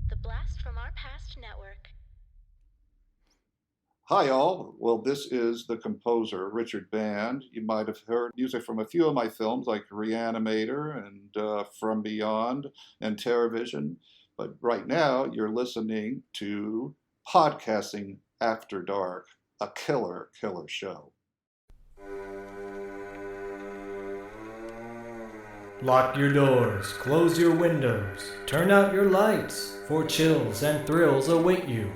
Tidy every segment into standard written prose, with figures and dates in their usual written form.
The Blast from Our Past Network. Hi, all. Well, this is the composer, Richard Band. You might have heard music from a few of my films like Reanimator and From Beyond and TerraVision. But right now, you're listening to Podcasting After Dark, a killer show. Lock your doors, close your windows, turn out your lights, for chills and thrills await you.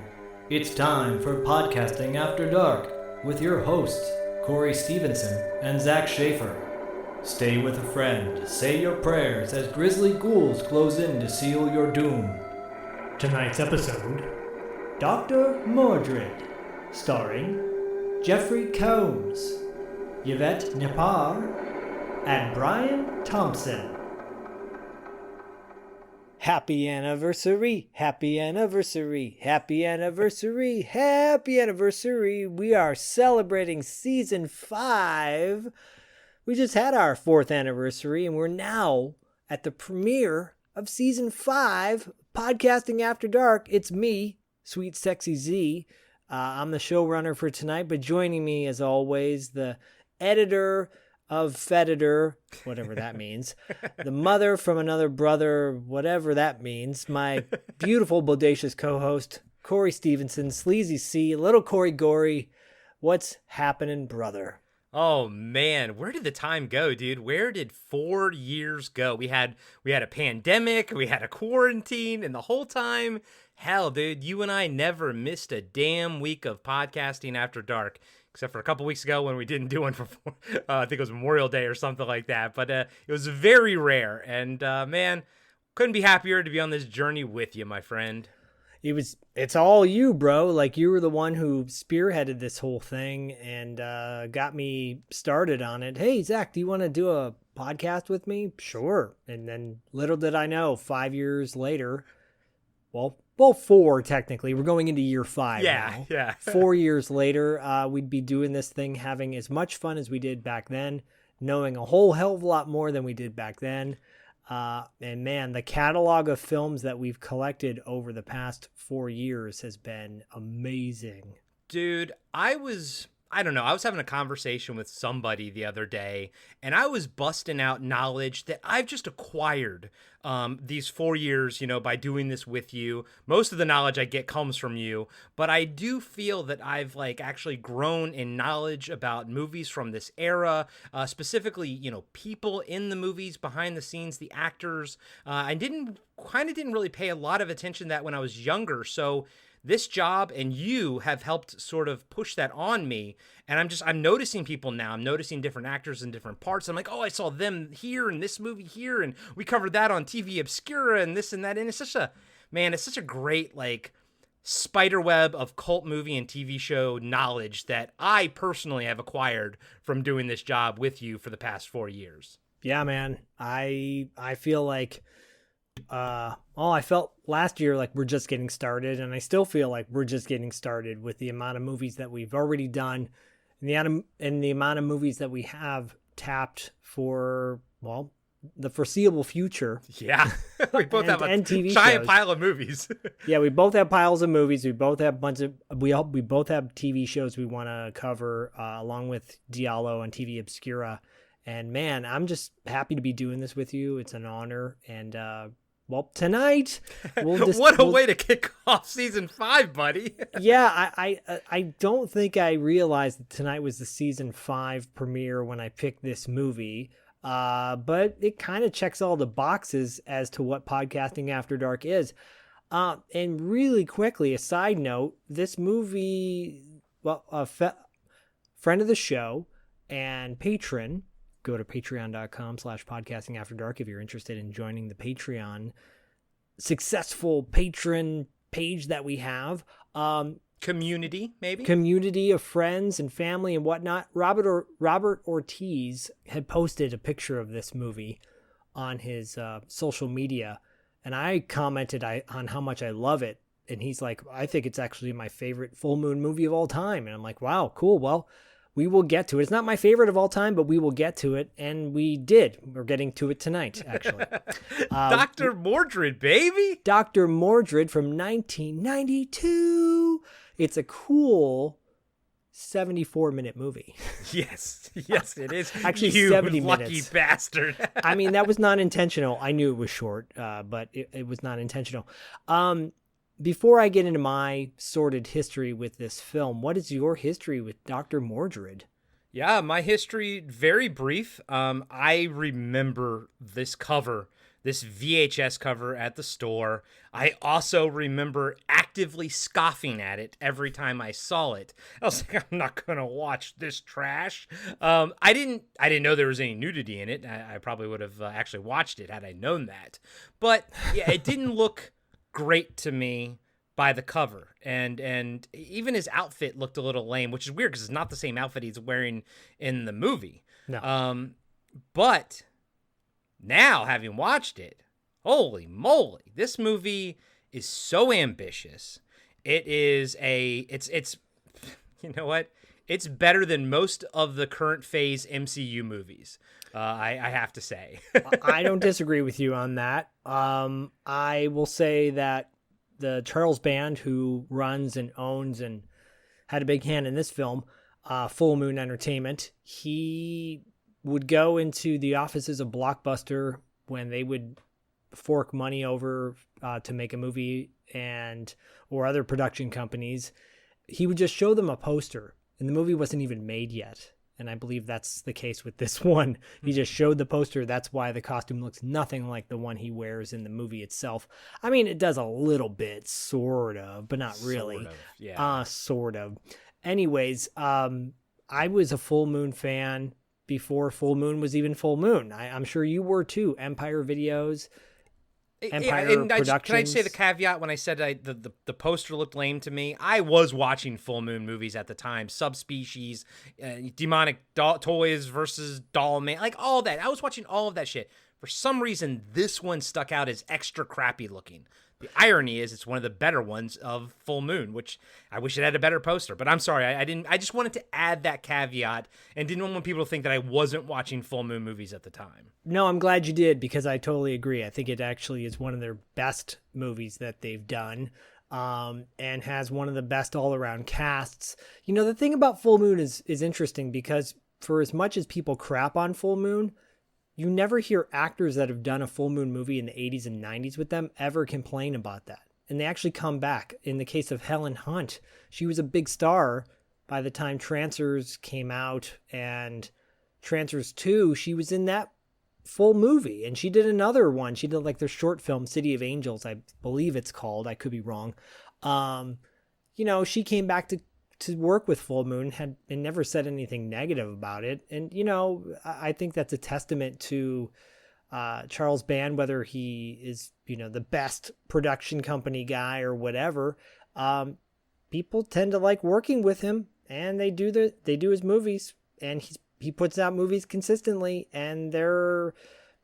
It's time for Podcasting After Dark with your hosts, Corey Stevenson and Zach Schaefer. Stay with a friend, say your prayers as grisly ghouls close in to seal your doom. Tonight's episode, Doctor Mordrid, starring Jeffrey Combs, Yvette Nipar, and Brian Thompson. Happy anniversary, happy anniversary, happy anniversary, happy anniversary. We are celebrating season 5. We just had our 4th anniversary and we're now at the premiere of season 5, Podcasting After Dark. It's me, Sweet Sexy Z. I'm the showrunner for tonight, but joining me as always, the editor of Feditor, whatever that means, the mother from another brother, whatever that means, my beautiful, bodacious co-host, Corey Stevenson, Sleazy C, Little Corey Gory. What's happening, brother? Oh man, where did the time go, dude? Where did 4 years go? We had a pandemic, we had a quarantine, and the whole time, hell, dude, you and I never missed a damn week of Podcasting After Dark. Except for a couple weeks ago when we didn't do one for, I think it was Memorial Day or something like that. But it was very rare. And man, couldn't be happier to be on this journey with you, my friend. It's all you, bro. Like, you were the one who spearheaded this whole thing and got me started on it. Hey, Zach, do you want to do a podcast with me? Sure. And then little did I know, 5 years later, well, 4 technically. We're going into year 5 now. Yeah. 4 years later, we'd be doing this thing, having as much fun as we did back then, knowing a whole hell of a lot more than we did back then. And man, the catalog of films that we've collected over the past 4 years has been amazing. Dude, I was having a conversation with somebody the other day, and I was busting out knowledge that I've just acquired these 4 years, by doing this with you. Most of the knowledge I get comes from you, but I do feel that I've actually grown in knowledge about movies from this era, specifically, people in the movies, behind the scenes, the actors. I didn't really pay a lot of attention to that when I was younger, so this job and you have helped sort of push that on me. And I'm noticing people now. I'm noticing different actors in different parts. I'm like, oh, I saw them here in this movie here. And we covered that on TV Obscura and this and that. And it's such a great, spider web of cult movie and TV show knowledge that I personally have acquired from doing this job with you for the past 4 years. Yeah, man. I feel like, I felt last year like we're just getting started, and I still feel like we're just getting started with the amount of movies that we've already done and the amount of movies that we have tapped for, well, the foreseeable future. Yeah. We both have a TV giant shows. pile of movies. Yeah, we both have piles of movies. We both have we both have TV shows we want to cover, along with Diallo and TV Obscura. And man, I'm just happy to be doing this with you. It's an honor. And well, tonight what a way to kick off season 5, buddy. Yeah, I don't think I realized that tonight was the season 5 premiere when I picked this movie. But it kind of checks all the boxes as to what Podcasting After Dark is. And really quickly, a side note, this movie, well, friend of the show and patron, go to patreon.com/podcastingafterdark if you're interested in joining the Patreon successful patron page that we have. Community of friends and family and whatnot. Robert Ortiz had posted a picture of this movie on his social media, and I commented on how much I love it. And he's like, I think it's actually my favorite full moon movie of all time. And I'm like, wow, cool. Well, We will get to it. It's not my favorite of all time, but we will get to it. And we did. We're getting to it tonight, actually. Doctor Mordrid, baby. Doctor Mordrid from 1992. It's a cool 74-minute movie. Yes, it is. Actually, you 70 lucky minutes. bastard. I mean, that was not intentional. I knew it was short, but it was not intentional. Before I get into my sordid history with this film, what is your history with Dr. Mordrid? Yeah, my history, very brief. I remember this cover, this VHS cover at the store. I also remember actively scoffing at it every time I saw it. I was like, I'm not going to watch this trash. I didn't know there was any nudity in it. I probably would have actually watched it had I known that. But yeah, it didn't look great to me by the cover, and even his outfit looked a little lame, which is weird because it's not the same outfit he's wearing in the movie. No. But now, having watched it, holy moly, this movie is so ambitious. It's you know what? It's better than most of the current phase MCU movies. I have to say. I don't disagree with you on that. I will say that the Charles Band, who runs and owns and had a big hand in this film, Full Moon Entertainment, he would go into the offices of Blockbuster when they would fork money over to make a movie or other production companies. He would just show them a poster, and the movie wasn't even made yet. And I believe that's the case with this one. He just showed the poster. That's why the costume looks nothing like the one he wears in the movie itself. I mean, it does a little bit, sort of, but not really. Sort of, yeah. Sort of. Anyways, I was a Full Moon fan before Full Moon was even Full Moon. I'm sure you were too. Empire Videos, Empire Productions. Can I just say the caveat when I said the poster looked lame to me? I was watching Full Moon movies at the time. Subspecies, Demonic Toys versus Doll Man, like all that. I was watching all of that shit. For some reason, this one stuck out as extra crappy looking. The irony is it's one of the better ones of Full Moon, which I wish it had a better poster. But I'm sorry, I didn't. I just wanted to add that caveat and didn't want people to think that I wasn't watching Full Moon movies at the time. No, I'm glad you did, because I totally agree. I think it actually is one of their best movies that they've done, and has one of the best all-around casts. You know, the thing about Full Moon is interesting, because for as much as people crap on Full Moon, you never hear actors that have done a Full Moon movie in the 80s and 90s with them ever complain about that. And they actually come back. In the case of Helen Hunt, she was a big star by the time Trancers came out, and Trancers 2, she was in that full movie. And she did another one. She did like their short film, City of Angels, I believe it's called. I could be wrong. You know, she came back to work with Full Moon, and never said anything negative about it. And, you know, I think that's a testament to Charles Band, whether he is, you know, the best production company guy or whatever. People tend to like working with him, and they do his movies, and he puts out movies consistently, and they're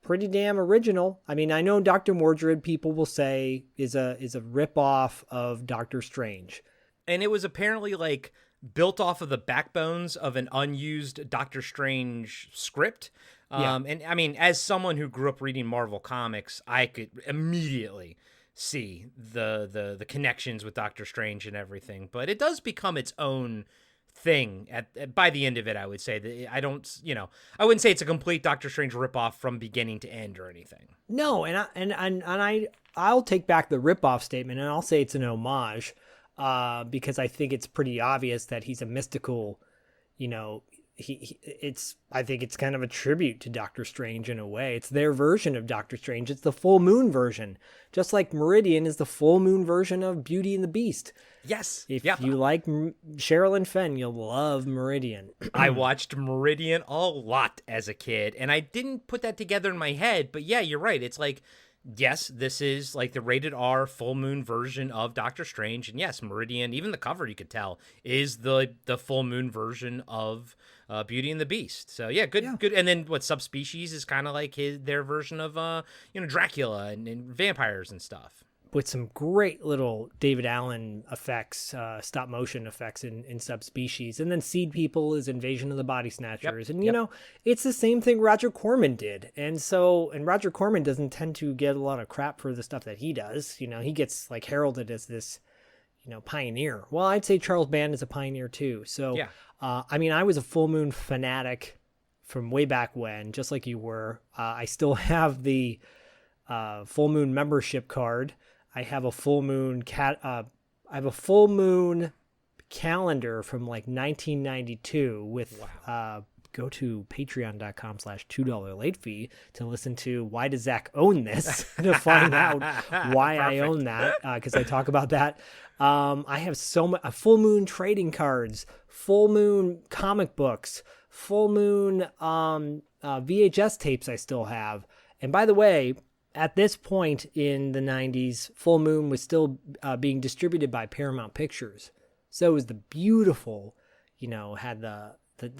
pretty damn original. I mean, I know Dr. Mordrid, people will say, is a ripoff of Doctor Strange. And it was apparently like built off of the backbones of an unused Doctor Strange script. Yeah. And I mean, as someone who grew up reading Marvel comics, I could immediately see the connections with Doctor Strange and everything. But it does become its own thing by the end of it. I would say that I wouldn't say it's a complete Doctor Strange ripoff from beginning to end or anything. No, and I'll take back the ripoff statement, and I'll say it's an homage. Because I think it's pretty obvious that he's a mystical, you know, I think it's kind of a tribute to Doctor Strange in a way. It's their version of Doctor Strange. It's the Full Moon version, just like Meridian is the Full Moon version of Beauty and the Beast. Yes. If you like Cheryl and Fenn, you'll love Meridian. I watched Meridian a lot as a kid, and I didn't put that together in my head, but yeah, you're right. It's like, yes, this is like the rated R Full Moon version of Doctor Strange. And yes, Meridian, even the cover you could tell, is the Full Moon version of Beauty and the Beast. So yeah, good. And then what Subspecies is kind of like their version of Dracula and vampires and stuff. with some great little David Allen effects, stop motion effects in Subspecies. And then Seed People is Invasion of the Body Snatchers. And, you know, it's the same thing Roger Corman did. And Roger Corman doesn't tend to get a lot of crap for the stuff that he does. You know, he gets like heralded as this, you know, pioneer. Well, I'd say Charles Band is a pioneer too. So, I mean, I was a Full Moon fanatic from way back when, just like you were. I still have the Full Moon membership card. I have a Full Moon calendar from like 1992 with go to patreon.com/$2 late fee to listen to Why Does Zach Own This to find out why I own that, because I talk about that. I have so much Full Moon trading cards, Full Moon comic books, Full Moon VHS tapes I still have. And by the way, at this point in the 90s, Full Moon was still being distributed by Paramount Pictures. So it was the beautiful, you know, had the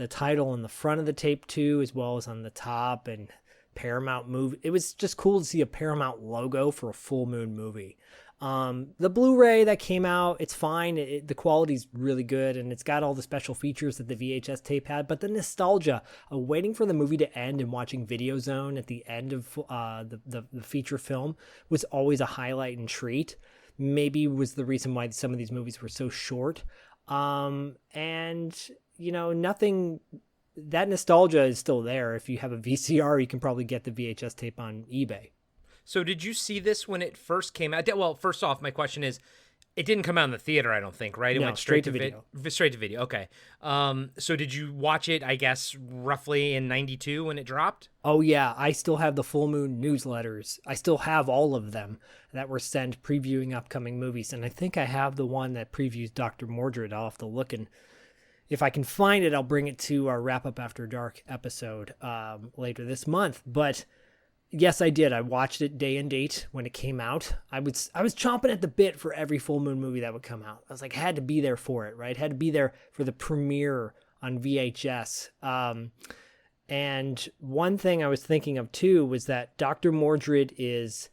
title on the front of the tape too, as well as on the top, and Paramount movie. It was just cool to see a Paramount logo for a Full Moon movie. The Blu-ray that came out, it's fine. The quality's really good, and it's got all the special features that the VHS tape had. But the nostalgia of waiting for the movie to end and watching Video Zone at the end of the feature film was always a highlight and treat. Maybe was the reason why some of these movies were so short. And you know, that nostalgia is still there. If you have a VCR, you can probably get the VHS tape on eBay. So did you see this when it first came out? Well, first off, my question is, it didn't come out in the theater, I don't think, right? It No, went straight to video. Straight to video, okay. So did you watch it, I guess, roughly in 92 when it dropped? Oh, yeah. I still have the Full Moon newsletters. I still have all of them that were sent previewing upcoming movies. And I think I have the one that previews Doctor Mordrid. I'll have to look, and if I can find it, I'll bring it to our Wrap Up After Dark episode later this month. But yes, I did. I watched it day and date when it came out. I was chomping at the bit for every Full Moon movie that would come out. I was like, had to be there for it, right? Had to be there for the premiere on VHS. And one thing I was thinking of too was that Doctor Mordrid is,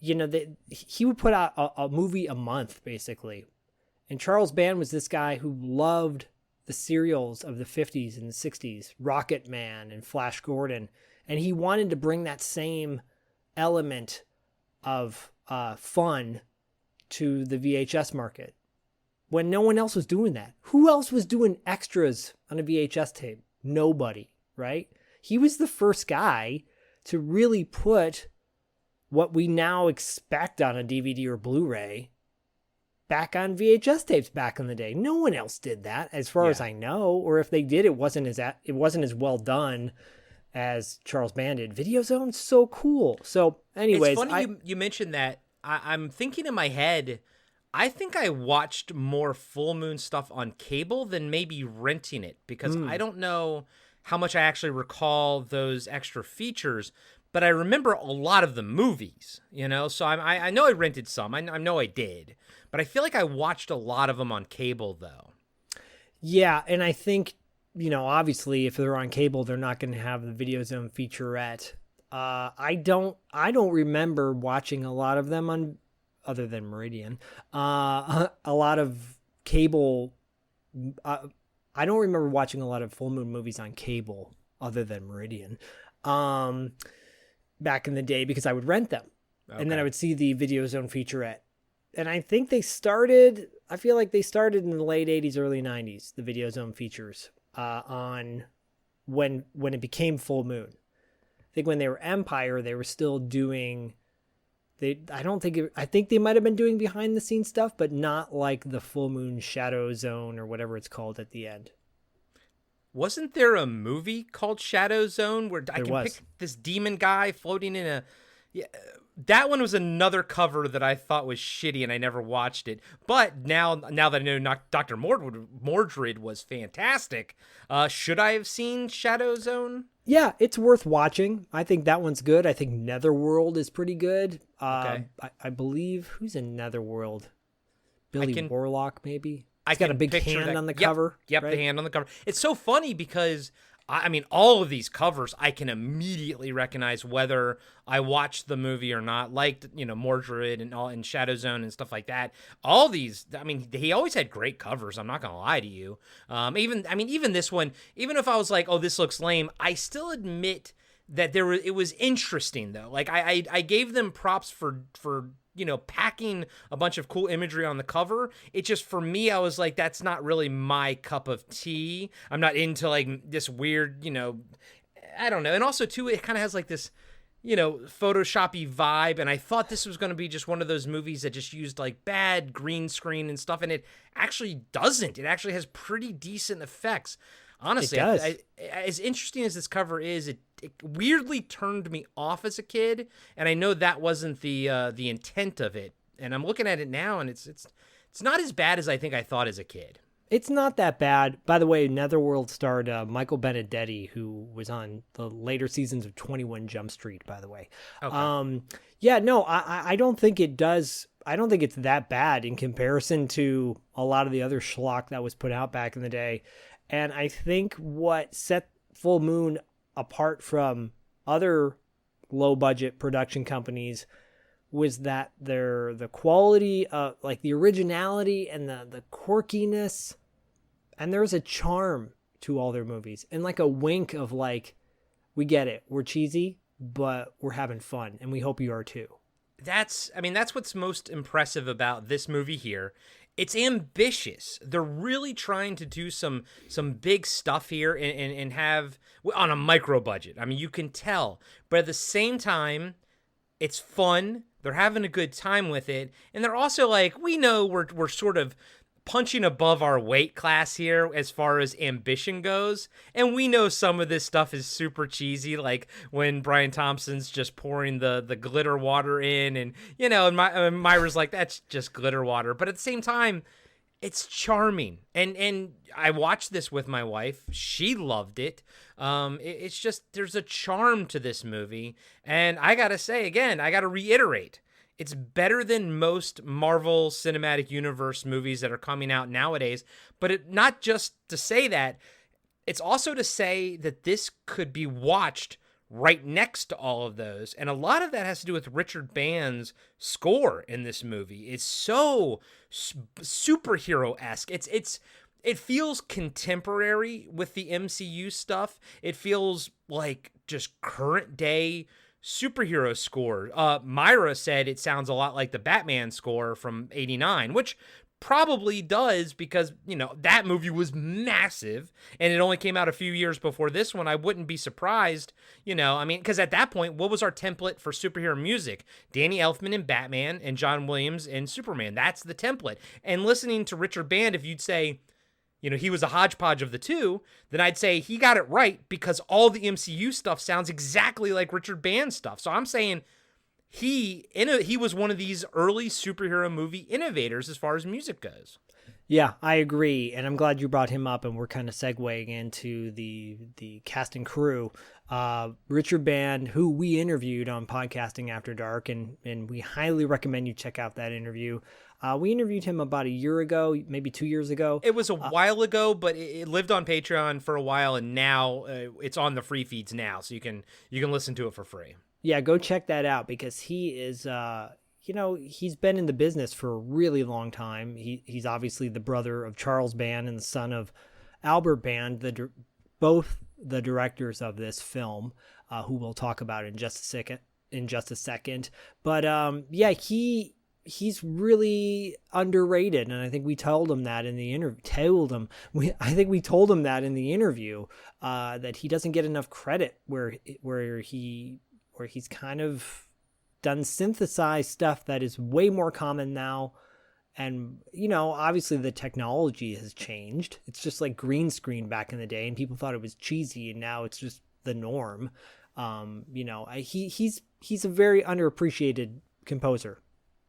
you know, he would put out a movie a month basically. And Charles Band was this guy who loved the serials of the 50s and the 60s, Rocket Man and Flash Gordon. And he wanted to bring that same element of fun to the VHS market when no one else was doing that. Who else was doing extras on a VHS tape? Nobody, right? He was the first guy to really put what we now expect on a DVD or Blu-ray back on VHS tapes back in the day. No one else did that, as far as I know. Or if they did, it wasn't as well done as Charles Band did. Video Zone's so cool. So, anyways, it's funny you mentioned that. I'm thinking in my head, I think I watched more Full Moon stuff on cable than maybe renting it, because I don't know how much I actually recall those extra features, but I remember a lot of the movies, you know? So I know I rented some. I know I did. But I feel like I watched a lot of them on cable, though. Yeah, and I think, you know, obviously, if they're on cable, they're not going to have the Video Zone featurette. I don't remember watching a lot of them on, other than Meridian, a lot of cable. I don't remember watching a lot of Full Moon movies on cable other than Meridian back in the day, because I would rent them. Okay. And then I would see the Video Zone featurette. And I think I feel like they started in the late 80s, early 90s, the Video Zone features on when it became Full Moon. I think when they were Empire, they were still doing, I think they might have been doing behind the scenes stuff, but not like the Full Moon Shadow Zone or whatever it's called at the end. Wasn't there a movie called Shadow Zone where I can pick this demon guy floating in a... Yeah, that one was another cover that I thought was shitty, and I never watched it. But now that I know Doctor Mordrid was fantastic, should I have seen Shadow Zone? Yeah, it's worth watching. I think that one's good. I think Netherworld is pretty good. Okay. I believe, who's in Netherworld? Billy Warlock, maybe? He's got a big hand on the cover. Yep, right? the hand on the cover. It's so funny because I mean, all of these covers, I can immediately recognize whether I watched the movie or not. Liked, Mordrid and Shadow Zone and stuff like that. All these, I mean, he always had great covers. I'm not gonna lie to you. Even this one, even if I was like, oh, this looks lame, I still admit that it was interesting though. Like I gave them props for packing a bunch of cool imagery on the cover. It just, for me, I was like, that's not really my cup of tea. I'm not into like this weird, I don't know. And also too, it kind of has like this, Photoshoppy vibe. And I thought this was going to be just one of those movies that just used like bad green screen and stuff. And it actually doesn't. It actually has pretty decent effects. Honestly, It does. As interesting as this cover is, it weirdly turned me off as a kid, and I know that wasn't the intent of it. And I'm looking at it now, and it's not as bad as I think I thought as a kid. It's not that bad. By the way, Netherworld starred Michael Benedetti, who was on the later seasons of 21 Jump Street, by the way. Okay. Yeah, no, I don't think it does. I don't think it's that bad in comparison to a lot of the other schlock that was put out back in the day. And I think what set Full Moon apart from other low-budget production companies was that the quality of, like, the originality and the quirkiness, and there's a charm to all their movies, and like a wink of like, we get it, we're cheesy, but we're having fun, and we hope you are too. That's what's most impressive about this movie here. It's ambitious. They're really trying to do some big stuff here and have on a micro budget. I mean, you can tell, but at the same time, it's fun. They're having a good time with it, and they're also like, we know we're sort of punching above our weight class here as far as ambition goes, and we know some of this stuff is super cheesy, like when Brian Thompson's just pouring the glitter water in, and and Myra's like, that's just glitter water, but at the same time, it's charming, and I watched this with my wife. She loved it. It's just, there's a charm to this movie, and I gotta say again, I gotta reiterate, it's better than most Marvel Cinematic Universe movies that are coming out nowadays. But not just to say that, it's also to say that this could be watched right next to all of those. And a lot of that has to do with Richard Band's score in this movie. It's so superhero-esque. It feels contemporary with the MCU stuff. It feels like just current day superhero score. Myra said it sounds a lot like the Batman score from '89, which probably does because, that movie was massive and it only came out a few years before this one. I wouldn't be surprised, because at that point, what was our template for superhero music? Danny Elfman in Batman and John Williams in Superman. That's the template. And listening to Richard Band, if you'd say, he was a hodgepodge of the two, then I'd say he got it right because all the MCU stuff sounds exactly like Richard Band stuff. So I'm saying he was one of these early superhero movie innovators as far as music goes. Yeah, I agree, and I'm glad you brought him up, and we're kind of segueing into the cast and crew. Richard Band, who we interviewed on Podcasting After Dark, and we highly recommend you check out that interview. We interviewed him about a year ago, maybe 2 years ago. It was a while ago, but it lived on Patreon for a while, and now it's on the free feeds now, so you can listen to it for free. Yeah, go check that out because he is, he's been in the business for a really long time. He's obviously the brother of Charles Band and the son of Albert Band, both the directors of this film, who we'll talk about in just a second. But yeah, he's really underrated, and I think we told him that in the interview. I think we told him that in the interview, that he doesn't get enough credit where he's kind of done synthesized stuff that is way more common now. And, obviously the technology has changed. It's just like green screen back in the day, and people thought it was cheesy, and now it's just the norm. He's a very underappreciated composer.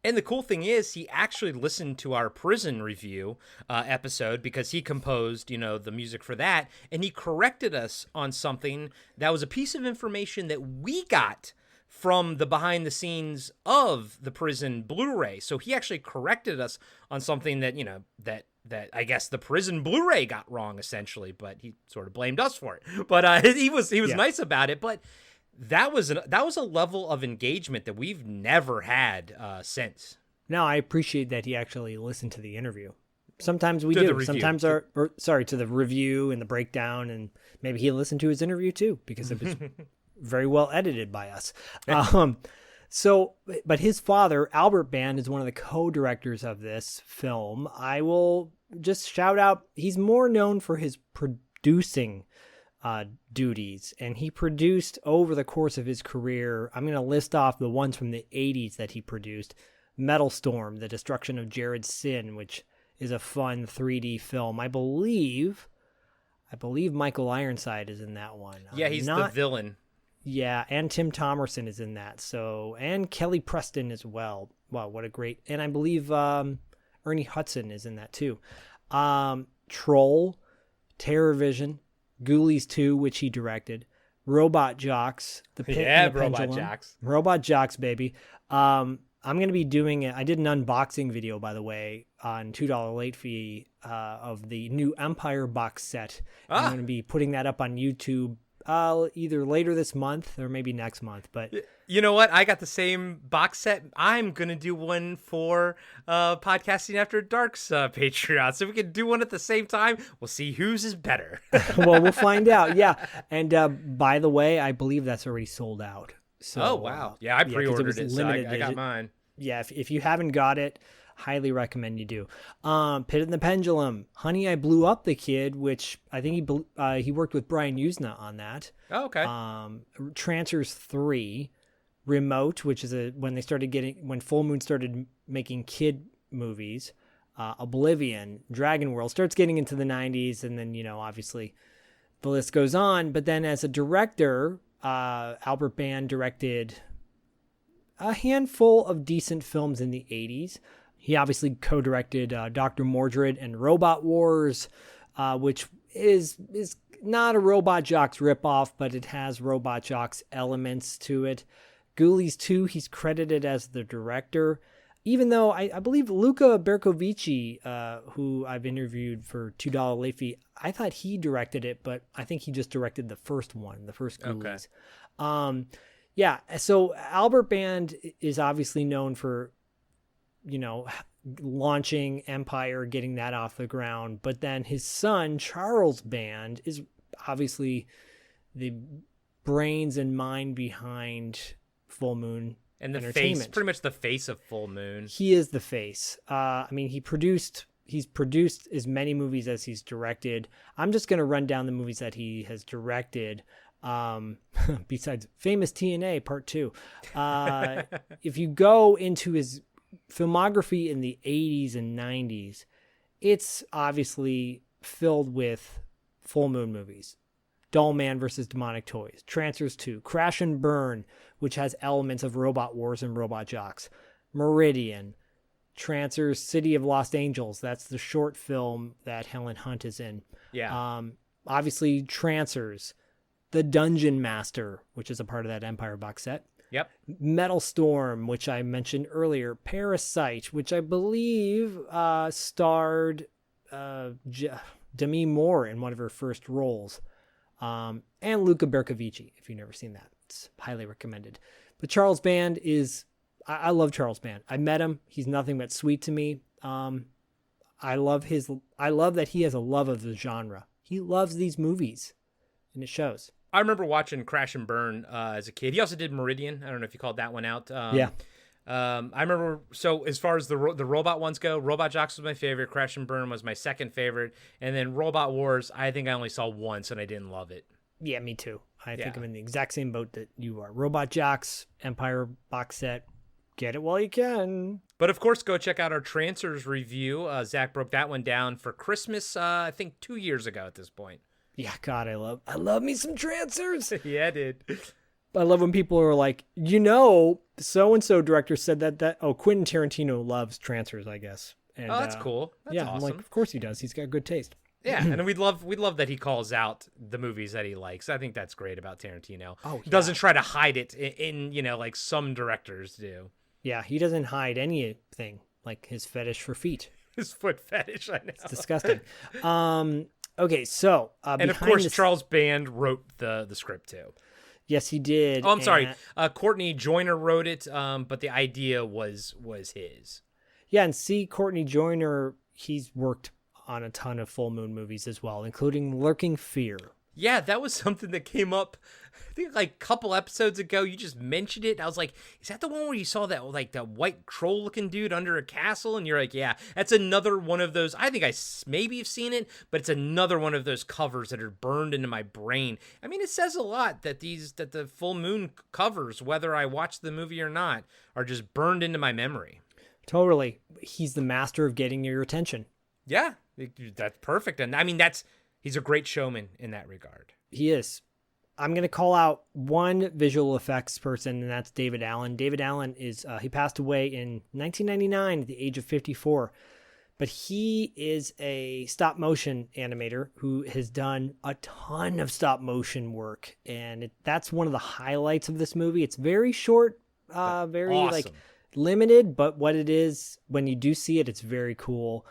And the cool thing is, he actually listened to our prison review episode because he composed, the music for that. And he corrected us on something that was a piece of information that we got from the behind the scenes of the prison Blu-ray. So he actually corrected us on something that, that I guess the prison Blu-ray got wrong essentially, but he sort of blamed us for it. But he was nice about it. But that was a level of engagement that we've never had since. No, I appreciate that he actually listened to the interview. Sometimes we To the do. review. Sometimes to the review and the breakdown, and maybe he listened to his interview too because it was very well edited by us. But his father, Albert Band, is one of the co-directors of this film. I will just shout out, he's more known for his producing duties, and he produced over the course of his career, I'm going to list off the ones from the 80s that he produced. Metal Storm, The Destruction of Jared's Sin, which is a fun 3D film. I believe Michael Ironside is in that one. Yeah, he's the villain. Yeah, and Tim Thomerson is in that. And Kelly Preston as well. Wow, what a great... And I believe Ernie Hudson is in that too. Troll, Terror Vision, Ghoulies 2, which he directed, Robot Jocks, The Pit and the Robot Pendulum. Jocks. Robot Jocks, baby. I'm going to be doing it. I did an unboxing video, by the way, on $2 late fee of the new Empire box set. I'm going to be putting that up on YouTube either later this month or maybe next month. But you know what? I got the same box set. I'm going to do one for Podcasting After Dark's Patreon. So we can do one at the same time. We'll see whose is better. Well, we'll find out. Yeah. And by the way, I believe that's already sold out. So, oh, wow. Yeah, I pre-ordered it, so I got mine. Yeah, if you haven't got it, highly recommend you do. Pit and the Pendulum, Honey, I Blew Up the Kid, which I think he worked with Brian Usna on that. Oh, okay. Trancers 3, Remote, which is when Full Moon started making kid movies. Oblivion, Dragon World, starts getting into the 90s, and then, obviously the list goes on. But then as a director, Albert Band directed a handful of decent films in the 80s. He obviously co-directed Doctor Mordrid and Robot Wars, which is not a Robot Jocks ripoff, but it has Robot Jocks elements to it. Ghoulies 2, he's credited as the director, even though I believe Luca Bercovici, who I've interviewed for $2 late fee, I thought he directed it, but I think he just directed the first one, the first Ghoulies. Okay. Yeah, so Albert Band is obviously known for, launching Empire, getting that off the ground. But then his son, Charles Band, is obviously the brains and mind behind Full Moon and the Entertainment. Face, pretty much the face of Full Moon. He is the face. He's produced as many movies as he's directed. I'm just going to run down the movies that he has directed. Besides Famous TNA Part 2. If you go into his filmography in the 80s and 90s, it's obviously filled with Full Moon movies. Doll Man vs. Demonic Toys, Trancers 2, Crash and Burn, which has elements of Robot Wars and Robot Jocks, Meridian, Trancers, City of Lost Angels, that's the short film that Helen Hunt is in. Yeah. Obviously Trancers, The Dungeon Master, which is a part of that Empire box set. Yep. Metal Storm, which I mentioned earlier. Parasite, which I believe starred Demi Moore in one of her first roles. And Luca Bercovici, if you've never seen that. It's highly recommended. But Charles Band is... I love Charles Band. I met him. He's nothing but sweet to me. I love that he has a love of the genre. He loves these movies, and it shows. I remember watching Crash and Burn as a kid. He also did Meridian. I don't know if you called that one out. Yeah. I remember, so as far as the robot ones go, Robot Jocks was my favorite. Crash and Burn was my second favorite. And then Robot Wars, I think I only saw once and I didn't love it. Yeah, me too. I think I'm in the exact same boat that you are. Robot Jocks, Empire box set. Get it while you can. But of course, go check out our Trancers review. Zach broke that one down for Christmas, I think 2 years ago at this point. Yeah, God, I love me some Trancers. Yeah, dude. I love when people are like, so-and-so director said that Quentin Tarantino loves Trancers, I guess. And, that's cool. That's awesome. I'm like, of course he does. He's got good taste. Yeah, and we'd love that he calls out the movies that he likes. I think that's great about Tarantino. Oh, He doesn't try to hide it in like some directors do. Yeah, he doesn't hide anything, like his fetish for feet. His foot fetish, I know. It's disgusting. Okay, so and of course, Charles Band wrote the script too. Yes, he did. Oh, I'm sorry. Courtney Joyner wrote it, but the idea was his. Yeah, and Courtney Joyner, he's worked on a ton of full moon movies as well, including Lurking Fear. Yeah, that was something that came up, I think, like a couple episodes ago. You just mentioned it. And I was like, is that the one where you saw that, like, that white troll-looking dude under a castle? And you're like, yeah, that's another one of those. I think I maybe have seen it, but it's another one of those covers that are burned into my brain. I mean, it says a lot that the full moon covers, whether I watch the movie or not, are just burned into my memory. Totally. He's the master of getting your attention. Yeah, that's perfect. And I mean, he's a great showman in that regard. He is. I'm going to call out one visual effects person, and that's David Allen. David Allen he passed away in 1999 at the age of 54, but he is a stop motion animator who has done a ton of stop motion work. And that's one of the highlights of this movie. It's very short, very awesome. like limited, but what it is, when you do see it, it's very cool.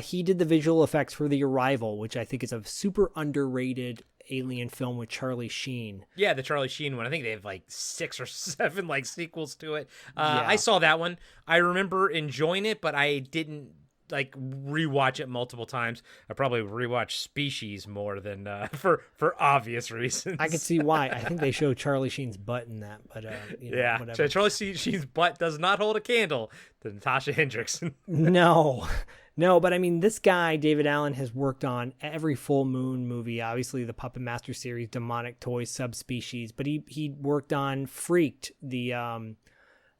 He did the visual effects for The Arrival, which I think is a super underrated alien film with Charlie Sheen. Yeah, the Charlie Sheen one. I think they have like 6 or 7 like sequels to it. Yeah. I saw that one. I remember enjoying it, but I didn't like rewatch it multiple times. I probably rewatch Species more than for obvious reasons. I can see why. I think they show Charlie Sheen's butt in that, but yeah, whatever. Charlie Sheen's butt does not hold a candle to Natasha Hendrickson. No, but I mean, this guy, David Allen, has worked on every full moon movie, obviously the Puppet Master series, Demonic Toys, Subspecies, but he worked on Freaked, the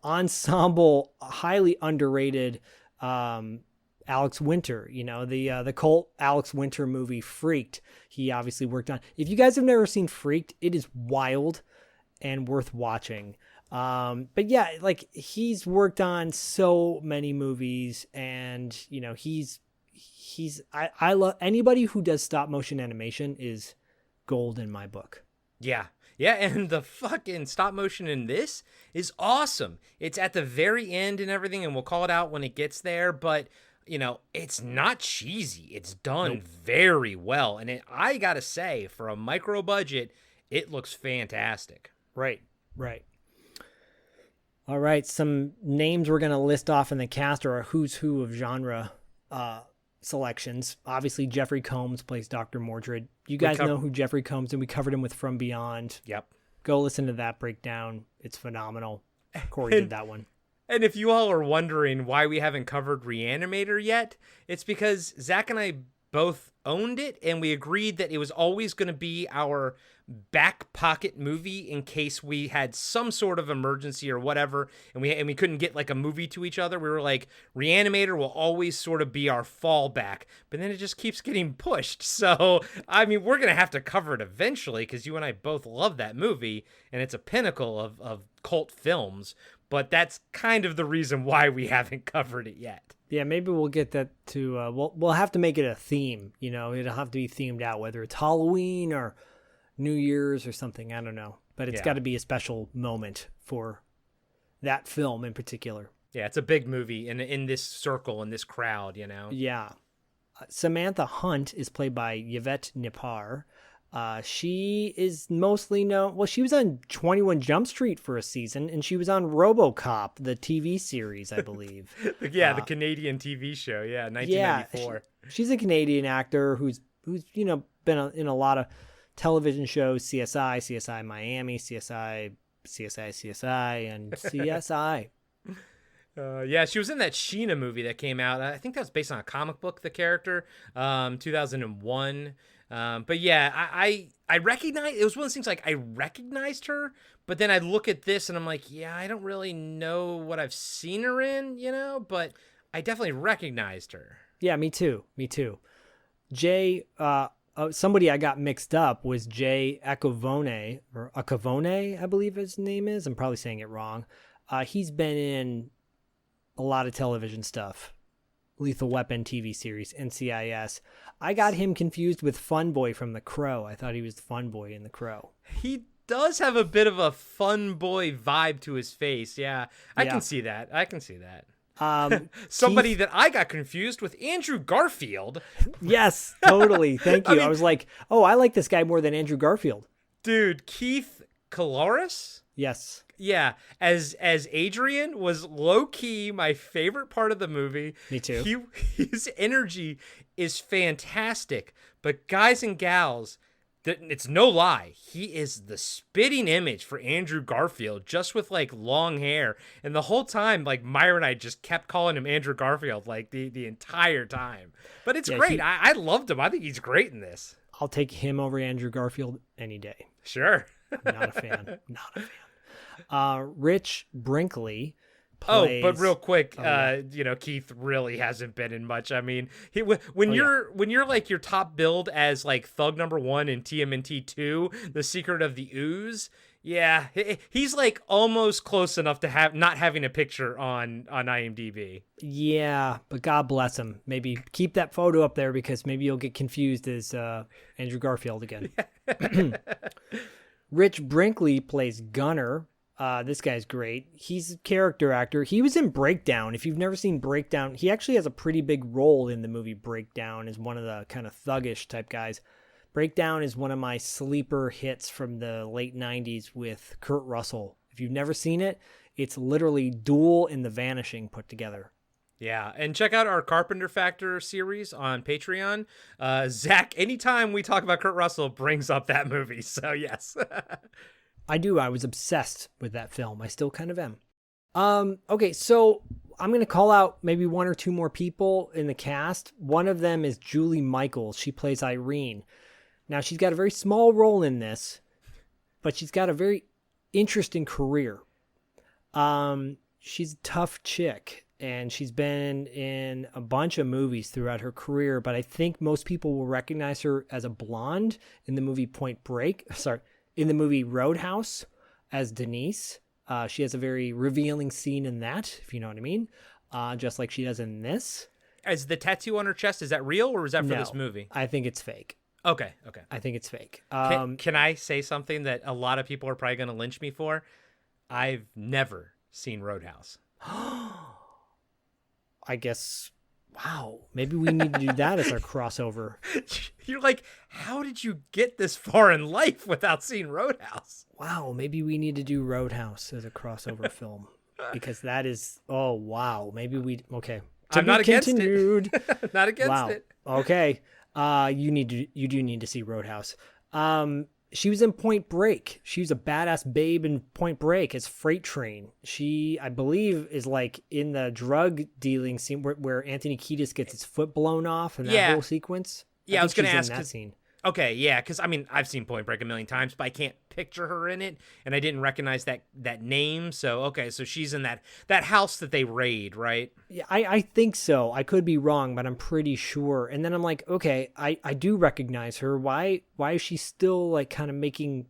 ensemble, highly underrated Alex Winter, the cult Alex Winter movie Freaked. He obviously worked on. If you guys have never seen Freaked, it is wild and worth watching. But yeah, like he's worked on so many movies, and I love anybody who does stop motion animation is gold in my book. Yeah, and the fucking stop motion in this is awesome. It's at the very end and everything, and we'll call it out when it gets there, but it's not cheesy. It's done very well, and I gotta say, for a micro budget, it looks fantastic. Right. All right, some names we're going to list off in the cast are a who's who of genre selections. Obviously, Jeffrey Combs plays Doctor Mordrid. You guys know who Jeffrey Combs is, and we covered him with From Beyond. Yep. Go listen to that breakdown. It's phenomenal. Corey did that one. And if you all are wondering why we haven't covered Reanimator yet, it's because Zach and I both owned it, and we agreed that it was always going to be our back pocket movie in case we had some sort of emergency or whatever, and we couldn't get like a movie to each other. We were like, Reanimator will always sort of be our fallback, but then it just keeps getting pushed. So I mean, we're gonna have to cover it eventually because you and I both love that movie, and it's a pinnacle of cult films. But that's kind of the reason why we haven't covered it yet. Yeah, maybe we'll get that to we'll have to make it a theme. It'll have to be themed out, whether it's Halloween or New Year's or something. I don't know, but it's got to be a special moment for that film in particular. Yeah, it's a big movie in this circle, in this crowd, Yeah. Samantha Hunt is played by Yvette Nipar. She is mostly known. Well, she was on 21 Jump Street for a season, and she was on RoboCop, the TV series, I believe. The Canadian TV show. Yeah, 1994. Yeah, she's a Canadian actor who's been in a lot of television shows: CSI Miami, CSI, and CSI. Yeah, she was in that Sheena movie that came out. I think that was based on a comic book, the character, 2001. But yeah, I recognize, it was one of those things like I recognized her, but then I look at this and I'm like, yeah, I don't really know what I've seen her in, but I definitely recognized her. Yeah, me too. Jay, somebody I got mixed up was Jay Acovone, or Acovone, I believe his name is. I'm probably saying it wrong. He's been in a lot of television stuff. Lethal Weapon TV series, NCIS. I got him confused with Fun Boy from The Crow. I thought he was the Fun Boy in The Crow. He does have a bit of a Fun Boy vibe to his face. Yeah, I can see that. Somebody Keith, that I got confused with Andrew Garfield. yes, totally. Thank you. I mean- was like, oh, I like this guy more than Andrew Garfield. Dude, Keith Caloris? Yes. Yeah, as Adrian was low key my favorite part of the movie. Me too. His energy is fantastic, but guys and gals, it's no lie. He is the spitting image for Andrew Garfield, just with like long hair, and the whole time, like Myra and I just kept calling him Andrew Garfield like the entire time. But it's great. I loved him. I think he's great in this. I'll take him over Andrew Garfield any day. Sure. Not a fan. Not a fan. Rich Brinkley plays... Oh, but real quick, yeah. Keith really hasn't been in much. I mean, when you're like your top build as like Thug #1 in TMNT 2, The Secret of the Ooze, yeah, he's like almost close enough to not having a picture on IMDb. Yeah, but God bless him. Maybe keep that photo up there because maybe you'll get confused as Andrew Garfield again. Rich Brinkley plays Gunner. This guy's great. He's a character actor. He was in Breakdown. If you've never seen Breakdown, he actually has a pretty big role in the movie Breakdown as one of the kind of thuggish type guys. Breakdown is one of my sleeper hits from the late 90s with Kurt Russell. If you've never seen it, it's literally Duel and The Vanishing put together. Yeah, and check out our Carpenter Factor series on Patreon. Zach, anytime we talk about Kurt Russell, brings up that movie. So yes. I do. I was obsessed with that film. I still kind of am. Okay, so I'm going to call out maybe one or two more people in the cast. One of them is Julie Michaels. She plays Irene. Now, she's got a very small role in this, but she's got a very interesting career. She's a tough chick, and she's been in a bunch of movies throughout her career, but I think most people will recognize her as a blonde in the movie in the movie Roadhouse as Denise. She has a very revealing scene in that, if you know what I mean, just like she does in this. Is the tattoo on her chest, is that real or is that for No, this movie? I think it's fake. Okay. I think it's fake. Can I say something that a lot of people are probably going to lynch me for? I've never seen Roadhouse. I guess, wow, maybe we need to do that as our crossover. You're like, how did you get this far in life without seeing Roadhouse? Wow, maybe we need to do Roadhouse as a crossover film because that is, oh, wow. Maybe okay. I'm not against it. Not against wow. it. Okay. You do need to see Roadhouse. She was in Point Break. She was a badass babe in Point Break as Freight Train. She, I believe, is like in the drug dealing scene where Anthony Kiedis gets his foot blown off and that whole sequence. Yeah, I was going to ask that scene. Okay, yeah, because I mean, I've seen Point Break a million times, but I can't picture her in it, and I didn't recognize that name. So okay, so she's in that house that they raid, right? Yeah, I think so. I could be wrong, but I'm pretty sure. And then I'm like, okay, I do recognize her. Why is she still like kind of making?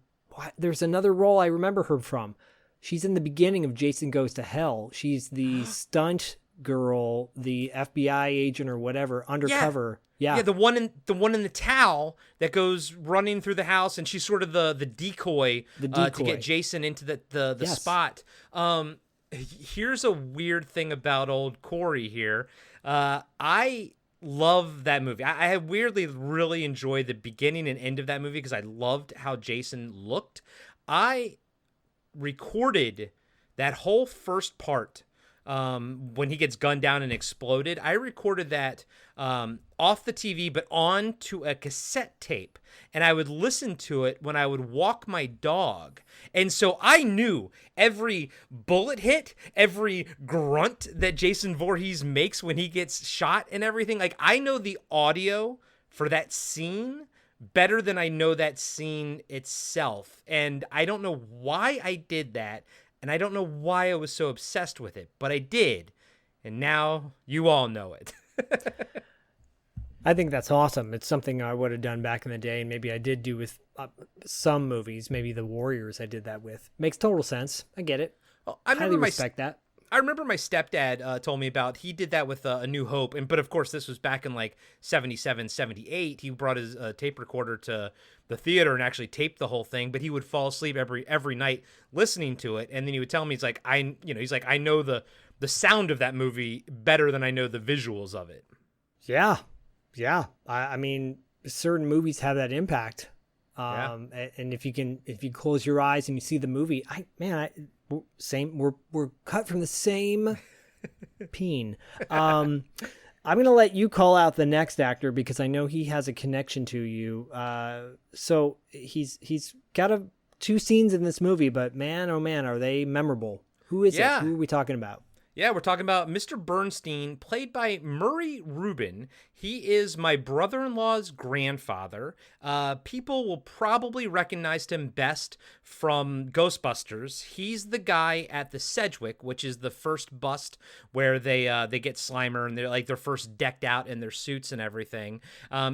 There's another role I remember her from. She's in the beginning of Jason Goes to Hell. She's the stunt girl, the FBI agent or whatever, undercover. Yeah, the one in the towel that goes running through the house, and she's sort of the decoy, to get Jason into the Yes. spot. Here's a weird thing about old Corey here. I love that movie. I weirdly really enjoyed the beginning and end of that movie because I loved how Jason looked. I recorded that whole first part when he gets gunned down and exploded. I recorded that off the TV, but onto a cassette tape. And I would listen to it when I would walk my dog. And so I knew every bullet hit, every grunt that Jason Voorhees makes when he gets shot and everything. Like, I know the audio for that scene better than I know that scene itself. And I don't know why I did that. And I don't know why I was so obsessed with it, but I did. And now you all know it. I think that's awesome. It's something I would have done back in the day, and maybe I did do with some movies. Maybe The Warriors I did that with. Makes total sense. I get it. Well, I highly respect that. I remember my stepdad told me about, he did that with A New Hope. But of course, this was back in like 77, 78. He brought his tape recorder to the theater and actually taped the whole thing. But he would fall asleep every night listening to it. And then he would tell me, I know the the sound of that movie better than I know the visuals of it. Yeah. I mean, certain movies have that impact. And if you close your eyes and you see the movie, we're cut from the same peen. I'm going to let you call out the next actor because I know he has a connection to you. So he's got 2 scenes in this movie, but man, oh man, are they memorable. Who is it? Who are we talking about? Yeah, we're talking about Mr. Bernstein, played by Murray Rubin. He is my brother-in-law's grandfather. People will probably recognize him best from Ghostbusters. He's the guy at the Sedgwick, which is the first bust where they get Slimer and they're first decked out in their suits and everything.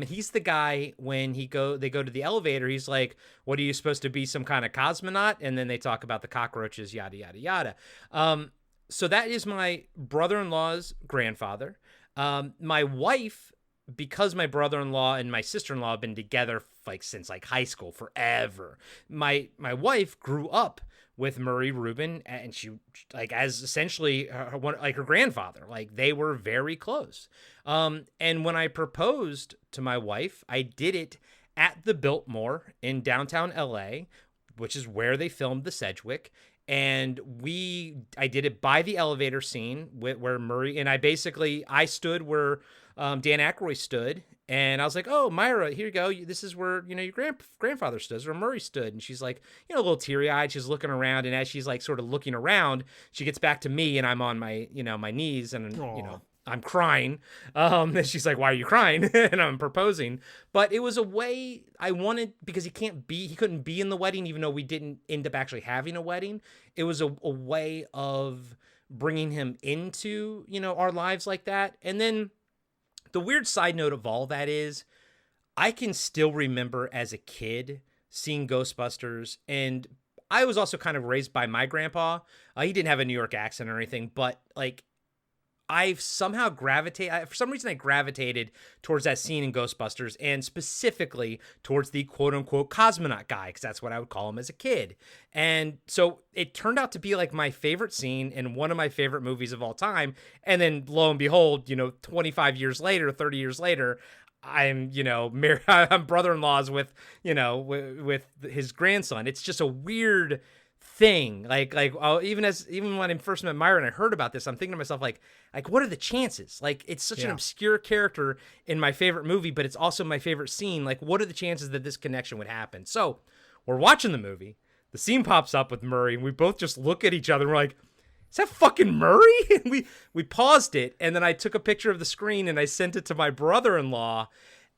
He's the guy when they go to the elevator. He's like, "What are you supposed to be, some kind of cosmonaut?" And then they talk about the cockroaches, yada yada yada. So that is my brother-in-law's grandfather. My wife, because my brother-in-law and my sister-in-law have been together since high school, forever. My wife grew up with Murray Rubin, and she as essentially her grandfather. They were very close. And when I proposed to my wife, I did it at the Biltmore in downtown LA, which is where they filmed the Sedgwick. And I did it by the elevator scene where Murray and I stood where Dan Aykroyd stood, and I was like, "Oh, Myra, here you go. This is where your grandfather stood, where Murray stood." And she's like, a little teary eyed. She's looking around, and as she's sort of looking around, she gets back to me, and I'm on my my knees, and Aww. I'm crying. And she's like, "Why are you crying?" And I'm proposing. But it was a way I wanted, because he couldn't be in the wedding, even though we didn't end up actually having a wedding. It was a way of bringing him into, our lives like that. And then the weird side note of all that is I can still remember as a kid seeing Ghostbusters, and I was also kind of raised by my grandpa. He didn't have a New York accent or anything, but I've somehow for some reason I gravitated towards that scene in Ghostbusters, and specifically towards the quote unquote cosmonaut guy, because that's what I would call him as a kid. And so it turned out to be my favorite scene in one of my favorite movies of all time. And then lo and behold, 25 years later, 30 years later, I'm, married, I'm brother-in-laws with his grandson. It's just a weird thing. Even when I first met Myra and I heard about this, I'm thinking to myself, what are the chances? It's such an obscure character in my favorite movie, but it's also my favorite scene. What are the chances that this connection would happen? So we're watching the movie. The scene pops up with Murray, and we both just look at each other and we're like, "Is that fucking Murray?" And we paused it, and then I took a picture of the screen and I sent it to my brother-in-law.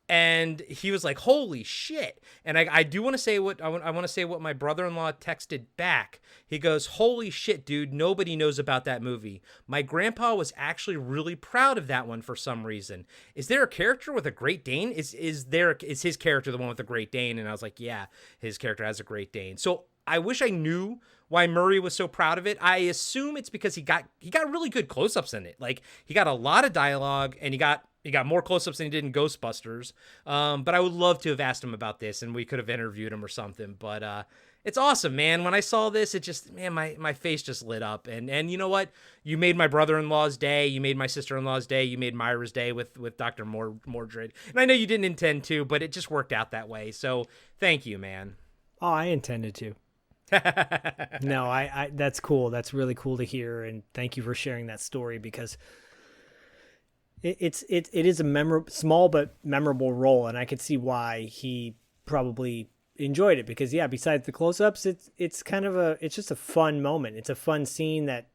And he was like, "Holy shit!" And I do want to say what I want to say what my brother-in-law texted back. He goes, "Holy shit, dude! Nobody knows about that movie. My grandpa was actually really proud of that one for some reason. Is there a character with a Great Dane? Is his character the one with the Great Dane?" And I was like, "Yeah, his character has a Great Dane." So I wish I knew why Murray was so proud of it. I assume it's because he got really good close-ups in it. He got a lot of dialogue, and he got more close-ups than he did in Ghostbusters. But I would love to have asked him about this, and we could have interviewed him or something. But it's awesome, man. When I saw this, it just, man, my face just lit up. And you know what? You made my brother-in-law's day. You made my sister-in-law's day. You made Myra's day with Doctor Mordrid. And I know you didn't intend to, but it just worked out that way. So thank you, man. Oh, I intended to. No, I that's cool. That's really cool to hear. And thank you for sharing that story, because it is a small but memorable role, and I could see why he probably enjoyed it, because besides the close-ups, it's kind of it's just a fun moment. It's a fun scene that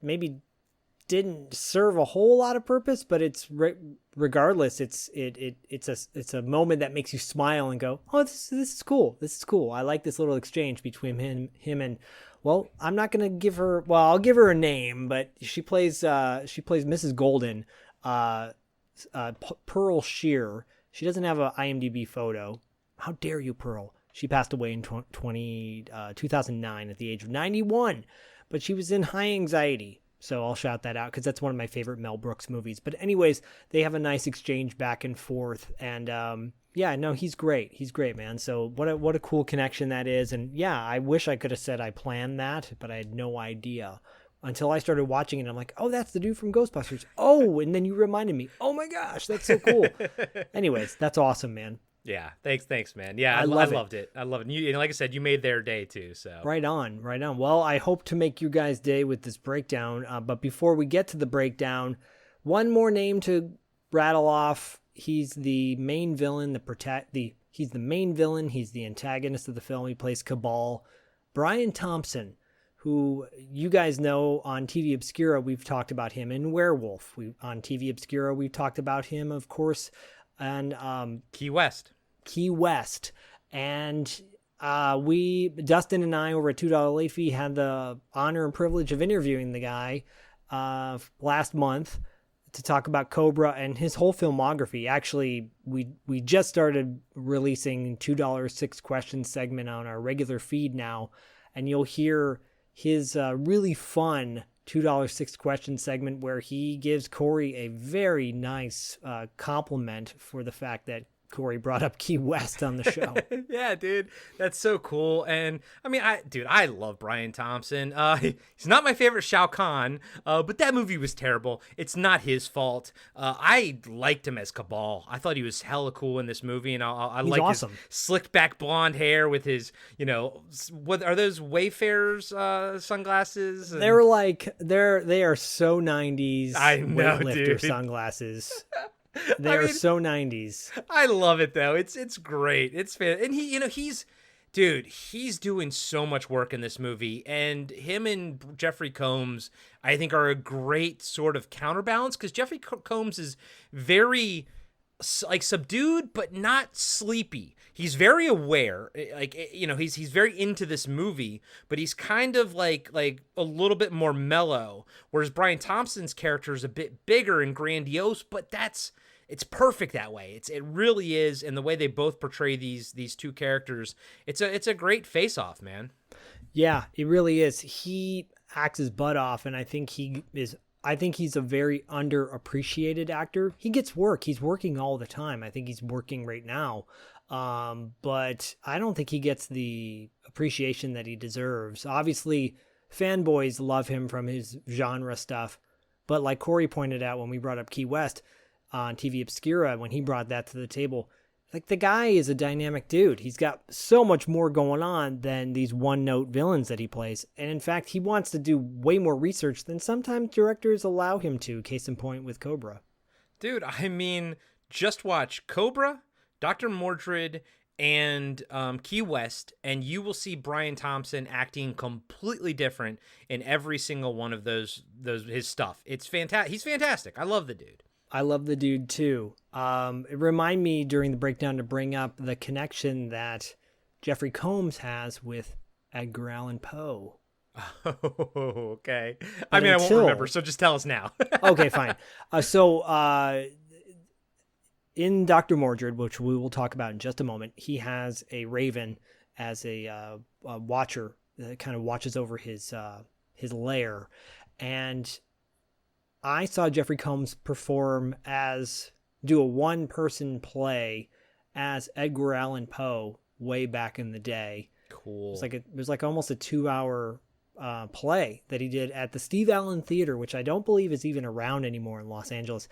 maybe didn't serve a whole lot of purpose, but it's regardless, it's a moment that makes you smile and go, "Oh, this is cool. This is cool. I like this little exchange between him and." Well, I'm not gonna give her. Well, I'll give her a name, but she plays Mrs. Golden. Pearl Shear. She doesn't have a IMDb photo. How dare you, Pearl? She passed away in 2009 at the age of 91, but she was in High Anxiety. So I'll shout that out because that's one of my favorite Mel Brooks movies. But anyways, they have a nice exchange back and forth. And he's great. He's great, man. So what a cool connection that is. And yeah, I wish I could have said I planned that, but I had no idea until I started watching it. I'm like, oh, that's the dude from Ghostbusters. Oh, and then you reminded me. Oh my gosh, that's so cool. Anyways, that's awesome, man. Yeah, thanks, man. Yeah, I loved it. I love it. And like I said, you made their day too. So right on. Well, I hope to make you guys' day with this breakdown. But before we get to the breakdown, one more name to rattle off. He's the main villain. He's the main villain. He's the antagonist of the film. He plays Cabal. Brian Thompson, who you guys know on TV Obscura. We've talked about him in Werewolf. On TV Obscura, we've talked about him, of course. And Key West, and Dustin and I over at $2 Late Fee had the honor and privilege of interviewing the guy last month to talk about Cobra and his whole filmography. Actually, we just started releasing $2 6 questions segment on our regular feed now, and you'll hear his really fun $2 6 questions segment where he gives Corey a very nice compliment for the fact that Corey brought up Key West on the show. Yeah, dude, that's so cool. And I mean, I love Brian Thompson. He's not my favorite Shao Kahn, but that movie was terrible. It's not his fault. I liked him as Cabal. I thought he was hella cool in this movie, and I like awesome. His slicked back blonde hair with his, what are those Wayfarers sunglasses? They are so 90s. I know, weightlifter dude. Sunglasses. They are so 90s. I love it though. It's great. It's fan, and he's doing so much work in this movie, and him and Jeffrey Combs, I think, are a great sort of counterbalance, because Jeffrey Combs is very subdued but not sleepy. He's very aware, he's very into this movie, but he's kind of like a little bit more mellow, whereas Brian Thompson's character is a bit bigger and grandiose, but it's perfect that way. It really is, and the way they both portray these two characters, it's a great face-off, man. Yeah, it really is. He acts his butt off, and I think he's a very underappreciated actor. He gets work. He's working all the time. I think he's working right now. But I don't think he gets the appreciation that he deserves. Obviously, fanboys love him from his genre stuff. But like Corey pointed out when we brought up Key West on TV Obscura, when he brought that to the table, like, the guy is a dynamic dude. He's got so much more going on than these one-note villains that he plays. And in fact, he wants to do way more research than sometimes directors allow him to. Case in point with Cobra. Dude, I mean, just watch Cobra, Doctor Mordrid, and Key West, and you will see Brian Thompson acting completely different in every single one of those his stuff. It's fantastic. He's fantastic. I love the dude. I love the dude too. It reminded me during the breakdown to bring up the connection that Jeffrey Combs has with Edgar Allan Poe. Oh, okay. But I won't remember, so just tell us now. Okay, fine. In Doctor Mordrid, which we will talk about in just a moment, he has a raven as a watcher that kind of watches over his lair. And I saw Jeffrey Combs do a one-person play as Edgar Allan Poe way back in the day. Cool. It was like almost a 2-hour play that he did at the Steve Allen Theater, which I don't believe is even around anymore in Los Angeles.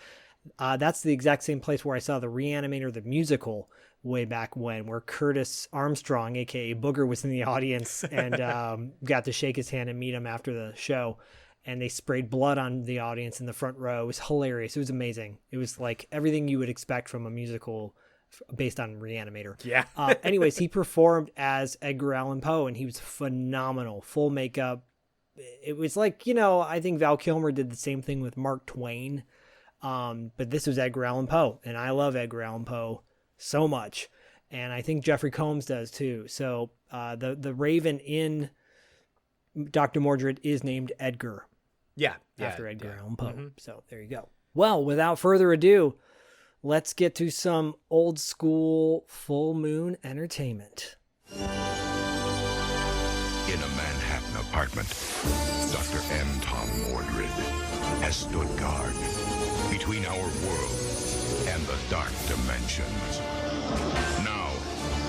That's the exact same place where I saw the Reanimator, the musical, way back when, where Curtis Armstrong, aka Booger, was in the audience and got to shake his hand and meet him after the show. And they sprayed blood on the audience in the front row. It was hilarious. It was amazing. It was like everything you would expect from a musical based on Reanimator. Yeah. Anyways, he performed as Edgar Allan Poe, and he was phenomenal. Full makeup. It was like, I think Val Kilmer did the same thing with Mark Twain. But this was Edgar Allan Poe, and I love Edgar Allan Poe so much. And I think Jeffrey Combs does too. So the Raven in Dr. Mordrid is named Edgar. Yeah. After Edgar Allan Poe. Mm-hmm. So there you go. Well, without further ado, let's get to some old school full moon entertainment. In a Manhattan apartment, Dr. M. Tom Mordrid has stood guard between our world and the dark dimensions. Now,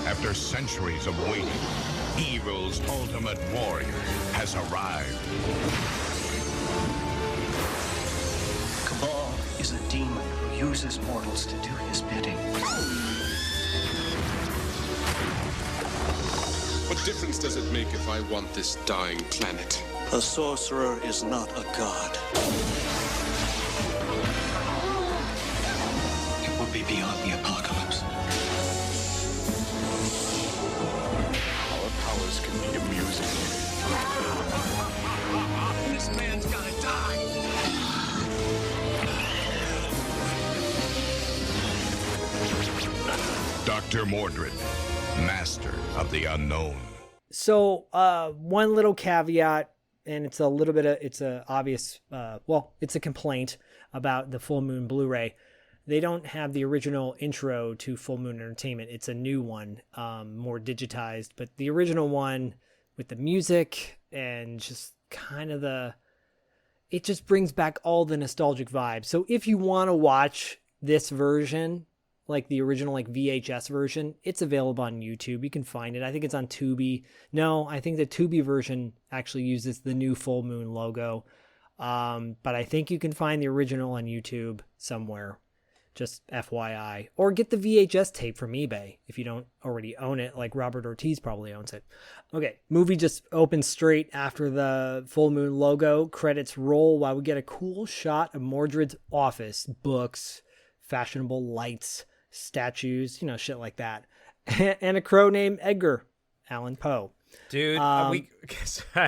after centuries of waiting, evil's ultimate warrior has arrived. is a demon who uses mortals to do his bidding. What difference does it make if I want this dying planet? A sorcerer is not a god. It will be beyond the apocalypse. Our powers can be amusing. This man's gotta die. Dr. Mordrid, master of the unknown. So, one little caveat, and it's a little bit of, it's a obvious, it's a complaint about the Full Moon Blu-ray. They don't have the original intro to Full Moon Entertainment. It's a new one, more digitized, but the original one with the music and just kind of it just brings back all the nostalgic vibes. So if you want to watch this version, like the original like VHS version, it's available on YouTube. You can find it. I think it's on Tubi. No, I think the Tubi version actually uses the new Full Moon logo. But I think you can find the original on YouTube somewhere. Just FYI. Or get the VHS tape from eBay if you don't already own it, like Robert Ortiz probably owns it. Okay, movie just opens straight after the Full Moon logo. Credits roll while we get a cool shot of Mordrid's office, books, fashionable lights, statues, shit like that. And a crow named Edgar Allan Poe. Dude, I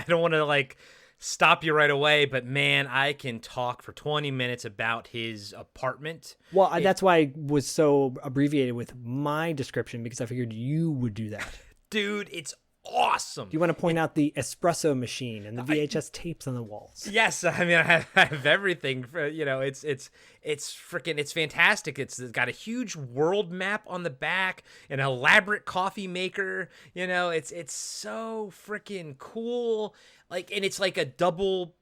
don't want to stop you right away, but man, I can talk for 20 minutes about his apartment. Well, that's why I was so abbreviated with my description, because I figured you would do that. Dude, it's awesome. Do you want to point out the espresso machine and the VHS tapes on the walls? Yes, I mean I have everything. It's freaking, it's fantastic. It's got a huge world map on the back, an elaborate coffee maker. It's so freaking cool. And it's like a double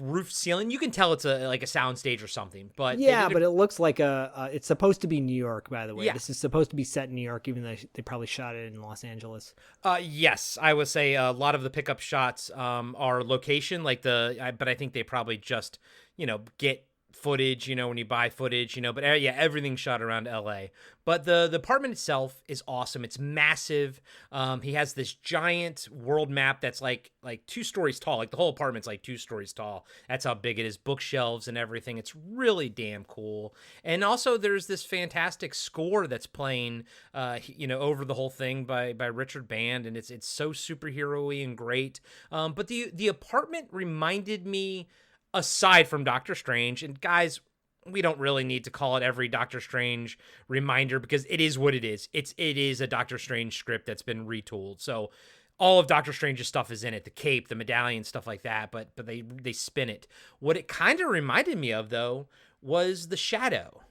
roof ceiling. You can tell it's a sound stage or something. But but it looks like it's supposed to be New York, by the way. Yeah. This is supposed to be set in New York, even though they probably shot it in Los Angeles. Yes, I would say a lot of the pickup shots are location, but I think they probably just get footage, when you buy footage, but everything's shot around LA. But the apartment itself is awesome. It's massive. He has this giant world map that's like 2 stories tall. The whole apartment's 2 stories tall. That's how big it is. Bookshelves and everything. It's really damn cool. And also there's this fantastic score that's playing over the whole thing by Richard Band, and it's so superhero-y and great. But the apartment reminded me, aside from Doctor Strange, and guys, we don't really need to call it every Doctor Strange reminder, because it is what it is. It is a Doctor Strange script that's been retooled. So all of Doctor Strange's stuff is in it, the cape, the medallion, stuff like that, but they spin it. What it kind of reminded me of, though, was The Shadow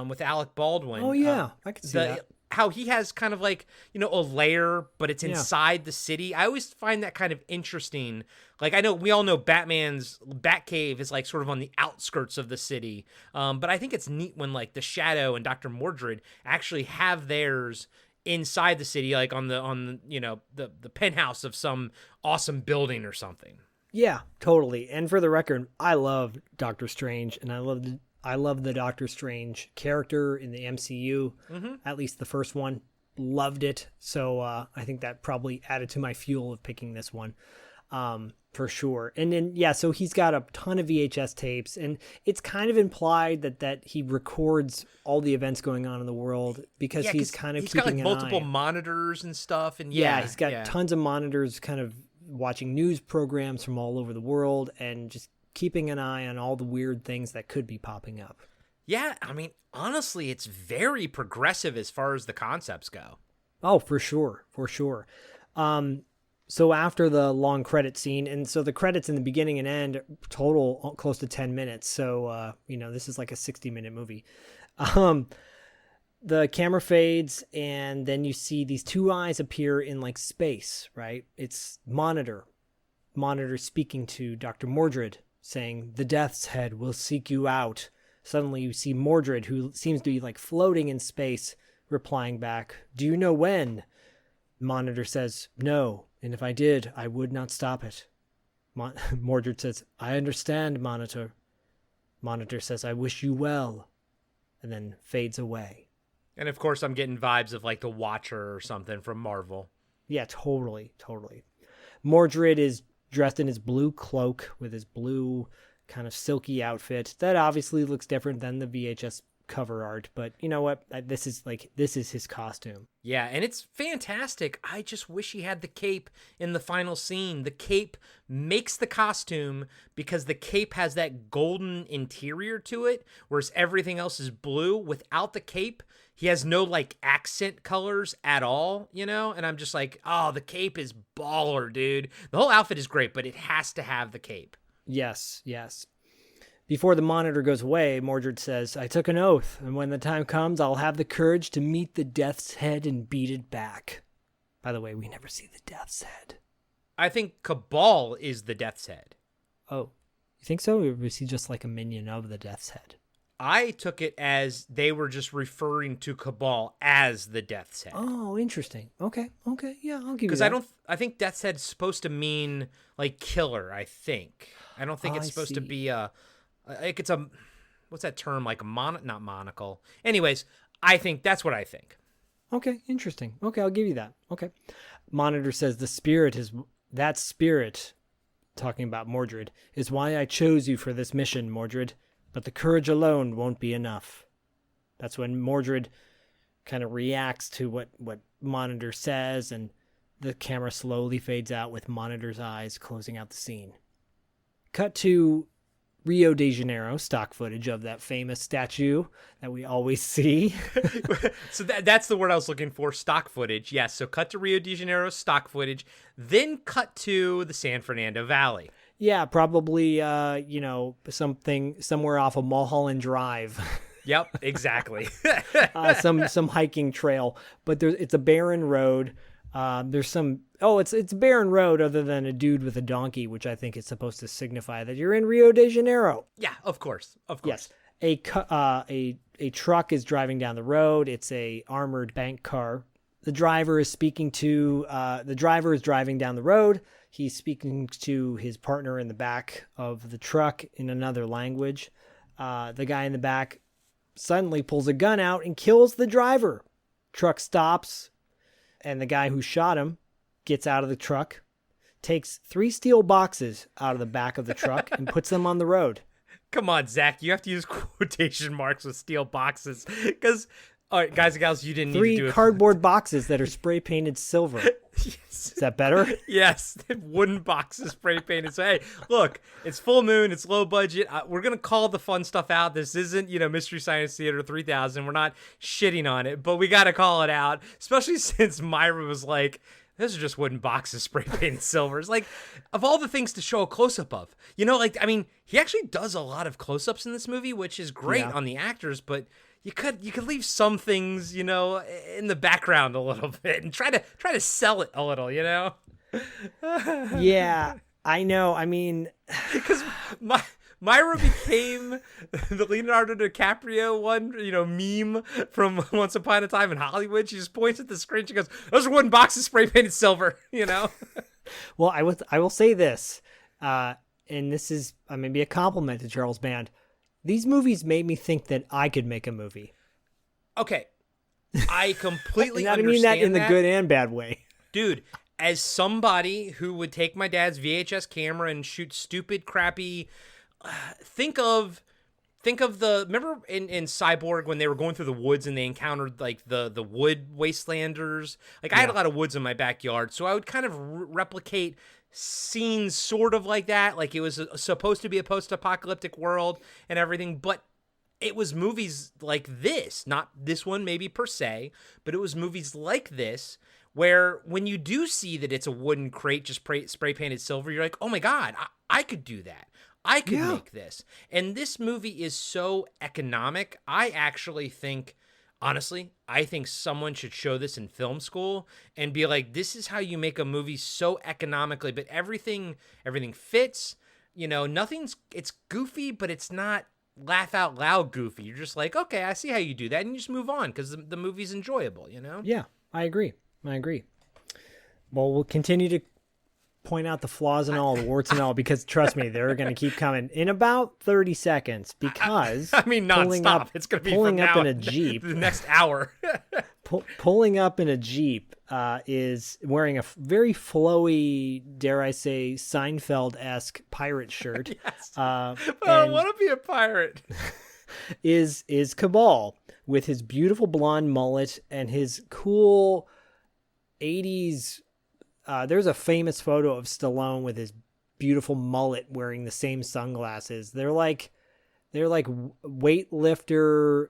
with Alec Baldwin. Oh, yeah, I can see that. How he has kind of a lair, but it's inside the city. I always find that kind of interesting. I know we all know Batman's Batcave is sort of on the outskirts of the city. But I think it's neat when The Shadow and Dr. Mordrid actually have theirs inside the city, on the penthouse of some awesome building or something. Yeah, totally. And for the record, I love Doctor Strange, and I love the Doctor Strange character in the MCU, at least the first one. Loved it. So I think that probably added to my fuel of picking this one, for sure. And then, so he's got a ton of VHS tapes, and it's kind of implied that he records all the events going on in the world, because he's kind of keeping got multiple monitors and stuff. And he's got tons of monitors kind of watching news programs from all over the world, and just keeping an eye on all the weird things that could be popping up. Yeah, I mean, honestly, it's very progressive as far as the concepts go. Oh, for sure. So after the long credit scene, and so the credits in the beginning and end total close to 10 minutes. So, this is like a 60-minute movie. The camera fades, and then you see these 2 eyes appear in space, right? It's Monitor speaking to Dr. Mordrid, saying, "The Death's Head will seek you out." Suddenly you see Mordrid, who seems to be floating in space, replying back, "Do you know when?" Monitor says, "No, and if I did, I would not stop it." Mordrid says, "I understand, Monitor." Monitor says, "I wish you well," and then fades away. And of course, I'm getting vibes of like The Watcher or something from Marvel. Yeah, totally. Mordrid is dressed in his blue cloak with his blue kind of silky outfit. That obviously looks different than the VHS cover art, but you know what? This is his costume. Yeah, and it's fantastic. I just wish he had the cape in the final scene. The cape makes the costume because the cape has that golden interior to it, whereas everything else is blue. Without the cape, he has no like accent colors at all, you know? And I'm just like, oh, the cape is baller, dude. The whole outfit is great, but it has to have the cape. Yes. Before the Monitor goes away, Mordrid says, "I took an oath, and when the time comes, I'll have the courage to meet the Death's Head and beat it back." By the way, we never see the Death's Head. I think Cabal is the Death's Head. Oh, you think so? Or was he just like a minion of the Death's Head? I took it as they were just referring to Cabal as the Death's Head. Oh, interesting. Okay. Yeah, I'll give you Because that. I think Death's Head is supposed to mean like killer, I think. I don't think it's I supposed to see. be like it's a, what's that term? Like a not monocle. Anyways, I think that's what I think. Okay, interesting. Okay, I'll give you that. Okay. Monitor says that spirit, talking about Mordrid, is why I chose you for this mission, Mordrid, but the courage alone won't be enough. That's when Mordrid kind of reacts to what Monitor says, and the camera slowly fades out with Monitor's eyes closing out the scene. Cut to Rio de Janeiro, stock footage of that famous statue that we always see. So that's the word I was looking for, stock footage. Yes, so cut to Rio de Janeiro, stock footage, then cut to the San Fernando Valley. Yeah, probably, something somewhere off of Mulholland Drive. Yep, exactly. Some hiking trail, but it's a barren road. It's a barren road other than a dude with a donkey, which I think is supposed to signify that you're in Rio de Janeiro. Yeah, of course. Yes. A truck is driving down the road. It's a armored bank car. The driver is driving down the road. He's speaking to his partner in the back of the truck in another language. The guy in the back suddenly pulls a gun out and kills the driver. Truck stops, and the guy who shot him gets out of the truck, takes 3 steel boxes out of the back of the truck, and puts them on the road. Come on, Zach. You have to use quotation marks with steel boxes. Because, all right, guys and gals, you didn't need to do 3 it. cardboard boxes that are spray painted silver. Yes. Is that better? Yes, wooden boxes spray painted. So, hey, look, it's full moon. It's low budget. We're going to call the fun stuff out. This isn't, Mystery Science Theater 3000. We're not shitting on it, but we got to call it out, especially since Myra was like, those are just wooden boxes spray painted silver. It's like, of all the things to show a close-up of, he actually does a lot of close-ups in this movie, which is great on the actors, but you could leave some things, in the background a little bit and try to sell it a little, Yeah, I know. I mean, because Myra became the Leonardo DiCaprio one, meme from Once Upon a Time in Hollywood. She just points at the screen. She goes, "Those are wooden boxes spray painted silver," Well, I will say this, and this is maybe a compliment to Charles Band. These movies made me think that I could make a movie. Okay, I completely I understand mean that in the good and bad way. Dude, as somebody who would take my dad's VHS camera and shoot stupid, crappy, think of remember in Cyborg when they were going through the woods and they encountered like the wood wastelanders? Like I had a lot of woods in my backyard, so I would kind of replicate scenes sort of like that. Like it was supposed to be a post-apocalyptic world and everything, but it was movies like this, not this one maybe per se, but it was movies like this where when you do see that it's a wooden crate just spray painted silver, you're like, oh my God, I could do that. I could make this. And this movie is so economic. I actually think, honestly, I think someone should show this in film school and be like, this is how you make a movie so economically, but everything fits, it's goofy, but it's not laugh out loud goofy. You're just like, okay, I see how you do that. And you just move on because the movie's enjoyable, Yeah, I agree. Well, we'll continue to point out the flaws and all, the warts and all, because trust me, they're going to keep coming in about 30 seconds. Because I mean, nonstop. It's going to be pulling from up now in a Jeep. the next hour. Pulling up in a Jeep is wearing a very flowy, dare I say, Seinfeld-esque pirate shirt. Yes. I don't want to be a pirate. is Cabal with his beautiful blonde mullet and his cool 80s. There's a famous photo of Stallone with his beautiful mullet wearing the same sunglasses. They're like weightlifter,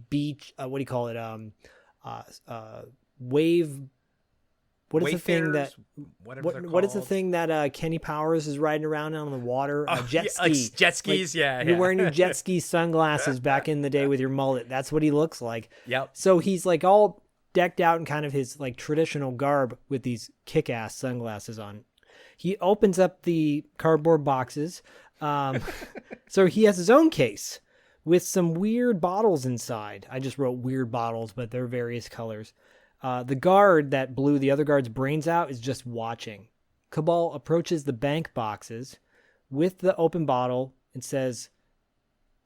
beach. What do you call it? Wave. What is the thing that? What is the thing that Kenny Powers is riding around on the water? A jet ski. Like jet skis, yeah. You're wearing your jet ski sunglasses back in the day with your mullet. That's what he looks like. Yep. So he's like all decked out in kind of his like traditional garb with these kick-ass sunglasses on. He opens up the cardboard boxes. So he has his own case with some weird bottles inside. I just wrote weird bottles, but they're various colors. The guard that blew the other guard's brains out is just watching. Cabal approaches the bank boxes with the open bottle and says,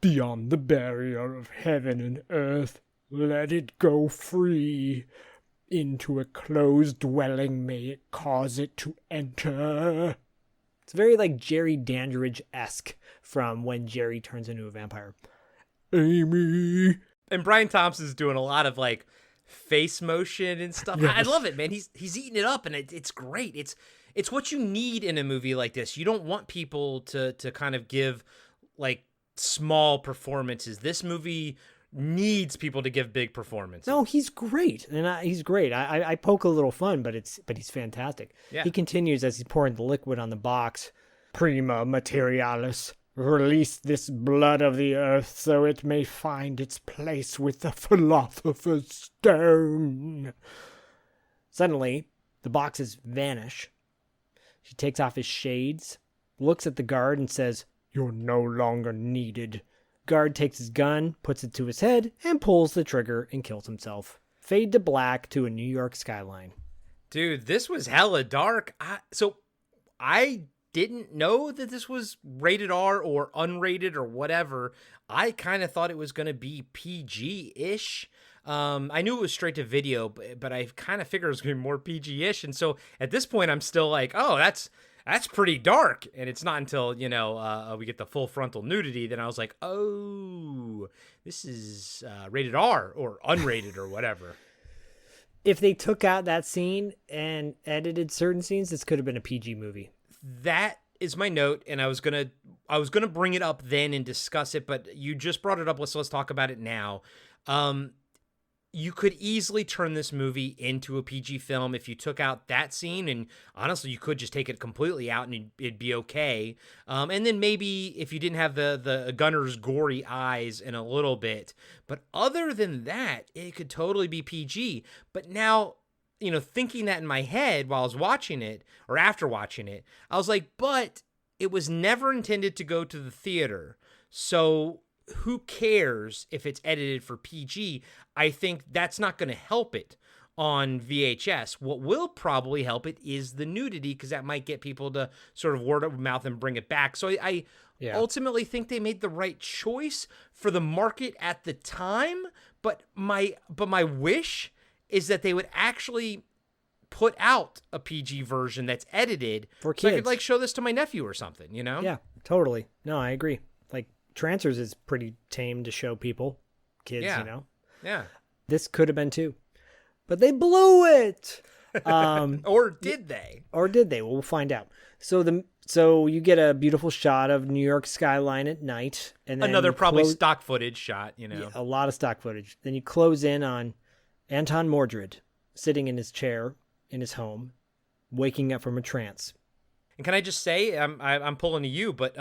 "Beyond the barrier of heaven and earth, let it go free. Into a closed dwelling may it cause it to enter." It's very like Jerry Dandridge-esque from when Jerry turns into a vampire. "Amy." And Brian Thompson's doing a lot of like face motion and stuff. Yes. I love it, man. He's eating it up, and it's great. It's what you need in a movie like this. You don't want people to kind of give like small performances. This movie needs people to give big performances. No, he's great, and he's great. I poke a little fun, but he's fantastic. Yeah. He continues as he's pouring the liquid on the box. "Prima materialis, release this blood of the earth so it may find its place with the philosopher's stone." Suddenly, the boxes vanish. He takes off his shades, looks at the guard, and says, "You're no longer needed." Guard takes his gun, puts it to his head, and pulls the trigger and kills himself. Fade to black to a New York skyline. Dude, this was hella dark. I didn't know that this was rated R or unrated or whatever. I kind of thought it was going to be PG-ish. I knew it was straight to video, but I kind of figured it was going to be more PG-ish. And so at this point, I'm still like, oh, that's pretty dark. And it's not until, we get the full frontal nudity, then I was like, oh, this is rated R or unrated or whatever. If they took out that scene and edited certain scenes, this could have been a PG movie. That is my note, and I was gonna bring it up then and discuss it, but you just brought it up, so let's talk about it now. You could easily turn this movie into a PG film if you took out that scene, and honestly, you could just take it completely out and it'd be okay. And then maybe if you didn't have the gunner's gory eyes in a little bit, but other than that, it could totally be PG. But now, thinking that in my head while I was watching it or after watching it, I was like, but it was never intended to go to the theater. So who cares if it's edited for PG? I think that's not going to help it on VHS. What will probably help it is the nudity, because that might get people to sort of word of mouth and bring it back. So I ultimately think they made the right choice for the market at the time. But my wish is that they would actually put out a PG version that's edited for kids. So I could like show this to my nephew or something, Yeah, totally. No, I agree. Like Trancers is pretty tame to show people, kids, Yeah. This could have been too, but they blew it. Or did they? Or did they? Well, we'll find out. So you get a beautiful shot of New York skyline at night, and then another probably stock footage shot. Yeah, a lot of stock footage. Then you close in on Anton Mordrid sitting in his chair in his home, waking up from a trance. And can I just say, I'm pulling to you, but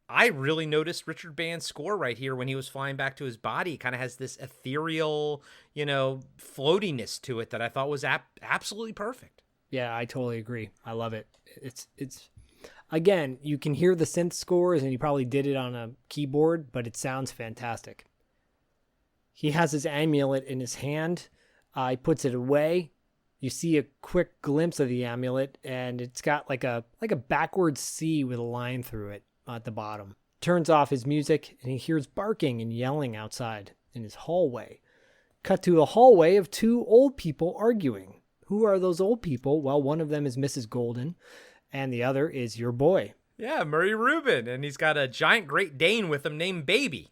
I really noticed Richard Band's score right here when he was flying back to his body. It kind of has this ethereal, floatiness to it that I thought was absolutely perfect. Yeah, I totally agree. I love it. It's again, you can hear the synth scores, and he probably did it on a keyboard, but it sounds fantastic. He has his amulet in his hand. He puts it away. You see a quick glimpse of the amulet, and it's got like a backwards C with a line through it at the bottom. Turns off his music, and he hears barking and yelling outside in his hallway. Cut to a hallway of two old people arguing. Who are those old people? Well, one of them is Mrs. Golden, and the other is your boy. Yeah, Murray Rubin, and he's got a giant Great Dane with him named Baby.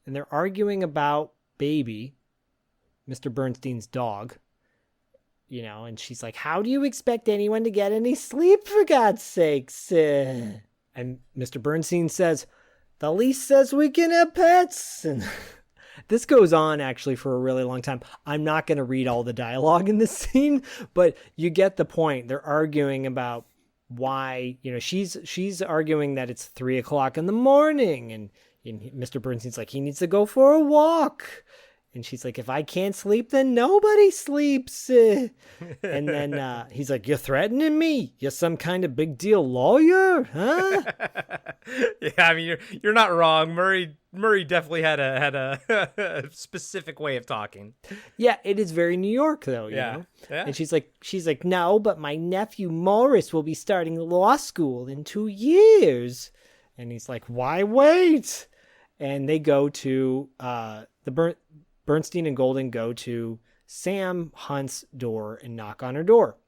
And they're arguing about Baby, Mr. Bernstein's dog. You know, and she's like, how do you expect anyone to get any sleep, for God's sakes? And Mr. Bernstein says, the lease says we can have pets. And this goes on actually for a really long time. I'm not going to read all the dialogue in this scene, but you get the point. They're arguing about why, you know, she's arguing that it's 3:00 in the morning, and Mr. Bernstein's like, he needs to go for a walk. And she's like, if I can't sleep, then nobody sleeps. And then he's like, you're threatening me? You're some kind of big deal lawyer, huh? Yeah, I mean, you're not wrong. Murray definitely had a specific way of talking. Yeah, it is very New York, though. You know? Yeah. And she's like, no, but my nephew Morris will be starting law school in 2 years. And he's like, why wait? And they go to Bernstein and Golden go to Sam Hunt's door and knock on her door.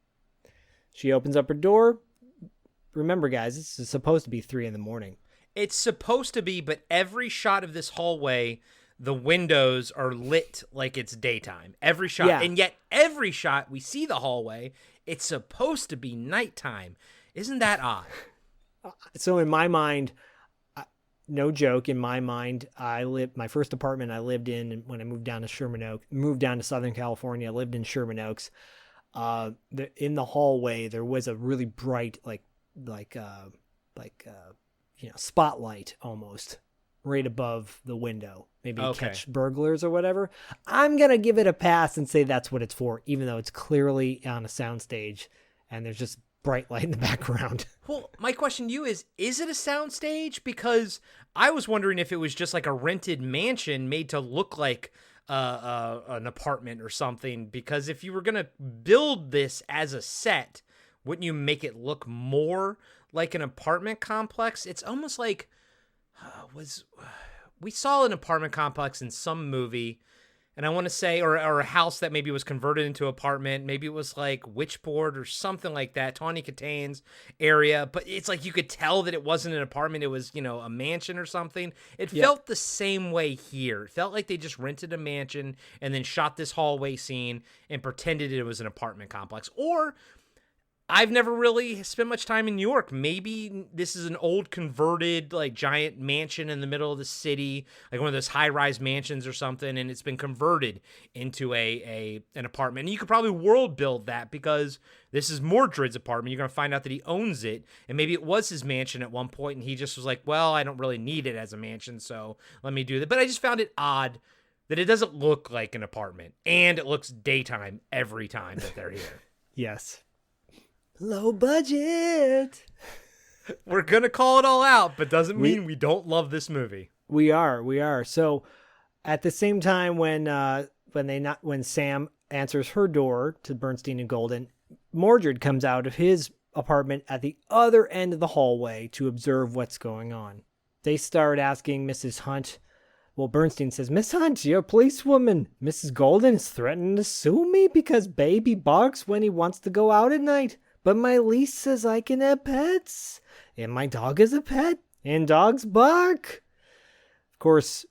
She opens up her door. Remember, guys, this is supposed to be 3 a.m. It's supposed to be, but every shot of this hallway, the windows are lit like it's daytime. Every shot. Yeah. And yet every shot we see the hallway, it's supposed to be nighttime. Isn't that odd? So in my mind, no joke, in my mind, my first apartment I lived in when I moved down to Southern California, I lived in Sherman Oaks. In the hallway, there was a really bright, spotlight almost right above the window. Maybe catch burglars or whatever. I'm going to give it a pass and say that's what it's for, even though it's clearly on a soundstage and there's just bright light in the background. Well, my question to you is it a soundstage? Because I was wondering if it was just like a rented mansion made to look like an apartment or something. Because if you were going to build this as a set, wouldn't you make it look more like an apartment complex? It's almost like we saw an apartment complex in some movie, and I want to say, or a house that maybe was converted into an apartment. Maybe it was like Witchboard or something like that, Tawny Kitane's area. But it's like you could tell that it wasn't an apartment. It was, a mansion or something. It felt the same way here. It felt like they just rented a mansion and then shot this hallway scene and pretended it was an apartment complex. Or I've never really spent much time in New York. Maybe this is an old converted like giant mansion in the middle of the city, like one of those high-rise mansions or something, and it's been converted into an apartment. And you could probably world build that because this is Mordrid's apartment. You're going to find out that he owns it, and maybe it was his mansion at one point, and he just was like, well, I don't really need it as a mansion, so let me do that. But I just found it odd that it doesn't look like an apartment, and it looks daytime every time that they're here. Yes. Low budget. We're going to call it all out, but doesn't mean we don't love this movie. We are. So at the same time when Sam answers her door to Bernstein and Golden, Mordrid comes out of his apartment at the other end of the hallway to observe what's going on. They start asking Mrs. Hunt. Well, Bernstein says, Miss Hunt, you're a policewoman. Mrs. Golden is threatening to sue me because baby barks when he wants to go out at night. But my lease says I can have pets, and my dog is a pet, and dogs bark. Of course,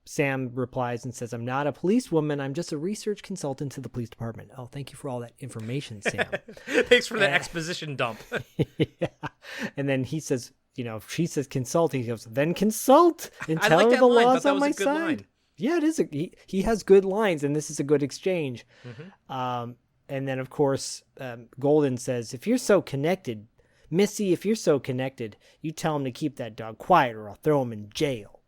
Sam replies and says, I'm not a policewoman. I'm just a research consultant to the police department. Oh, thank you for all that information, Sam. Thanks for the exposition dump. Yeah. And then he says, if she says consult, he goes, then consult and tell her the line, law's on my good side. Line. Yeah, it is. He has good lines, and this is a good exchange. Mm-hmm. And then, of course, Golden says, if you're so connected, Missy, if you're so connected, you tell him to keep that dog quiet or I'll throw him in jail.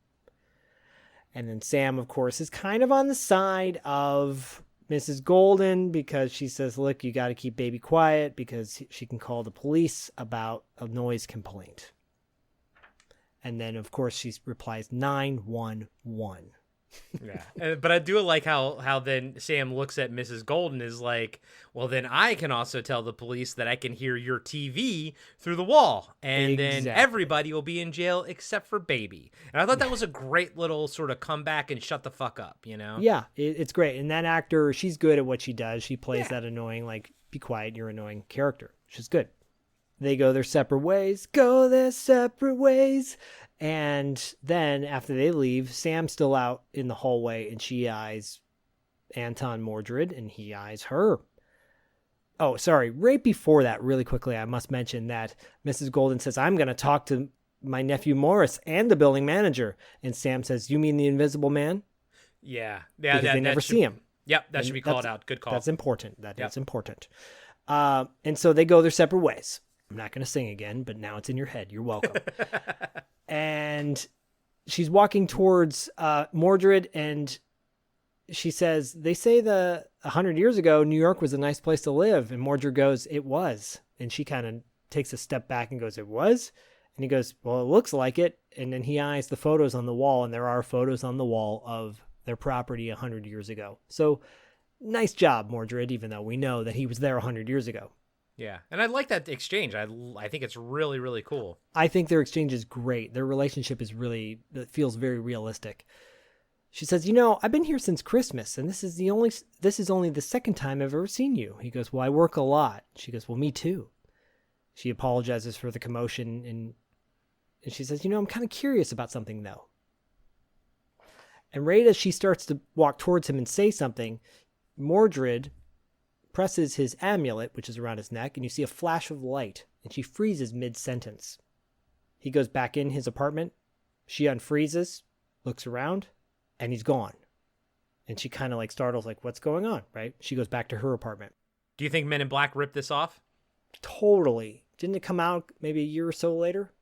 And then Sam, of course, is kind of on the side of Mrs. Golden because she says, look, you got to keep baby quiet because she can call the police about a noise complaint. And then, of course, she replies 911. Yeah, but I do like how then Sam looks at Mrs. Golden is like, well, then I can also tell the police that I can hear your TV through the wall, and then everybody will be in jail except for Baby. And I thought that was a great little sort of comeback and shut the fuck up, you know? Yeah, it's great. And that actor, she's good at what she does. She plays that annoying, like, be quiet, you're annoying character. She's good. They go their separate ways. Go their separate ways. And then after they leave, Sam's still out in the hallway and she eyes Anton Mordrid and he eyes her. Oh, sorry. Right before that, really quickly, I must mention that Mrs. Golden says, I'm going to talk to my nephew Morris and the building manager. And Sam says, you mean the Invisible Man? Yeah. Because they never see him. Yep, that should be called out. Good call. That's important. That's important. And so they go their separate ways. I'm not going to sing again, but now it's in your head. You're welcome. And she's walking towards Mordrid, and she says, they say 100 years ago, New York was a nice place to live. And Mordrid goes, it was. And she kind of takes a step back and goes, it was? And he goes, well, it looks like it. And then he eyes the photos on the wall, and there are photos on the wall of their property 100 years ago. So nice job, Mordrid, even though we know that he was there 100 years ago. Yeah, and I like that exchange. I think it's really, really cool. I think their exchange is great. Their relationship is it feels very realistic. She says, I've been here since Christmas, and this is only the second time I've ever seen you. He goes, well, I work a lot. She goes, well, me too. She apologizes for the commotion, and she says, I'm kind of curious about something, though. And right as she starts to walk towards him and say something, Mordrid presses his amulet, which is around his neck, and you see a flash of light, and she freezes mid-sentence. He goes back in his apartment. She unfreezes, looks around, and he's gone. And she kind of like startles, like, what's going on, right? She goes back to her apartment. Do you think Men in Black ripped this off? Totally. Didn't it come out maybe a year or so later?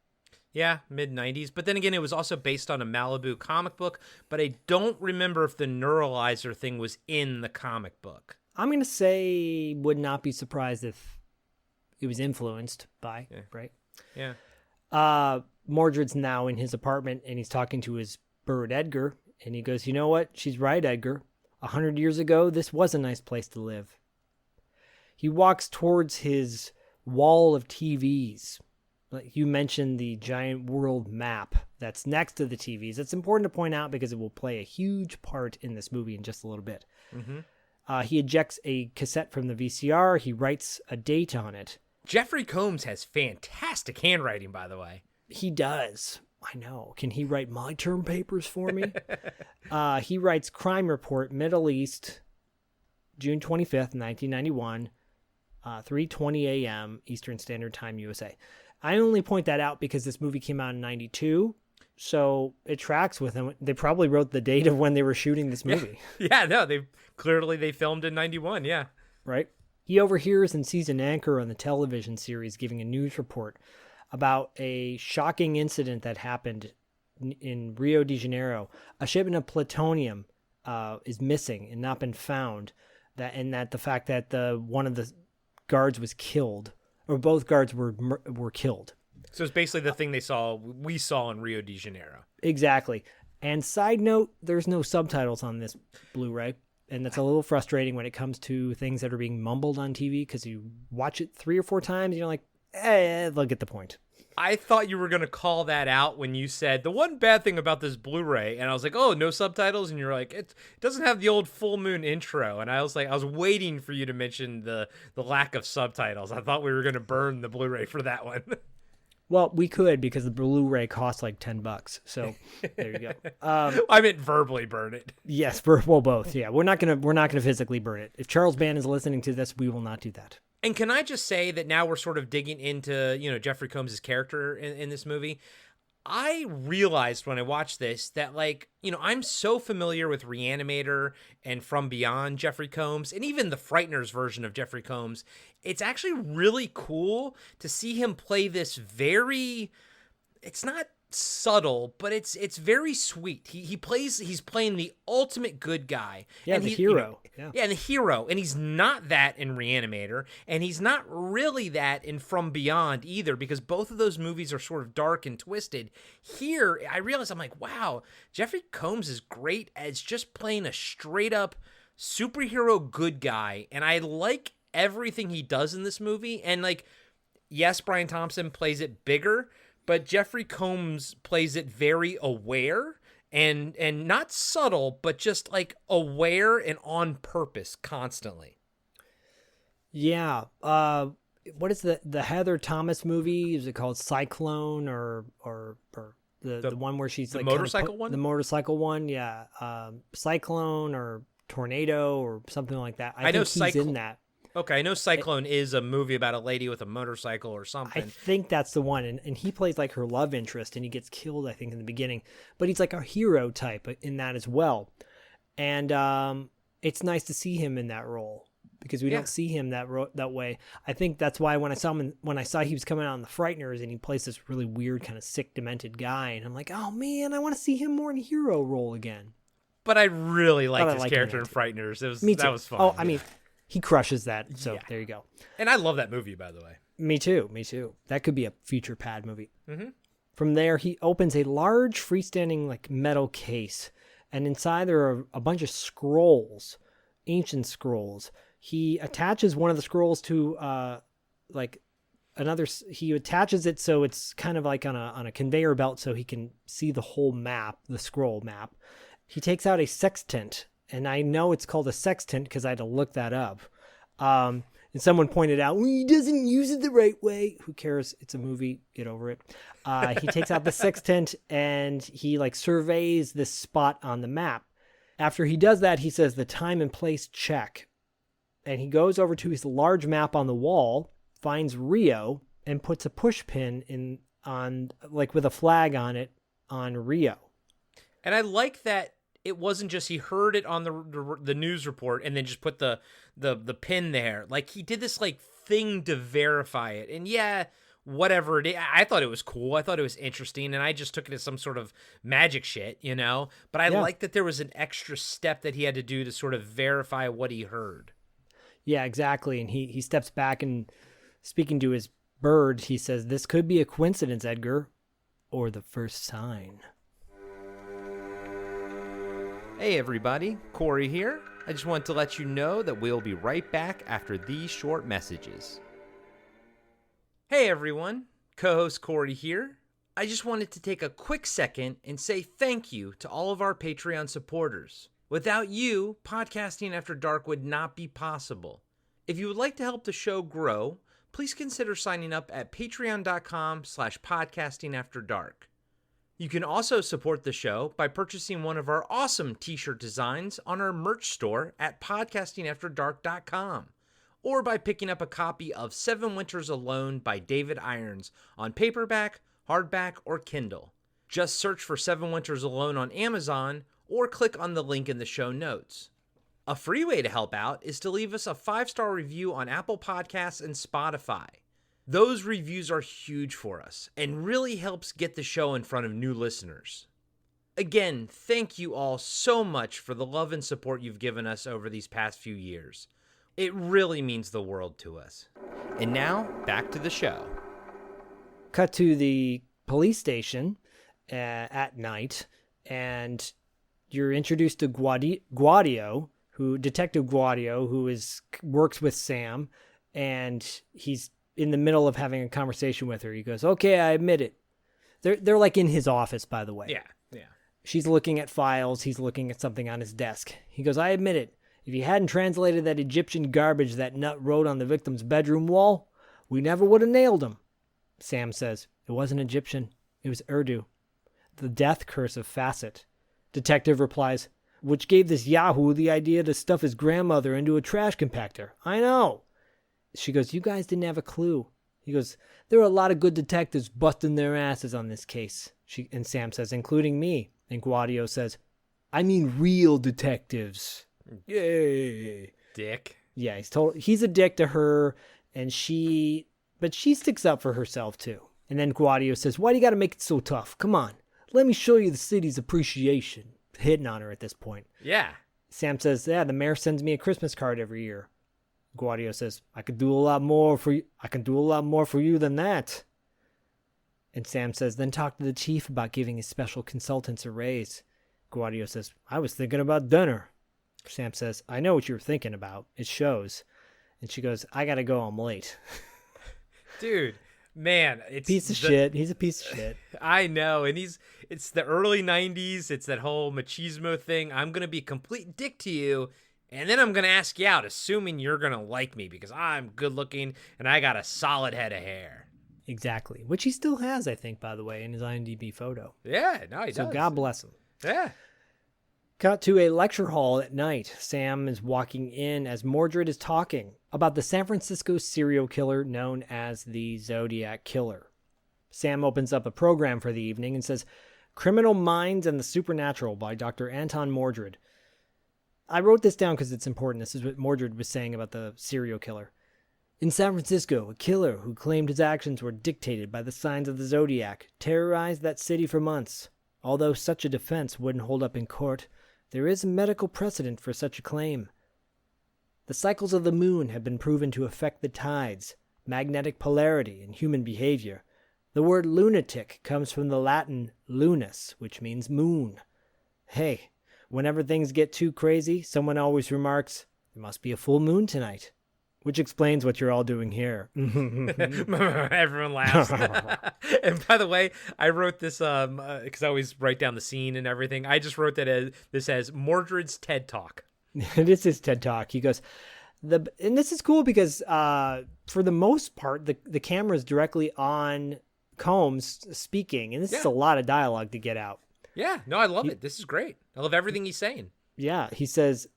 Yeah, mid-90s. But then again, it was also based on a Malibu comic book, but I don't remember if the neuralizer thing was in the comic book. I'm going to say would not be surprised if it was influenced by, right? Yeah. Mordred's now in his apartment, and he's talking to his bird, Edgar, and he goes, you know what? She's right, Edgar. 100 years ago, this was a nice place to live. He walks towards his wall of TVs. Like you mentioned the giant world map that's next to the TVs. It's important to point out because it will play a huge part in this movie in just a little bit. Mm-hmm. He ejects a cassette from the VCR. He writes a date on it. Jeffrey Combs has fantastic handwriting, by the way. He does. I know. Can he write my term papers for me? He writes Crime Report, Middle East, June 25th, 1991, 3:20 a.m. Eastern Standard Time, USA. I only point that out because this movie came out in 92. So it tracks with them. They probably wrote the date of when they were shooting this movie. Yeah, no, they filmed in 91, yeah. Right. He overhears and sees an anchor on the television series giving a news report about a shocking incident that happened in Rio de Janeiro. A shipment of plutonium is missing and not been found. That the fact that one of the guards was killed, or both guards were killed. So it's basically the thing we saw in Rio de Janeiro. Exactly. And side note, there's no subtitles on this Blu-ray. And that's a little frustrating when it comes to things that are being mumbled on TV, because you watch it 3 or 4 times and you're like, they'll get the point. I thought you were going to call that out when you said the one bad thing about this Blu-ray. And I was like, oh, no subtitles. And you're like, it doesn't have the old full moon intro. And I was waiting for you to mention the lack of subtitles. I thought we were going to burn the Blu-ray for that one. Well, we could, because the Blu-ray costs like $10. So there you go. I meant verbally burn it. Yes, both. Yeah, we're not gonna physically burn it. If Charles Band is listening to this, we will not do that. And can I just say that now we're sort of digging into Jeffrey Combs' character in this movie. I realized when I watched this that, I'm so familiar with Reanimator and From Beyond Jeffrey Combs, and even the Frighteners version of Jeffrey Combs. It's actually really cool to see him play this it's not subtle, but it's very sweet. He's playing the ultimate good guy. Yeah, and the hero. Yeah, the hero. And he's not that in Reanimator, and he's not really that in From Beyond either, because both of those movies are sort of dark and twisted. Here, I realize, I'm like, wow, Jeffrey Combs is great as just playing a straight up superhero good guy, and I like everything he does in this movie. And like, yes, Brian Thompson plays it bigger, but Jeffrey Combs plays it very aware and not subtle, but just like aware and on purpose constantly. Yeah. What is the Heather Thomas movie? Is it called Cyclone or the one where she's the like motorcycle one? The motorcycle one, yeah. Cyclone or Tornado or something like that. I know think he's in that. Okay, I know Cyclone is a movie about a lady with a motorcycle or something. I think that's the one, and he plays like her love interest, and he gets killed, I think, in the beginning. But he's like a hero type in that as well, and it's nice to see him in that role because we don't see him that way. I think that's why when I saw he was coming out in The Frighteners, and he plays this really weird kind of sick, demented guy, and I'm like, oh man, I want to see him more in a hero role again. But I really liked his like character him in Frighteners. That was fun. Oh, I mean, he crushes that. So there you go. And I love that movie, by the way. Me too. That could be a future Pad movie. Mm-hmm. From there, he opens a large freestanding like metal case, and inside there are a bunch of scrolls, ancient scrolls. He attaches one of the scrolls to like another. He attaches it so it's kind of like on a conveyor belt, so he can see the whole map, the scroll map. He takes out a sextant. And I know it's called a sextant because I had to look that up. And someone pointed out, well, he doesn't use it the right way. Who cares? It's a movie. Get over it. He takes out the sextant and he like surveys this spot on the map. After he does that, he says the time and place check. And he goes over to his large map on the wall, finds Rio, and puts a push pin on like with a flag on it on Rio. And I like that. It wasn't just he heard it on the news report and then just put the pin there. Like he did this like thing to verify it. And yeah, whatever it is, I thought it was cool. I thought it was interesting, and I just took it as some sort of magic shit, you know. But I like that there was an extra step that he had to do to sort of verify what he heard. Yeah, exactly. And he steps back and speaking to his bird, he says, "This could be a coincidence, Edgar, or the first sign." Hey everybody, Corey here. I just wanted to let you know that we'll be right back after these short messages. Hey everyone, co-host Corey here. I just wanted to take a quick second and say thank you to all of our Patreon supporters. Without you, Podcasting After Dark would not be possible. If you would like to help the show grow, please consider signing up at patreon.com/podcastingafterdark. You can also support the show by purchasing one of our awesome t-shirt designs on our merch store at podcastingafterdark.com, or by picking up a copy of 7 Winters Alone by David Irons on paperback, hardback, or Kindle. Just search for 7 Winters Alone on Amazon or click on the link in the show notes. A free way to help out is to leave us a 5-star review on Apple Podcasts and Spotify. Those reviews are huge for us and really helps get the show in front of new listeners. Again, thank you all so much for the love and support you've given us over these past few years. It really means the world to us. And now, back to the show. Cut to the police station at night, and you're introduced to Detective Guadio, who works with Sam, and he's in the middle of having a conversation with her. He goes, "Okay, I admit it." They're like in his office, by the way. Yeah. She's looking at files. He's looking at something on his desk. He goes, "I admit it. If you hadn't translated that Egyptian garbage that nut wrote on the victim's bedroom wall, we never would have nailed him." Sam says, "It wasn't Egyptian. It was Urdu. The death curse of Facet." Detective replies, "Which gave this yahoo the idea to stuff his grandmother into a trash compactor. I know." She goes, "You guys didn't have a clue." He goes, "There are a lot of good detectives busting their asses on this case." And Sam says, "Including me." And Guadio says, "I mean real detectives." Yay. Dick. Yeah, he's a dick to her, but she sticks up for herself too. And then Guadio says, why do you got to make it so tough? Come on, let me show you the city's appreciation. Hitting on her at this point. Yeah. Sam says, yeah, the mayor sends me a Christmas card every year. Guadio says, I could do a lot more for you. I can do a lot more for you than that. And Sam says, then talk to the chief about giving his special consultants a raise. Guadio says, I was thinking about dinner. Sam says, I know what you were thinking about. It shows. And she goes, I gotta go, I'm late. Dude, man, it's piece of shit. He's a piece of shit. I know, and it's the early 90s. It's that whole machismo thing. I'm going to be a complete dick to you, and then I'm going to ask you out, assuming you're going to like me because I'm good looking and I got a solid head of hair. Exactly. Which he still has, I think, by the way, in his IMDb photo. Yeah, no, he does. So God bless him. Yeah. Cut to a lecture hall at night. Sam is walking in as Mordrid is talking about the San Francisco serial killer known as the Zodiac Killer. Sam opens up a program for the evening and says, Criminal Minds and the Supernatural by Dr. Anton Mordrid. I wrote this down because it's important. This is what Mordrid was saying about the serial killer. In San Francisco, a killer who claimed his actions were dictated by the signs of the Zodiac terrorized that city for months. Although such a defense wouldn't hold up in court, there is a medical precedent for such a claim. The cycles of the moon have been proven to affect the tides, magnetic polarity, and human behavior. The word lunatic comes from the Latin lunus, which means moon. Hey, whenever things get too crazy, someone always remarks, there must be a full moon tonight. Which explains what you're all doing here. Everyone laughs. And by the way, I wrote this because I always write down the scene and everything. I just wrote that as Mordred's TED Talk. This is TED Talk. He goes, and this is cool because for the most part, the camera is directly on Combs speaking, and this is a lot of dialogue to get out. Yeah, no, I love it. This is great. I love everything he's saying. Yeah, he says,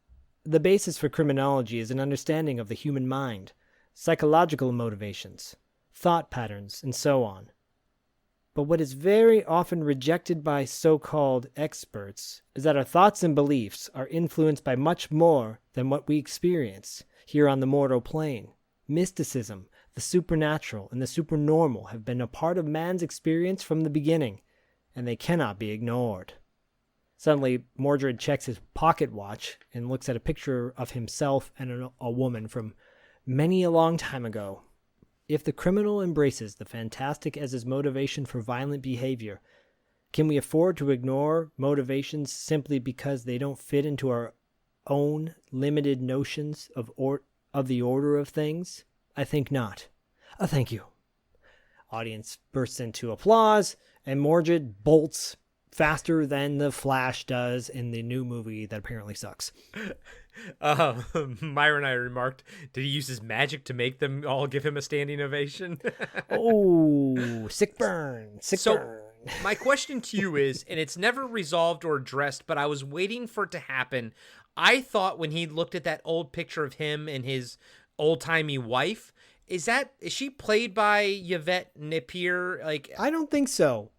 the basis for criminology is an understanding of the human mind, psychological motivations, thought patterns, and so on. But what is very often rejected by so-called experts is that our thoughts and beliefs are influenced by much more than what we experience here on the mortal plane. Mysticism, the supernatural, and the supernormal have been a part of man's experience from the beginning, and they cannot be ignored. Suddenly, Mordrid checks his pocket watch and looks at a picture of himself and a woman from many a long time ago. If the criminal embraces the fantastic as his motivation for violent behavior, can we afford to ignore motivations simply because they don't fit into our own limited notions of the order of things? I think not. Thank you. Audience bursts into applause, and Mordrid bolts faster than the Flash does in the new movie that apparently sucks. Myra and I remarked, did he use his magic to make them all give him a standing ovation? Oh, sick burn. My question to you is, and it's never resolved or addressed, but I was waiting for it to happen. I thought when he looked at that old picture of him and his old-timey wife, is she played by Yvette Nipar? Like, I don't think so.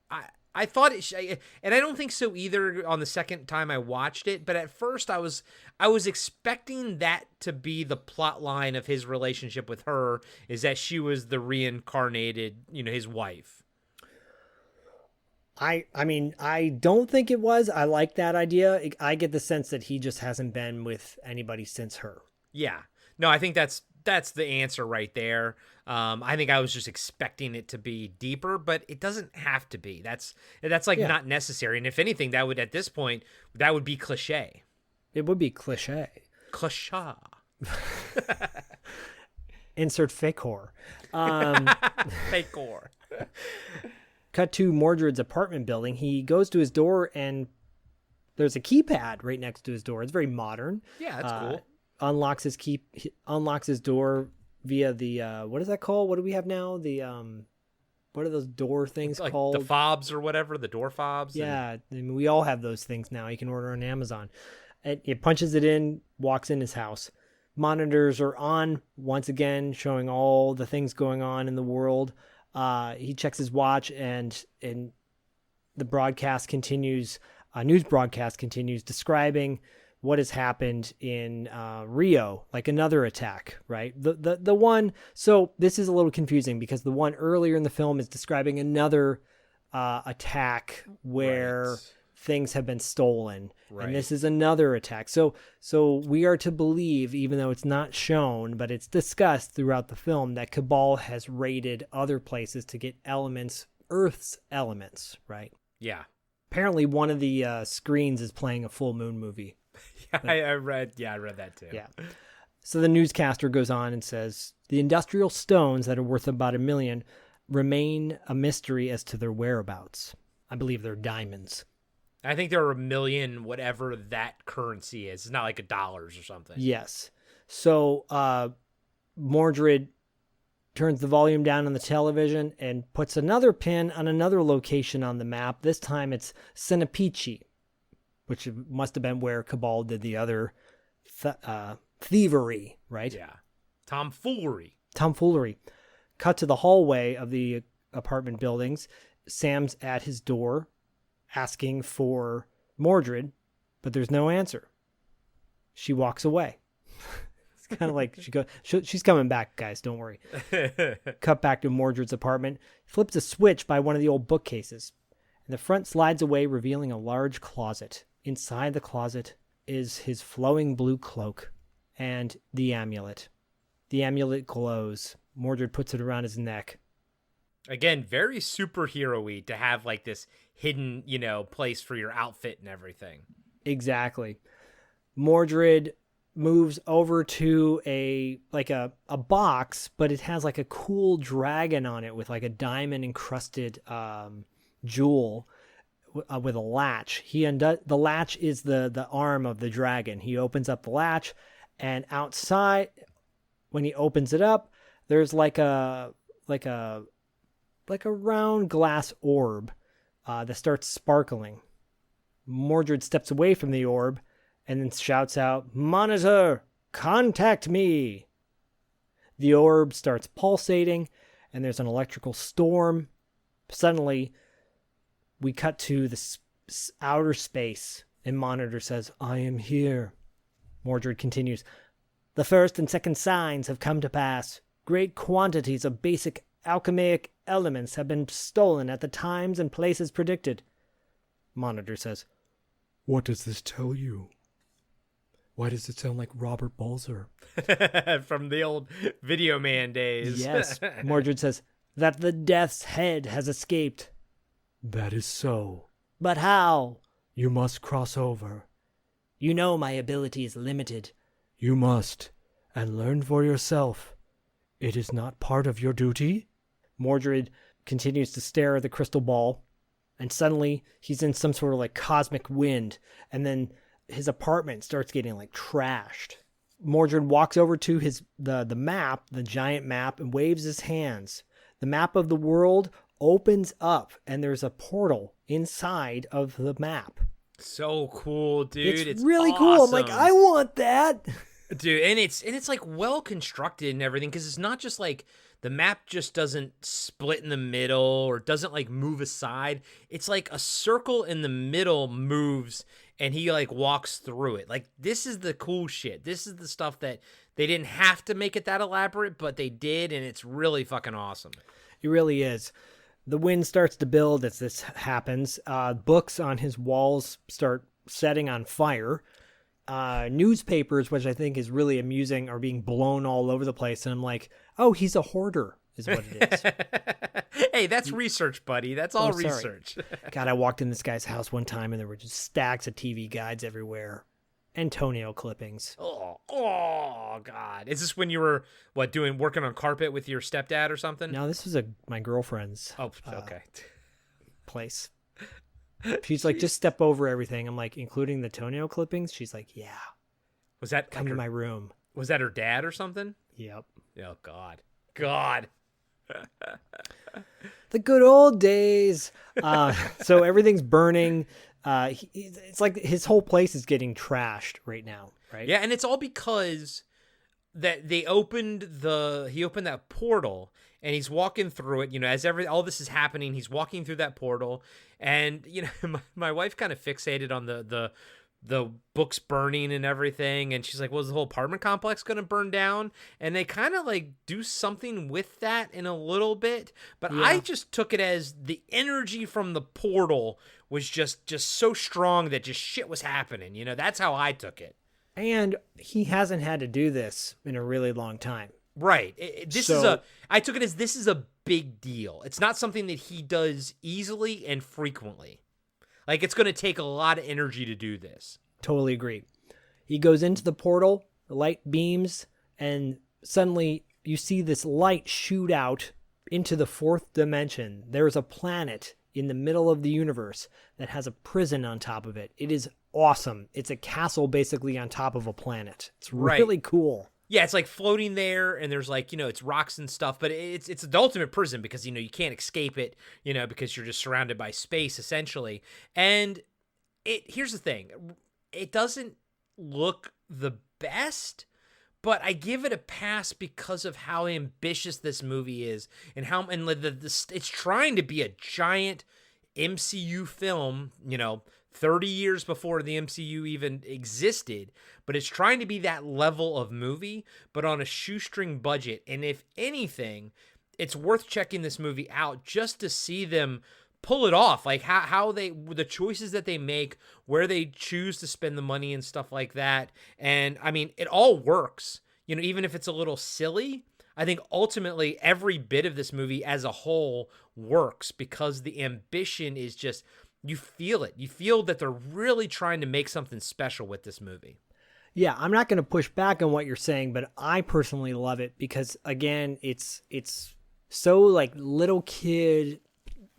I thought and I don't think so either on the second time I watched it, but at first I was expecting that to be the plot line of his relationship with her, is that she was the reincarnated, his wife. I mean, I don't think it was. I like that idea. I get the sense that he just hasn't been with anybody since her. Yeah. No, I think that's the answer right there. I think I was just expecting it to be deeper, but it doesn't have to be. That's not necessary. And if anything, that would, at this point, that would be cliche. It would be cliche. Cliche. Insert fake whore. Fake whore. Cut to Mordred's apartment building. He goes to his door and there's a keypad right next to his door. It's very modern. Yeah, that's cool. Unlocks his door via the what is that called? What do we have now? The what are those door things called? The fobs or whatever, the door fobs. Yeah, I mean, we all have those things now. You can order on Amazon. It punches it in, walks in his house. Monitors are on once again, showing all the things going on in the world. He checks his watch, and the broadcast continues. News broadcast continues describing what has happened in Rio, like another attack, right? The one, so this is a little confusing because the one earlier in the film is describing another attack where Right. things have been stolen. Right. And this is another attack. So we are to believe, even though it's not shown, but it's discussed throughout the film, that Cabal has raided other places to get elements, Earth's elements, right? Yeah. Apparently one of the screens is playing a full moon movie. I read that too. Yeah. So the newscaster goes on and says, the industrial stones that are worth about $1 million remain a mystery as to their whereabouts. I believe they're diamonds. I think there are 1 million, whatever that currency is. It's not like $1 or something. Yes. So Mordrid turns the volume down on the television and puts another pin on another location on the map. This time it's Sinapichi, which must have been where Cabal did the other thievery, right? Yeah. Tomfoolery. Cut to the hallway of the apartment buildings. Sam's at his door asking for Mordrid, but there's no answer. She walks away. It's kind of like she's coming back, guys. Don't worry. Cut back to Mordred's apartment. Flips a switch by one of the old bookcases, and the front slides away, revealing a large closet. Inside the closet is his flowing blue cloak and the amulet. The amulet glows. Mordrid puts it around his neck. Again, very superhero-y to have like this hidden, place for your outfit and everything. Exactly. Mordrid moves over to a box, but it has like a cool dragon on it with like a diamond encrusted jewel with a latch. The latch is the arm of the dragon. He opens up the latch, and outside, when he opens it up, there's like a round glass orb that starts sparkling. Mordrid steps away from the orb and then shouts out, "Monitor, contact me!" The orb starts pulsating, and there's an electrical storm. Suddenly, we cut to the outer space, and Monitor says, "I am here." Mordrid continues, "The first and second signs have come to pass. Great quantities of basic alchemic elements have been stolen at the times and places predicted." Monitor says, "What does this tell you? Why does it sound like Robert Balzer?" From the old Video Man days. Yes. Mordrid says, "That the Death's Head has escaped." "That is so." "But how?" "You must cross over." "You know my ability is limited." "You must, and learn for yourself. It is not part of your duty?" Mordrid continues to stare at the crystal ball, and suddenly he's in some sort of like cosmic wind, and then his apartment starts getting like trashed. Mordrid walks over to the map, the giant map, and waves his hands. The map of the world opens up, and there's a portal inside of the map. So cool, dude. It's really awesome. cool. I'm like, I want that. Dude, and it's like well constructed and everything, because it's not just like the map just doesn't split in the middle or doesn't like move aside. It's like a circle in the middle moves and he like walks through it. Like, this is the cool shit. This is the stuff that they didn't have to make it that elaborate, but they did, and it's really fucking awesome. It really is. The wind starts to build as this happens. Books on his walls start setting on fire. Newspapers, which I think is really amusing, are being blown all over the place. And I'm like, oh, he's a hoarder is what it is. Hey, that's research, buddy. That's all sorry. research. God, I walked in this guy's house one time and there were just stacks of TV guides everywhere. And toenail clippings. Oh, God. Is this when you were, working on carpet with your stepdad or something? No, this was my girlfriend's okay. place. She's like, just step over everything. I'm like, including the toenail clippings? She's like, yeah. Was that Come to my room. Was that her dad or something? Yep. Oh, God. The good old days. So everything's burning. It's like his whole place is getting trashed right now, right? Yeah, and it's all because that he opened that portal and he's walking through it, as all this is happening, he's walking through that portal, and my wife kind of fixated on the the books burning and everything, and she's like, "Was the whole apartment complex going to burn down?" And they kind of like do something with that in a little bit, but I just took it as the energy from the portal was just so strong that just shit was happening. You know, that's how I took it. And he hasn't had to do this in a really long time. Right. I took it as this is a big deal. It's not something that he does easily and frequently. Like, it's going to take a lot of energy to do this. Totally agree. He goes into the portal, the light beams, and suddenly you see this light shoot out into the fourth dimension. There's a planet in the middle of the universe that has a prison on top of it. It is awesome. It's a castle basically on top of a planet. It's really cool. Yeah, it's like floating there, and there's like, you know, it's rocks and stuff, but it's the ultimate prison because, you know, you can't escape it, you know, because you're just surrounded by space essentially. And here's the thing, it doesn't look the best, but I give it a pass because of how ambitious this movie is and how it's trying to be a giant MCU film, you know, 30 years before the MCU even existed, but it's trying to be that level of movie, but on a shoestring budget. And if anything, it's worth checking this movie out just to see them pull it off, like how the choices that they make, where they choose to spend the money and stuff like that. And I mean, it all works, you know, even if it's a little silly. I think ultimately every bit of this movie as a whole works because the ambition is just, you feel it. You feel that they're really trying to make something special with this movie. Yeah, I'm not going to push back on what you're saying, but I personally love it because, again, it's so like little kid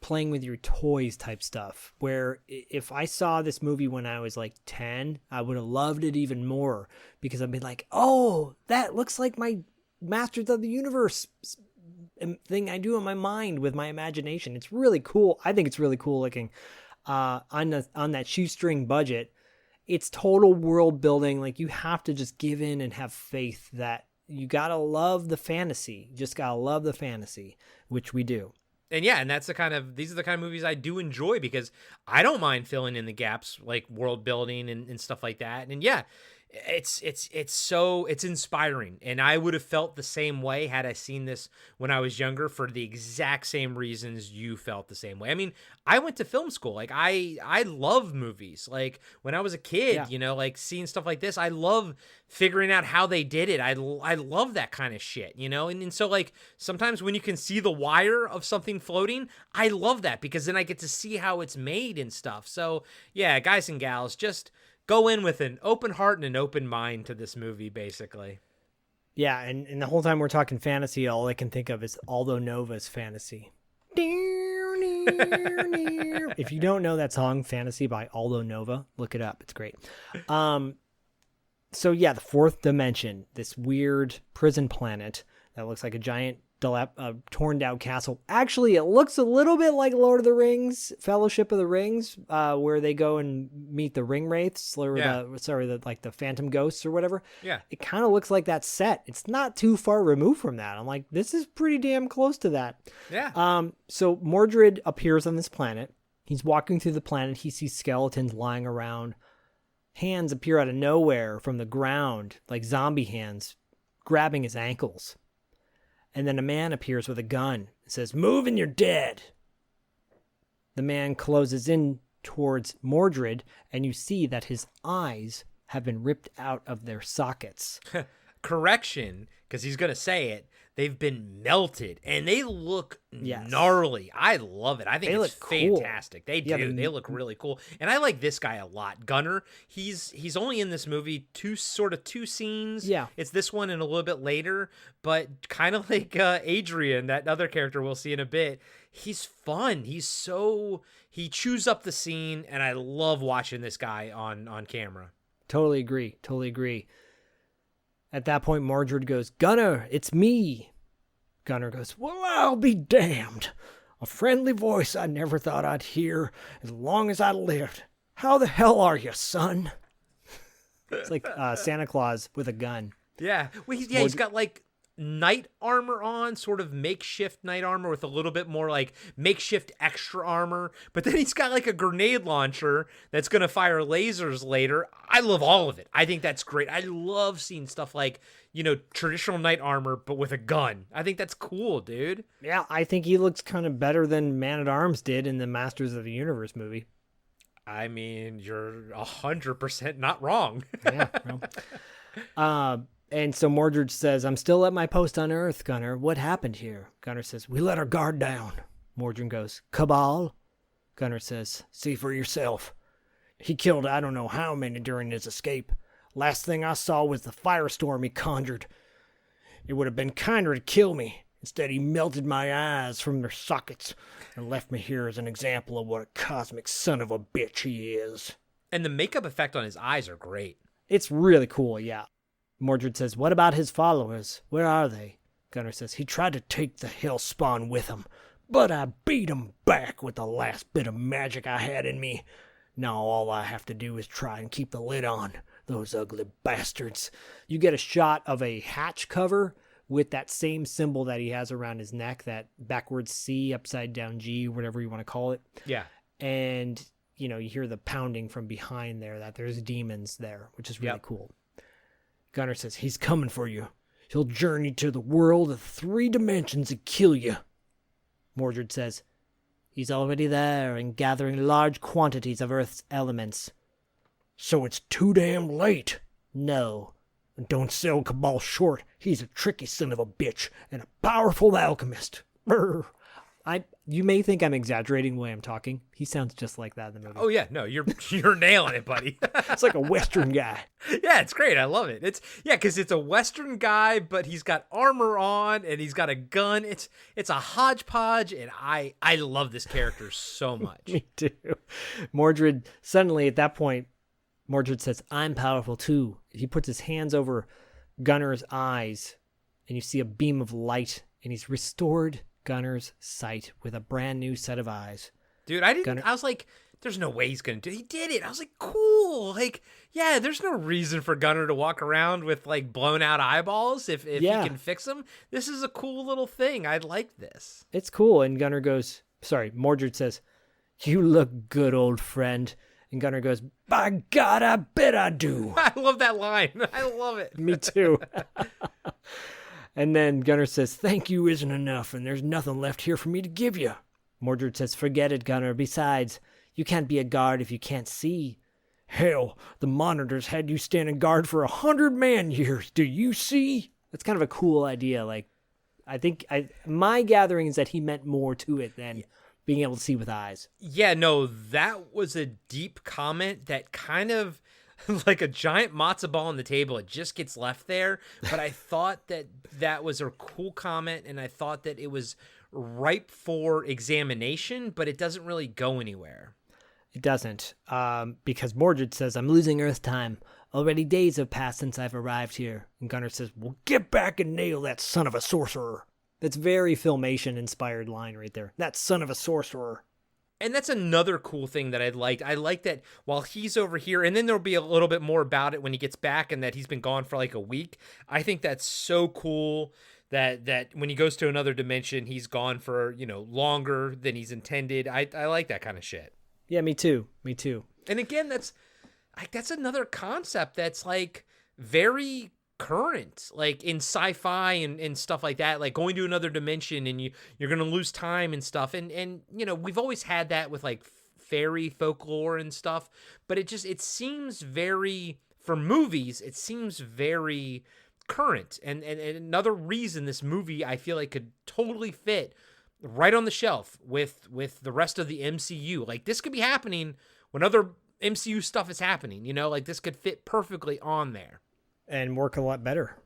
playing with your toys type stuff, where if I saw this movie when I was like 10, I would have loved it even more because I'd be like, oh, that looks like my Masters of the Universe thing I do in my mind with my imagination. It's really cool. I think it's really cool looking. On that shoestring budget, it's total world building. Like, you have to just give in and have faith that you gotta love the fantasy. You just gotta love the fantasy, which we do. And yeah, and these are the kind of movies I do enjoy because I don't mind filling in the gaps, like world building and stuff like that. And yeah, it's inspiring, and I would have felt the same way had I seen this when I was younger for the exact same reasons you felt the same way. I mean, I went to film school. Like, I love movies. Like, when I was a kid, you know, like seeing stuff like this, I love figuring out how they did it. I love that kind of shit, you know? And so like sometimes when you can see the wire of something floating, I love that because then I get to see how it's made and stuff. So yeah, guys and gals, just go in with an open heart and an open mind to this movie, basically. Yeah, and the whole time we're talking fantasy, all I can think of is Aldo Nova's Fantasy. If you don't know that song, Fantasy by Aldo Nova, look it up. It's great. So yeah, the fourth dimension, this weird prison planet that looks like a giant torn down castle. Actually, it looks a little bit like Lord of the Rings, Fellowship of the Rings, where they go and meet the ring wraiths, or the phantom ghosts or whatever. Yeah. It kind of looks like that set. It's not too far removed from that. I'm like, this is pretty damn close to that. Yeah. So Mordrid appears on this planet. He's walking through the planet. He sees skeletons lying around. Hands appear out of nowhere from the ground, like zombie hands, grabbing his ankles. And then a man appears with a gun and says, "Move and you're dead." The man closes in towards Mordrid, and you see that his eyes have been ripped out of their sockets. Correction, because he's going to say it. They've been melted, and they look gnarly. I love it. I think it's fantastic. Cool. They do. They look really cool. And I like this guy a lot. Gunner, he's only in this movie two scenes. Yeah. It's this one and a little bit later, but kind of like Adrian, that other character we'll see in a bit. He's fun. He chews up the scene, and I love watching this guy on camera. Totally agree. At that point, Mordrid goes, "Gunner, it's me." Gunner goes, "Well, I'll be damned. A friendly voice I never thought I'd hear as long as I lived. How the hell are you, son?" It's like Santa Claus with a gun. Yeah. Well, he's got like knight armor on, sort of makeshift knight armor with a little bit more like makeshift extra armor. But then he's got like a grenade launcher that's going to fire lasers later. I love all of it. I think that's great. I love seeing stuff like, traditional knight armor, but with a gun. I think that's cool, dude. Yeah, I think he looks kind of better than Man-at-Arms did in the Masters of the Universe movie. I mean, you're 100% not wrong. Yeah. Well. And so Mordrid says, I'm still at my post on Earth, Gunner. What happened here? Gunner says, we let our guard down. Mordrid goes, Cabal? Gunner says, see for yourself. He killed I don't know how many during his escape. Last thing I saw was the firestorm he conjured. It would have been kinder to kill me. Instead, he melted my eyes from their sockets and left me here as an example of what a cosmic son of a bitch he is. And the makeup effect on his eyes are great. It's really cool, yeah. Mordrid says, what about his followers? Where are they? Gunner says, he tried to take the hellspawn with him, but I beat him back with the last bit of magic I had in me. Now all I have to do is try and keep the lid on. Those ugly bastards. You get a shot of a hatch cover with that same symbol that he has around his neck, that backwards C, upside down G, whatever you want to call it. Yeah. And, you hear the pounding from behind there, that there's demons there, which is really cool. Gunner says, he's coming for you. He'll journey to the world of 3 dimensions and kill you. Mordrid says, he's already there and gathering large quantities of Earth's elements. So it's too damn late. No. And don't sell Cabal short. He's a tricky son of a bitch and a powerful alchemist. Brr. You may think I'm exaggerating the way I'm talking. He sounds just like that in the movie. Oh yeah, no, you're nailing it, buddy. It's like a Western guy. Yeah, it's great. I love it. Because it's a Western guy, but he's got armor on and he's got a gun. It's a hodgepodge, and I love this character so much. Me too. Mordrid, suddenly at that point, Mordrid says, I'm powerful too. He puts his hands over Gunner's eyes, and you see a beam of light, and he's restored Gunner's sight with a brand new set of eyes. Dude, I was like, there's no way he's going to do it. He did it. I was like, cool. Like, yeah, there's no reason for Gunner to walk around with like blown out eyeballs if he can fix them. This is a cool little thing. I like this. It's cool. And Mordrid says, you look good, old friend. And Gunner goes, by God, I bet I do. I love that line. I love it. Me too. And then Gunner says, thank you isn't enough, and there's nothing left here for me to give you. Mordrid says, forget it, Gunner. Besides, you can't be a guard if you can't see. Hell, the monitors had you standing guard for 100 man-years. Do you see? That's kind of a cool idea. Like, my gathering is that he meant more to it than being able to see with eyes. Yeah, no, that was a deep comment that kind of, like a giant matzo ball on the table, it just gets left there. But I thought that was a cool comment, and I thought that it was ripe for examination, but it doesn't really go anywhere. It doesn't, because Mordrid says, I'm losing Earth time. Already days have passed since I've arrived here. And Gunner says, well, get back and nail that son of a sorcerer. That's very Filmation-inspired line right there. That son of a sorcerer. And that's another cool thing that I liked. I like that while he's over here, and then there'll be a little bit more about it when he gets back, and that he's been gone for like a week. I think that's so cool that when he goes to another dimension, he's gone for, longer than he's intended. I like that kind of shit. Yeah, me too. And again, that's another concept that's like very current, like in sci-fi and stuff like that, like going to another dimension and you're going to lose time and stuff. And we've always had that with like fairy folklore and stuff, but it seems very, for movies, it seems very current. And another reason this movie, I feel like, could totally fit right on the shelf with the rest of the MCU. Like, this could be happening when other MCU stuff is happening, like this could fit perfectly on there. And work a lot better.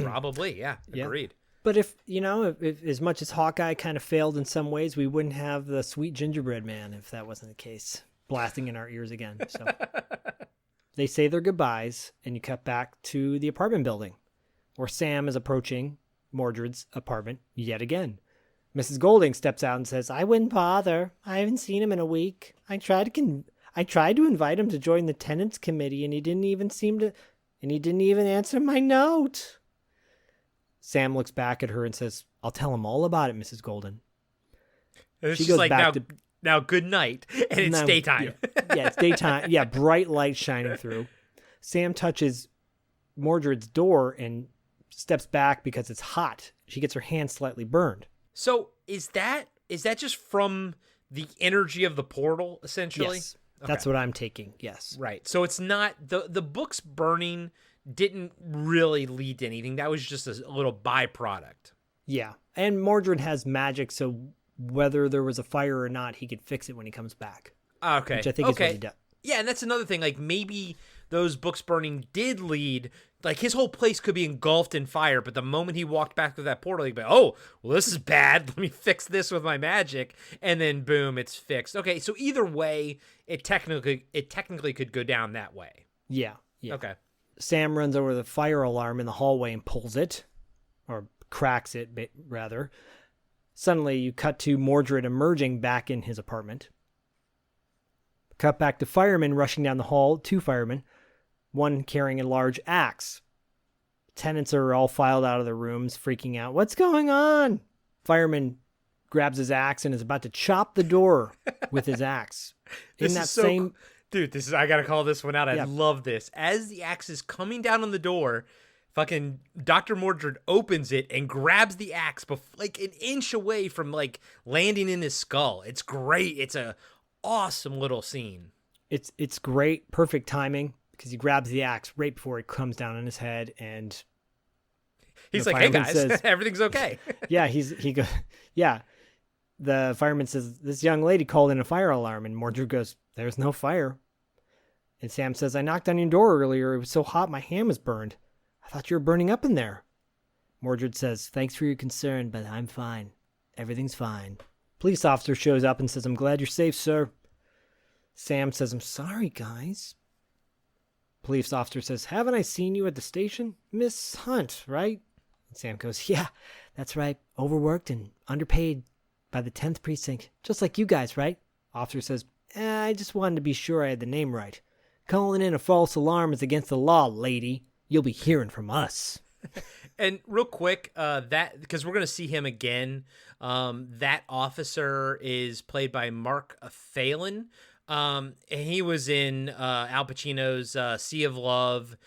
Probably, yeah. Agreed. But if as much as Hawkeye kind of failed in some ways, we wouldn't have the sweet gingerbread man if that wasn't the case, blasting in our ears again. So they say their goodbyes, and you cut back to the apartment building, where Sam is approaching Mordred's apartment yet again. Mrs. Golding steps out and says, I wouldn't bother. I haven't seen him in a week. I tried to invite him to join the tenants committee, and he didn't even answer my note. Sam looks back at her and says, "I'll tell him all about it, Mrs. Golden." And She she's goes like, back now good night. And it's No, daytime. Yeah, it's daytime. Yeah, bright light shining through. Sam touches Mordred's door and steps back because it's hot. She gets her hand slightly burned. So is that just from the energy of the portal, essentially? Yes, that's what I'm taking. Yes. Right. So it's not the book's burning didn't really lead to anything. That was just a little byproduct. Yeah. And Mordred has magic, so whether there was a fire or not, he could fix it when he comes back. Okay. Which I think is what he does. Yeah, and that's another thing. Like, maybe those books burning did lead, like, his whole place could be engulfed in fire, but the moment he walked back through that portal, he'd be, oh, well, this is bad. Let me fix this with my magic. And then, boom, it's fixed. Okay, so either way, it technically could go down that way. Yeah. Yeah. Okay. Sam runs over the fire alarm in the hallway and pulls it, or cracks it, rather. Suddenly, you cut to Mordred emerging back in his apartment. Cut back to firemen rushing down the hall, 2 firemen, one carrying a large axe. Tenants are all filed out of their rooms, freaking out. What's going on? Fireman grabs his axe and is about to chop the door with his axe. Dude, I gotta call this one out. I love this. As the axe is coming down on the door, fucking Dr. Mordrid opens it and grabs the axe like an inch away from like landing in his skull. It's great. It's a awesome little scene. It's great, perfect timing, because he grabs the axe right before it comes down on his head, and he's like, "Hey guys, says, everything's okay." he goes, yeah. The fireman says, "This young lady called in a fire alarm," and Mordred goes, "There's no fire." And Sam says, "I knocked on your door earlier. It was so hot my hand was burned. I thought you were burning up in there." Mordred says, "Thanks for your concern, but I'm fine. Everything's fine." Police officer shows up and says, "I'm glad you're safe, sir." Sam says, "I'm sorry, guys." Police officer says, "Haven't I seen you at the station? Miss Hunt, right?" And Sam goes, "Yeah, that's right. Overworked and underpaid by the 10th precinct. Just like you guys, right?" Officer says, I just wanted to be sure I had the name right. Calling in a false alarm is against the law, lady. You'll be hearing from us." And real quick, that because we're gonna see him again. That officer is played by Mark Phelan. And he was in Al Pacino's Sea of Love.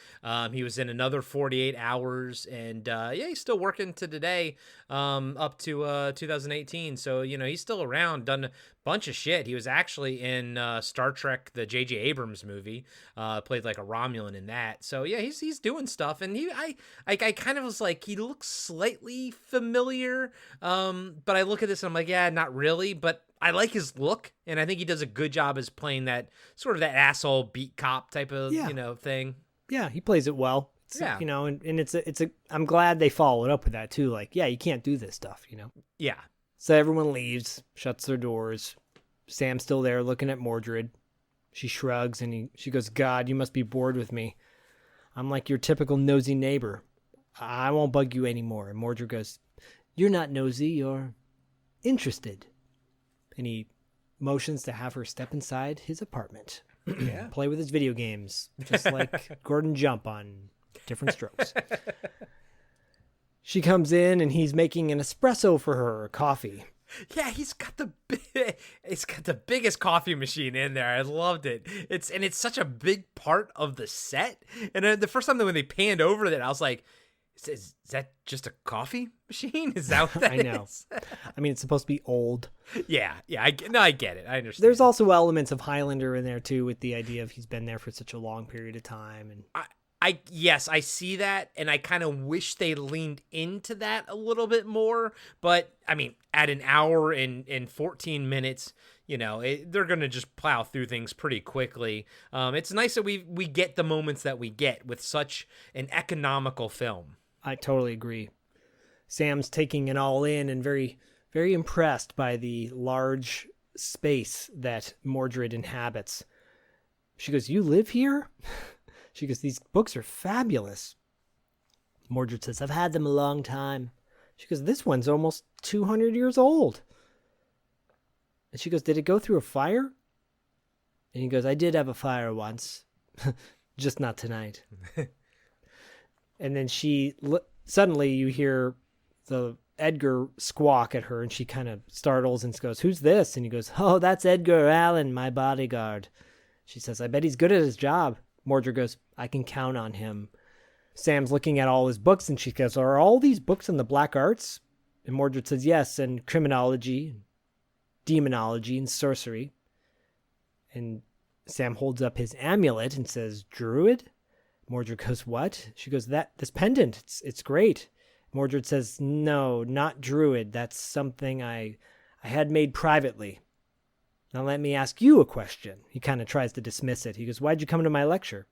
He was in another 48 Hours, and he's still working to today, up to 2018. So he's still around, done a bunch of shit. He was actually in Star Trek, the J.J. Abrams movie. Played like a Romulan in that. So he's doing stuff, and I kind of was like, he looks slightly familiar, but I look at this and I'm like, yeah, not really, but I like his look, and I think he does a good job as playing that sort of that asshole beat cop type of thing. Yeah, he plays it well. And it's a. I'm glad they followed up with that too. Like, yeah, you can't do this stuff, Yeah. So everyone leaves, shuts their doors. Sam's still there looking at Mordred. She shrugs and she goes, "God, you must be bored with me. I'm like your typical nosy neighbor. I won't bug you anymore." And Mordred goes, "You're not nosy, you're interested." And he motions to have her step inside his apartment. Play with his video games, just like Gordon Jump on different strokes. She comes in and he's making an espresso for her, coffee. Yeah, he's got the biggest coffee machine in there. I loved it. It's such a big part of the set. And the first time that when they panned over that, I was like, is that just a coffee machine? Is that what that I know. is? I mean, it's supposed to be old. Yeah. I get it. I understand. There's also elements of Highlander in there too, with the idea of he's been there for such a long period of time. And I see that, and I kind of wish they leaned into that a little bit more. But I mean, at an hour and 14 minutes, they're gonna just plow through things pretty quickly. It's nice that we get the moments that we get with such an economical film. I totally agree. Sam's taking it all in and very, very impressed by the large space that Mordred inhabits. She goes, "You live here?" She goes, "These books are fabulous." Mordred says, "I've had them a long time." She goes, "This one's almost 200 years old." And she goes, "Did it go through a fire?" And he goes, "I did have a fire once, just not tonight." And then she Suddenly you hear the Edgar squawk at her, and she kind of startles and goes, "Who's this?" And he goes, "Oh, that's Edgar Allan, my bodyguard." She says, "I bet he's good at his job." Mordrid goes, "I can count on him." Sam's looking at all his books, and she goes, "Are all these books in the black arts?" And Mordrid says, "Yes, and criminology, demonology, and sorcery." And Sam holds up his amulet and says, "Druid?" Mordrid goes, "What?" She goes, "This pendant, it's great." Mordrid says, "No, not druid. That's something I had made privately. Now let me ask you a question." He kind of tries to dismiss it. He goes, "Why'd you come to my lecture?"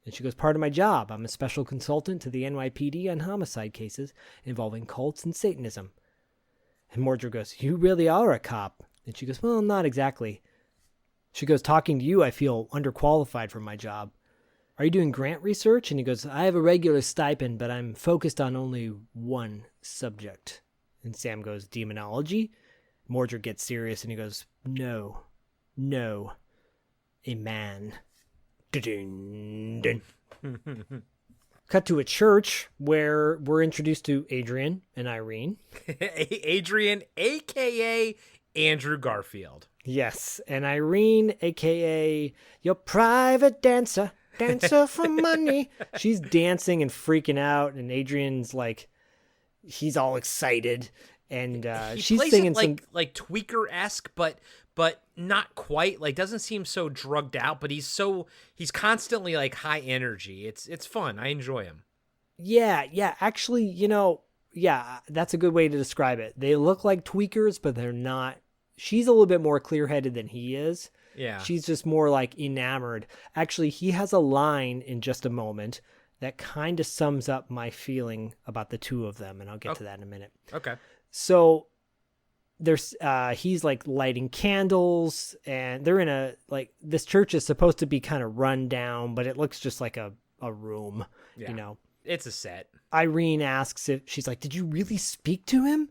And she goes, "Part of my job. I'm a special consultant to the NYPD on homicide cases involving cults and Satanism." And Mordrid goes, "You really are a cop." And she goes, "Well, not exactly." She goes, "Talking to you, I feel underqualified for my job. Are you doing grant research?" And he goes, "I have a regular stipend, but I'm focused on only one subject." And Sam goes, "Demonology?" Mordrid gets serious and he goes, No, a man." Dun-dun-dun. Cut to a church where we're introduced to Adrian and Irene. Adrian, a.k.a. Andrew Garfield. Yes, and Irene, a.k.a. your private dancer for money. She's dancing and freaking out, and Adrian's like, he's all excited, and she's plays singing it like Tweaker-esque, but not quite. Like, doesn't seem so drugged out, but he's constantly like high energy. It's fun. I enjoy him. Yeah. Actually, that's a good way to describe it. They look like tweakers, but they're not. She's a little bit more clear-headed than he is. Yeah. She's just more like enamored. Actually, he has a line in just a moment that kind of sums up my feeling about the two of them, and I'll get to that in a minute. Okay. So he's like lighting candles, and they're in this church is supposed to be kind of run down, but it looks just like a room, It's a set. Irene asks if she's like, "Did you really speak to him?"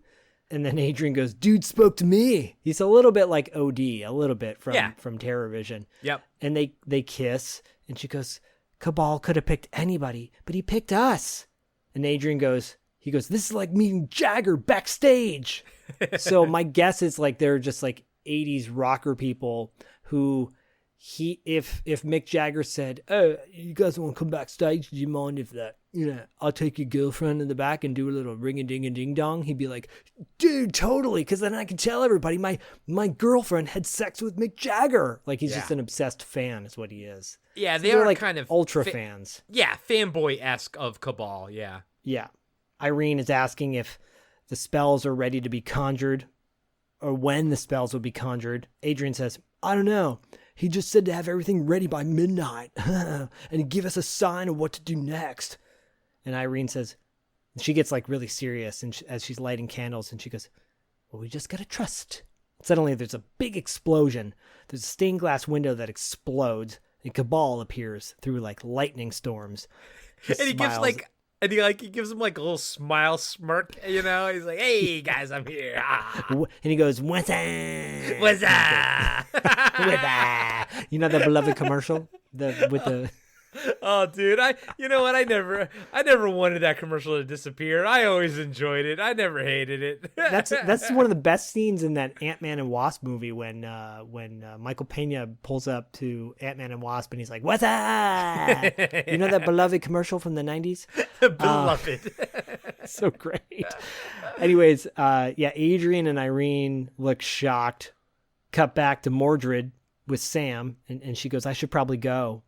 And then Adrian goes, "Dude spoke to me." He's a little bit like OD, a little bit from Terror Vision. Yep. And they kiss, and she goes, "Cabal could have picked anybody, but he picked us." And Adrian goes, "This is like meeting Jagger backstage." So my guess is like they're just like 80s rocker people who if Mick Jagger said, "Oh, you guys want to come backstage? Do you mind if I'll take your girlfriend in the back and do a little ring-a-ding-a-ding-dong?" He'd be like, "Dude, totally, because then I can tell everybody my girlfriend had sex with Mick Jagger." Like, he's just an obsessed fan is what he is. Yeah, So they're like kind of ultra fans. Yeah, fanboy-esque of Cabal, yeah. Yeah. Irene is asking if the spells are ready to be conjured, or when the spells will be conjured. Adrian says, "I don't know. He just said to have everything ready by midnight and he'd give us a sign of what to do next." And Irene says, she gets like really serious and as she's lighting candles, and she goes, "Well, we just got to trust." Suddenly there's a big explosion. There's a stained glass window that explodes, and Cabal appears through like lightning storms. And he gives him like a little smile smirk, He's like, "Hey guys, I'm here." Ah. And he goes, "What's up? What's up?" You know that beloved commercial with the Oh, dude, I never wanted that commercial to disappear. I always enjoyed it. I never hated it. That's one of the best scenes in that Ant-Man and Wasp movie when Michael Pena pulls up to Ant-Man and Wasp and he's like, "What's up?" You know that beloved commercial from the 90s? Beloved. So great. Anyways, Adrian and Irene look shocked. Cut back to Mordrid with Sam, and she goes, "I should probably go."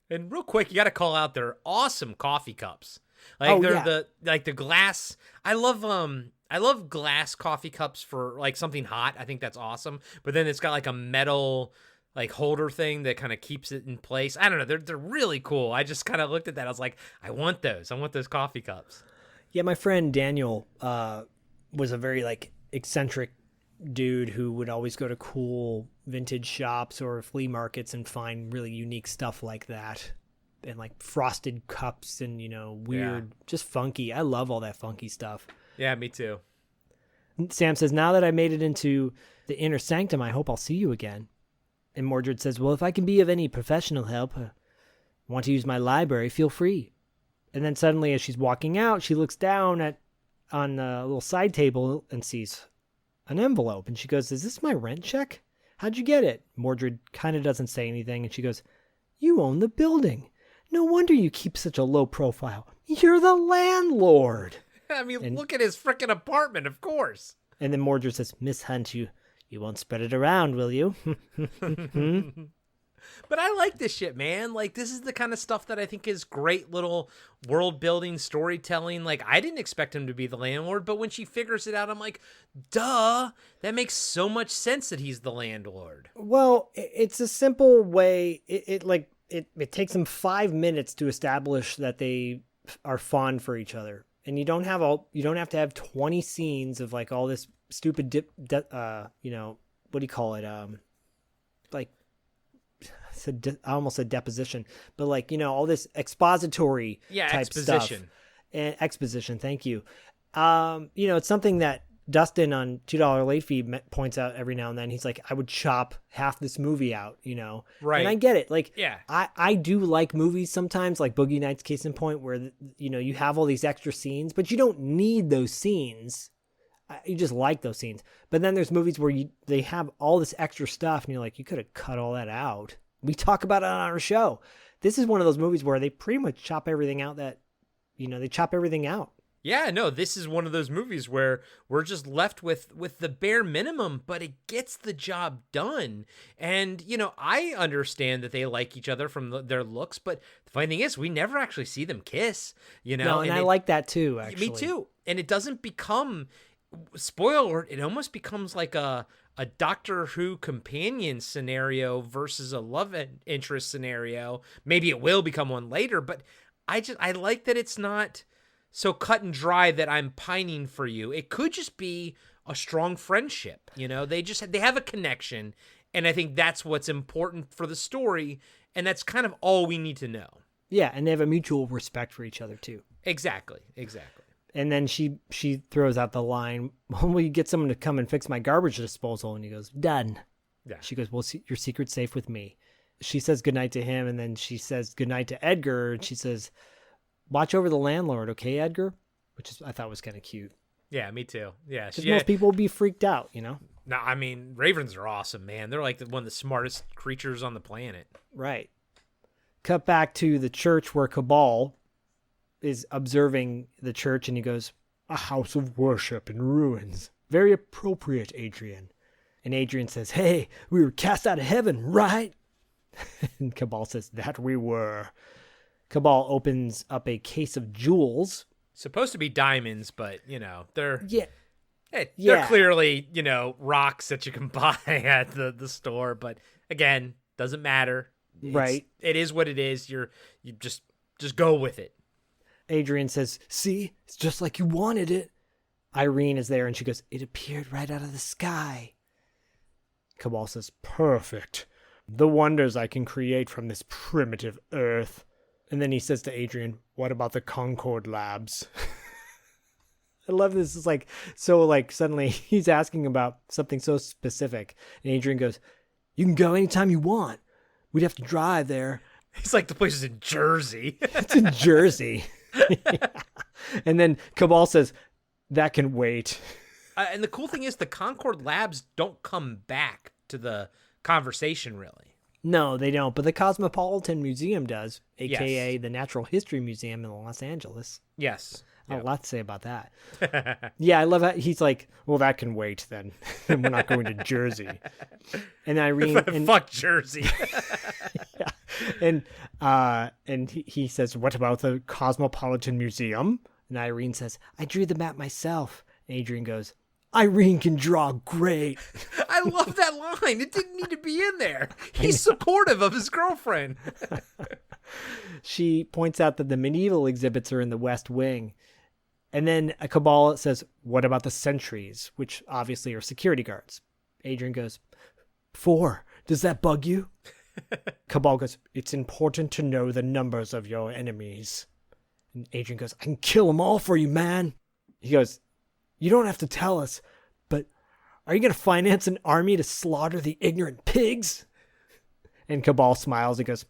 And real quick, you got to call out their awesome coffee cups. Like the glass. I love glass coffee cups for like something hot. I think that's awesome. But then it's got like a metal like holder thing that kind of keeps it in place. I don't know. They're really cool. I just kind of looked at that. I was like, I want those. I want those coffee cups. Yeah, my friend Daniel was a very like eccentric dude who would always go to cool vintage shops or flea markets and find really unique stuff like that, and like frosted cups and weird, just funky. I love all that funky stuff. Yeah, me too. Sam says, "Now that I made it into the inner sanctum, I hope I'll see you again." And Mordrid says, "Well, if I can be of any professional help, want to use my library, feel free." And then suddenly, as she's walking out, she looks down on a little side table and sees an envelope. And she goes, "Is this my rent check? How'd you get it?" Mordrid kind of doesn't say anything. And she goes, "You own the building. No wonder you keep such a low profile. You're the landlord." I mean, look at his frickin' apartment, of course. And then Mordrid says, "Miss Hunt, you won't spread it around, will you?" But I like this shit, man. Like, this is the kind of stuff that I think is great little world building, storytelling. Like, I didn't expect him to be the landlord, but when she figures it out, I'm like, duh, that makes so much sense that he's the landlord. Well, it's a simple way. It takes them 5 minutes to establish that they are fond for each other. And you don't have to have 20 scenes of like all this stupid what do you call it? I almost said deposition, but like, all this expository type exposition. stuff. And exposition. Thank you. It's something that Dustin on $2 Late Fee points out every now and then. He's like, I would chop half this movie out, Right. And I get it. Like, yeah. I do like movies sometimes, like Boogie Nights case in point, where, you have all these extra scenes, but you don't need those scenes. You just like those scenes. But then there's movies where they have all this extra stuff and you're like, you could have cut all that out. We talk about it on our show. This is one of those movies where they pretty much chop everything out they chop everything out. Yeah, no, this is one of those movies where we're just left with the bare minimum, but it gets the job done. And, I understand that they like each other from their looks, but the funny thing is we never actually see them kiss, No, and I like that too, actually. Me too. And it doesn't become, spoiler alert, it almost becomes like a Doctor Who companion scenario versus a love interest scenario. Maybe it will become one later, but I like that it's not so cut and dry that I'm pining for you. It could just be a strong friendship. They have a connection, and I think that's what's important for the story, and that's kind of all we need to know. Yeah, and they have a mutual respect for each other too. Exactly. And then she throws out the line, "Will you get someone to come and fix my garbage disposal?" And he goes, "Done." Yeah. She goes, "Well, your secret's safe with me." She says goodnight to him, and then she says goodnight to Edgar, and she says, "Watch over the landlord, okay, Edgar?" Which I thought was kind of cute. Yeah, me too. Yeah. Because most people would be freaked out, No, I mean, ravens are awesome, man. They're like one of the smartest creatures on the planet. Right. Cut back to the church where Cabal is observing the church, and he goes, "A house of worship in ruins. Very appropriate, Adrian." And Adrian says, "Hey, we were cast out of heaven, right?" And Cabal says, "That we were." Cabal opens up a case of jewels. Supposed to be diamonds, but, they're... Yeah. They're clearly, rocks that you can buy at the store. But, again, doesn't matter. Right. It is what it is. You just go with it. Adrian says, "See, it's just like you wanted it." Irene is there and she goes, "It appeared right out of the sky." Cabal says, "Perfect. The wonders I can create from this primitive earth." And then he says to Adrian, "What about the Concord labs?" I love this. It's like, suddenly he's asking about something so specific. And Adrian goes, "You can go anytime you want. We'd have to drive there." He's like, the place is in Jersey. It's in Jersey. Yeah. And then Cabal says, "That can wait." And the cool thing is the Concord labs don't come back to the conversation, really. No, they don't. But the Cosmopolitan Museum does, a.k.a. Yes. the Natural History Museum in Los Angeles. Yes. A lot to say about that. Yeah, I love that. He's like, "Well, that can wait then. We're not going to Jersey." And Irene... Fuck Jersey. Yeah. And he says, "What about the Cosmopolitan Museum?" And Irene says, "I drew the map myself." And Adrian goes, "Irene can draw great." I love that line. It didn't need to be in there. He's supportive of his girlfriend. She points out that the medieval exhibits are in the West Wing. And then a Cabal says, "What about the sentries?" Which obviously are security guards. Adrian goes, 4. Does that bug you? Cabal goes, "It's important to know the numbers of your enemies." And Adrian goes, "I can kill them all for you, man." He goes, "You don't have to tell us, but are you going to finance an army to slaughter the ignorant pigs?" And Cabal smiles and goes,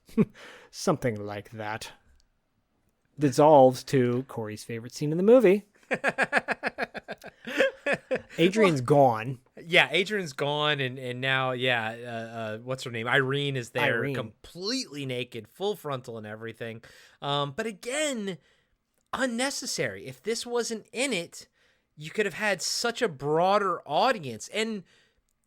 "Something like that." dissolves to Corey's favorite scene in the movie. Adrian's gone. Yeah, Adrian's gone, and now, what's her name? Irene is there, Irene. completely naked, full frontal and everything. But again, unnecessary. If this wasn't in it, you could have had such a broader audience. And,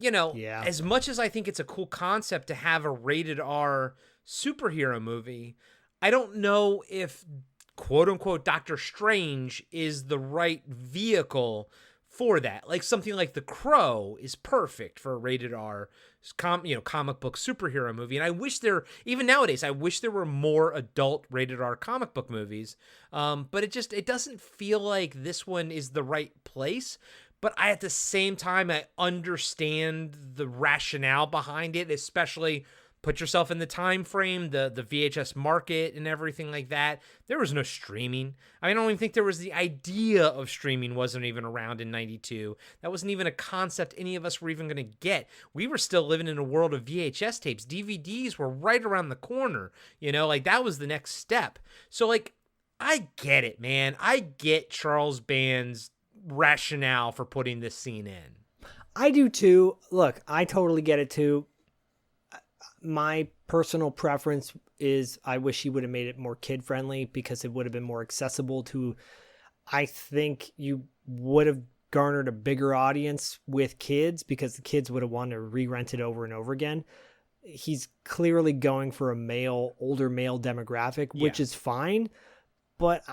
as much as I think it's a cool concept to have a rated R superhero movie, I don't know if quote unquote Doctor Strange is the right vehicle for that. Like something like The Crow is perfect for a rated R comic book superhero movie. And I wish even nowadays, I wish there were more adult rated R comic book movies. But it doesn't feel like this one is the right place. But at the same time, I understand the rationale behind it, especially put yourself in the time frame, the VHS market and everything like that. There was no streaming. I don't even think there was the idea of streaming wasn't even around in 92. That wasn't even a concept any of us were even going to get. We were still living in a world of VHS tapes. DVDs were right around the corner. That was the next step. So I get it, man. I get Charles Band's rationale for putting this scene in. I do too. Look, I totally get it too. My personal preference is I wish he would have made it more kid-friendly because it would have been more accessible to, I think you would have garnered a bigger audience with kids because the kids would have wanted to re-rent it over and over again. He's clearly going for a older male demographic, which is fine, but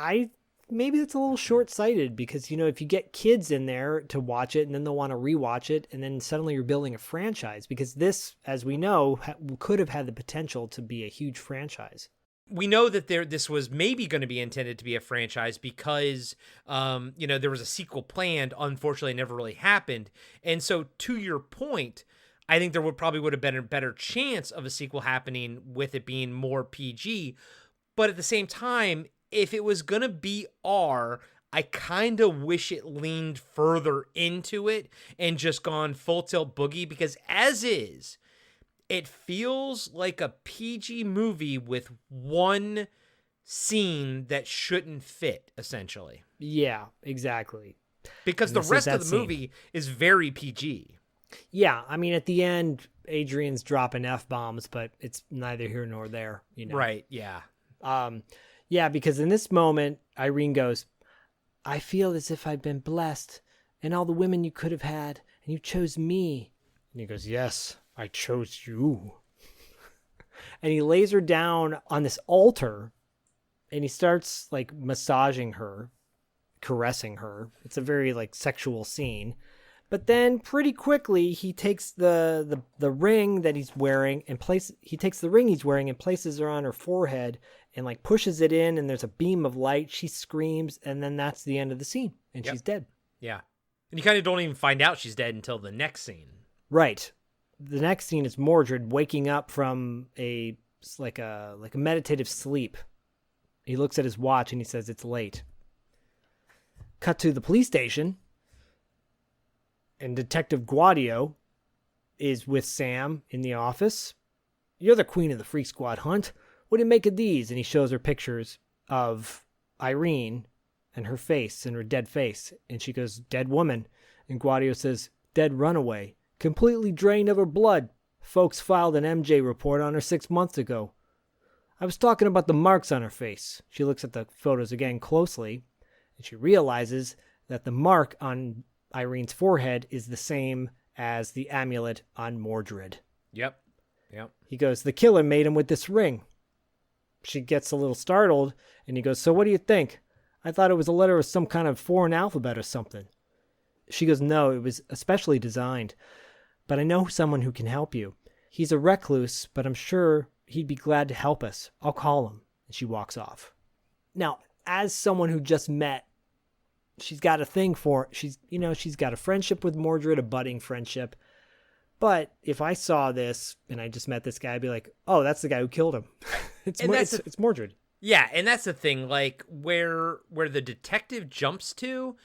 maybe it's a little short-sighted because, if you get kids in there to watch it and then they'll want to rewatch it and then suddenly you're building a franchise because this, as we know, could have had the potential to be a huge franchise. We know that this was maybe going to be intended to be a franchise because, there was a sequel planned. Unfortunately, it never really happened. And so to your point, I think there would have been a better chance of a sequel happening with it being more PG. But at the same time, if it was going to be R, I kind of wish it leaned further into it and just gone full tilt boogie because as is, it feels like a PG movie with one scene that shouldn't fit, essentially. Yeah, exactly. Because the rest of the movie is very PG. Yeah, I mean, at the end, Adrian's dropping F-bombs, but it's neither here nor there. Right, yeah. Yeah, because in this moment, Irene goes, I feel as if I've been blessed and all the women you could have had, and you chose me. And he goes, yes, I chose you. And he lays her down on this altar, and he starts, massaging her, caressing her. It's a very, sexual scene. But then pretty quickly, he takes the ring that he's wearing and places her on her forehead and pushes it in, and there's a beam of light. She screams, and then that's the end of the scene, and she's dead. Yeah. And you kind of don't even find out she's dead until the next scene. Right. The next scene is Mordrid waking up from a meditative sleep. He looks at his watch and he says it's late. Cut to the police station, and Detective Guadio is with Sam in the office. You're the queen of the Freak Squad, Hunt. What do you make of these? And he shows her pictures of Irene and her face and her dead face. And she goes, dead woman. And Guadio says, dead runaway. Completely drained of her blood. Folks filed an MJ report on her 6 months ago. I was talking about the marks on her face. She looks at the photos again closely, and she realizes that the mark on Irene's forehead is the same as the amulet on Mordrid. Yep. He goes, the killer made him with this ring. She gets a little startled, and he goes, so what do you think? I thought it was a letter of some kind of foreign alphabet or something. She goes, no, it was especially designed. But I know someone who can help you. He's a recluse, but I'm sure he'd be glad to help us. I'll call him. And she walks off. Now, as someone who just met, she's got a thing for, she's got a friendship with Mordrid, a budding friendship. But if I saw this and I just met this guy, I'd be like, oh, that's the guy who killed him. It's Mordrid. Yeah, and that's the thing, where the detective jumps to,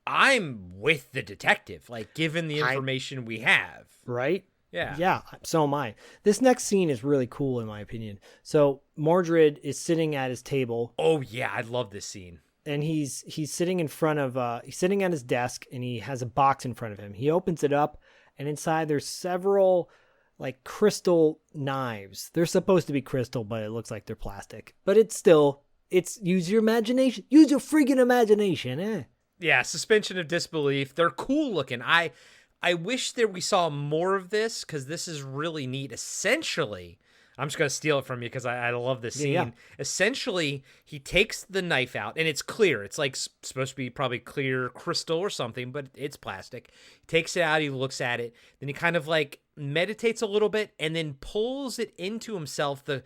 I'm with the detective, given the information we have. Right? Yeah. Yeah, so am I. This next scene is really cool in my opinion. So Mordrid is sitting at his table. Oh yeah, I love this scene. And he's sitting in front of he's sitting at his desk, and he has a box in front of him. He opens it up, and inside there's several like crystal knives. They're supposed to be crystal, but it looks like they're plastic. But it's use your imagination. Use your freaking imagination, eh? Yeah, suspension of disbelief. They're cool looking. I wish that we saw more of this, because this is really neat. Essentially, I'm just going to steal it from you because I love this scene. Yeah. Essentially, he takes the knife out, and it's clear. It's like supposed to be probably clear crystal or something, but it's plastic. He takes it out, he looks at it, then he kind of like meditates a little bit and then pulls it into himself. The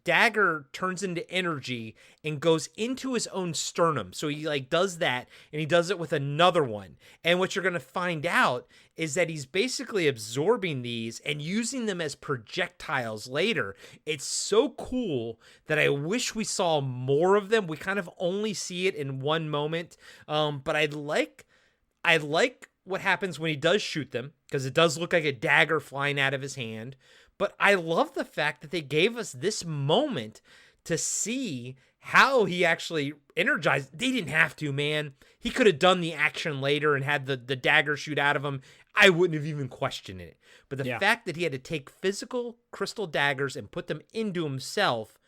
dagger turns into energy and goes into his own sternum. So he like does that, and he does it with another one. And what you're going to find out is that he's basically absorbing these and using them as projectiles later. It's so cool that I wish we saw more of them. We kind of only see it in one moment. But I like what happens when he does shoot them, because it does look like a dagger flying out of his hand. But I love the fact that they gave us this moment to see how he actually energized. They didn't have to, man. He could have done the action later and had the dagger shoot out of him. I wouldn't have even questioned it. But the fact that he had to take physical crystal daggers and put them into himself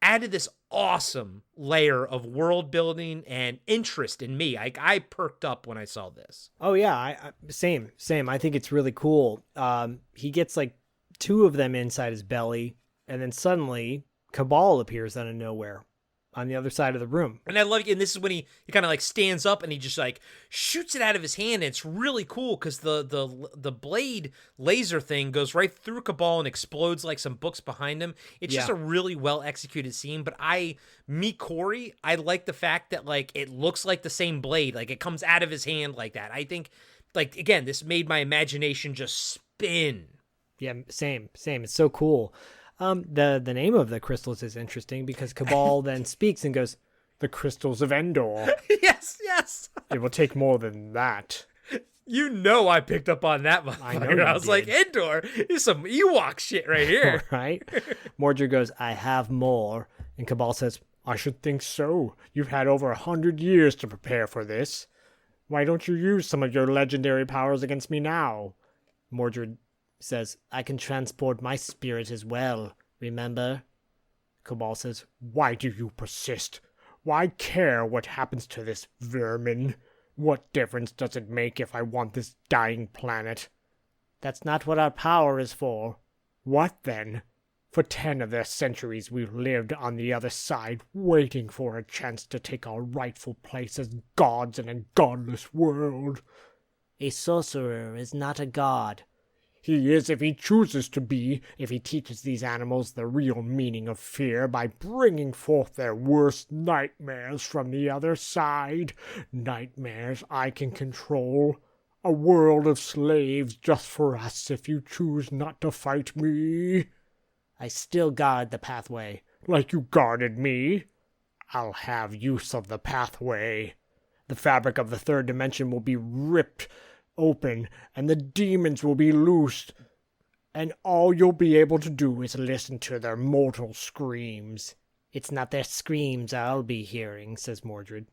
added this awesome layer of world building and interest in me. I perked up when I saw this. Oh yeah, same. I think it's really cool. He gets like 2 of them inside his belly, and then suddenly Cabal appears out of nowhere on the other side of the room. And I love it. And this is when he kind of like stands up and he just like shoots it out of his hand. And it's really cool because the blade laser thing goes right through Cabal and explodes like some books behind him. It's just a really well executed scene. But Corey, I like the fact that like it looks like the same blade, like it comes out of his hand like that. I think, like, again, this made my imagination just spin. Yeah, same. It's so cool. The name of the crystals is interesting because Cabal then speaks and goes, "The crystals of Endor." Yes. It will take more than that. You know I picked up on that motherfucker. I know you I was did. like, Endor is some Ewok shit right here. Right? Mordred goes, "I have more." And Cabal says, "I should think so. You've had over 100 years to prepare for this. Why don't you use some of your legendary powers against me now?" Mordred says, "I can transport my spirit as well, remember?" Cabal says, "Why do you persist? Why care what happens to this vermin? What difference does it make if I want this dying planet?" "That's not what our power is for." "What then? For 10 of their centuries we've lived on the other side, waiting for a chance to take our rightful place as gods in a godless world." "A sorcerer is not a god." "He is if he chooses to be, if he teaches these animals the real meaning of fear by bringing forth their worst nightmares from the other side. Nightmares I can control. A world of slaves just for us if you choose not to fight me." "I still guard the pathway." "Like you guarded me?" "I'll have use of the pathway. The fabric of the 3rd dimension will be ripped open, and the demons will be loosed, and all you'll be able to do is listen to their mortal screams." "It's not their screams I'll be hearing," says Mordred.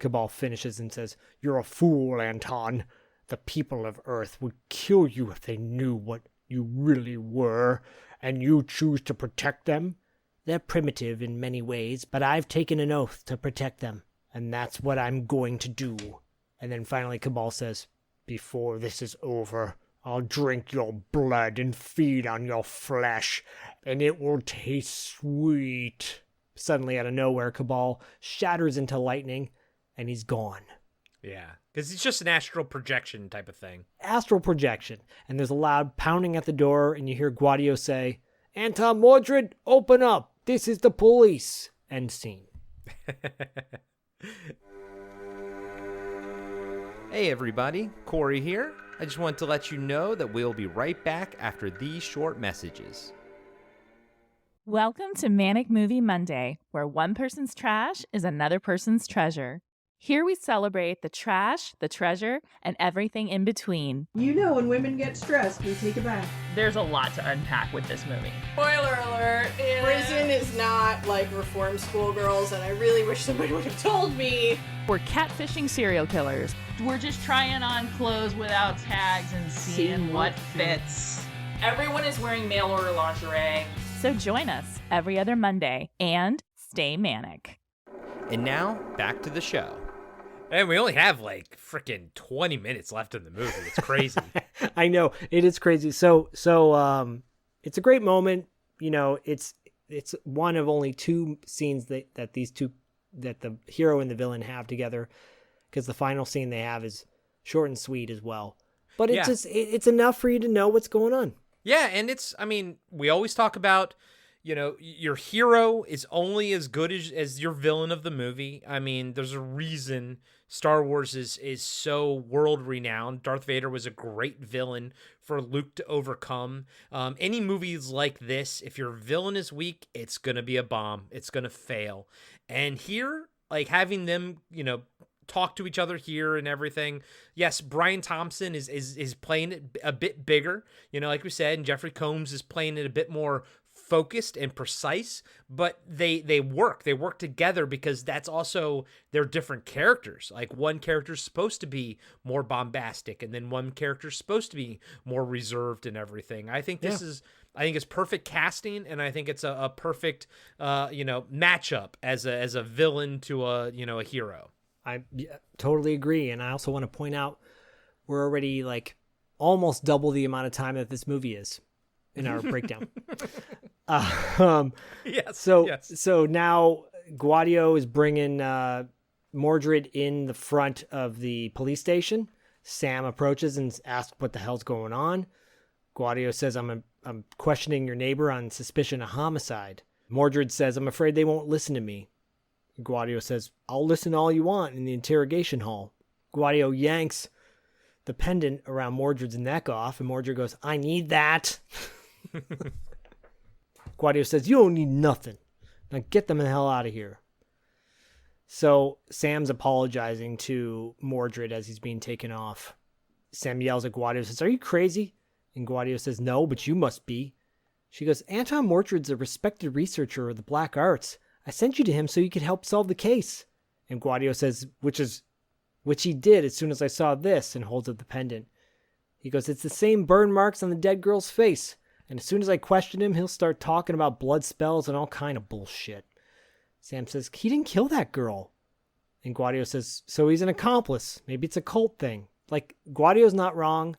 Cabal finishes and says, "You're a fool, Anton. The people of Earth would kill you if they knew what you really were, and you choose to protect them?" "They're primitive in many ways, but I've taken an oath to protect them, and that's what I'm going to do." And then finally Cabal says, "Before this is over, I'll drink your blood and feed on your flesh, and it will taste sweet." Suddenly, out of nowhere, Cabal shatters into lightning, and he's gone. Yeah, because it's just an astral projection type of thing. Astral projection. And there's a loud pounding at the door, and you hear Guadio say, "Anton Mordrid, open up! This is the police!" End scene. Hey everybody, Corey here. I just wanted to let you know that we'll be right back after these short messages. Welcome to Manic Movie Monday, where one person's trash is another person's treasure. Here we celebrate the trash, the treasure, and everything in between. You know when women get stressed, we take a bath. There's a lot to unpack with this movie. Spoiler alert, prison is not like reform schoolgirls, and I really wish somebody would have told me. We're catfishing serial killers. We're just trying on clothes without tags and seeing what fits. Everyone is wearing mail order lingerie. So join us every other Monday and stay manic. And now, back to the show. And we only have like freaking 20 minutes left in the movie. It's crazy. I know, it is crazy. So it's a great moment. You know, it's one of only two scenes that the hero and the villain have together, because the final scene they have is short and sweet as well. But it's enough for you to know what's going on. Yeah, and we always talk about, you know, your hero is only as good as your villain of the movie. I mean, there's a reason Star Wars is so world-renowned. Darth Vader was a great villain for Luke to overcome. Any movies like this, if your villain is weak, it's going to be a bomb. It's going to fail. And here, like, having them, you know, talk to each other here and everything. Yes, Brian Thompson is playing it a bit bigger, you know, like we said, and Jeffrey Combs is playing it a bit more focused and precise, but they work together because that's also their different characters. Like, one character's supposed to be more bombastic, and then one character's supposed to be more reserved and everything. I think I think it's perfect casting, and I think it's a perfect matchup as a villain to a hero. I totally agree, and I also want to point out we're already like almost double the amount of time that this movie is in our breakdown. Yes. So now Guadio is bringing Mordrid in the front of the police station. Sam approaches and asks what the hell's going on. Guadio says, I'm questioning your neighbor on suspicion of homicide. Mordrid says, I'm afraid they won't listen to me. Guadio says, I'll listen all you want in the interrogation hall. Guadio yanks the pendant around Mordred's neck off, and Mordrid goes, I need that. Guadio says, you don't need nothing. Now get them the hell out of here. So Sam's apologizing to Mordrid as he's being taken off. Sam yells at Guadio, says, are you crazy? And Guadio says, no, but you must be. She goes, Anton Mordrid's a respected researcher of the black arts. I sent you to him so you could help solve the case. And Guadio says, which he did as soon as I saw this, and holds up the pendant. He goes, it's the same burn marks on the dead girl's face. And as soon as I question him, he'll start talking about blood spells and all kind of bullshit. Sam says, he didn't kill that girl. And Guadio says, so he's an accomplice. Maybe it's a cult thing. Like, Guadio's not wrong,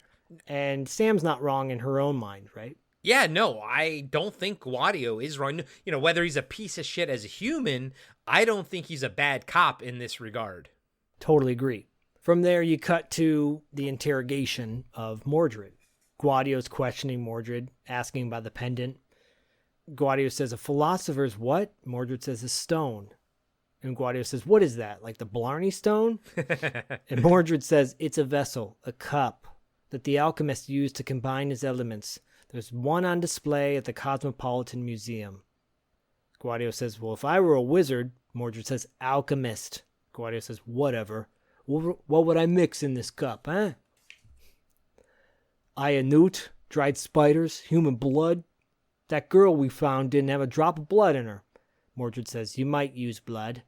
and Sam's not wrong in her own mind, right? Yeah, no, I don't think Guadio is wrong. You know, whether he's a piece of shit as a human, I don't think he's a bad cop in this regard. Totally agree. From there, you cut to the interrogation of Mordrid. Guadio's questioning Mordrid, asking about the pendant. Guadio says, a philosopher's what? Mordrid says, a stone. And Guadio says, what is that? Like the Blarney Stone? And Mordrid says, it's a vessel, a cup, that the alchemist used to combine his elements. There's one on display at the Cosmopolitan Museum. Guadio says, well, if I were a wizard, Mordrid says, alchemist. Guadio says, whatever. What would I mix in this cup, huh? A newt, dried spiders, human blood. That girl we found didn't have a drop of blood in her. Mordrid says, you might use blood.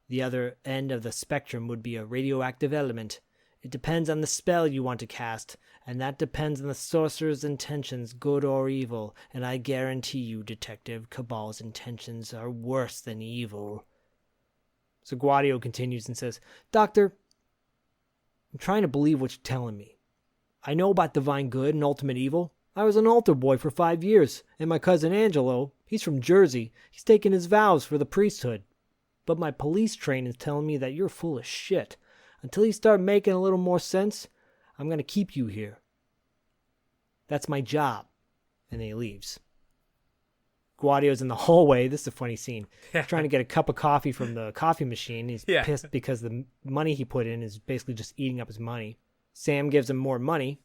The other end of the spectrum would be a radioactive element. It depends on the spell you want to cast, and that depends on the sorcerer's intentions, good or evil, and I guarantee you, Detective, Cabal's intentions are worse than evil. So Guadio continues and says, Doctor, I'm trying to believe what you're telling me. I know about divine good and ultimate evil. I was an altar boy for 5 years, and my cousin Angelo, he's from Jersey. He's taken his vows for the priesthood. But my police training's telling me that you're full of shit. Until you start making a little more sense, I'm going to keep you here. That's my job. And then he leaves. Guadio's in the hallway. This is a funny scene. He's trying to get a cup of coffee from the coffee machine. He's pissed because the money he put in is basically just eating up his money. Sam gives him more money.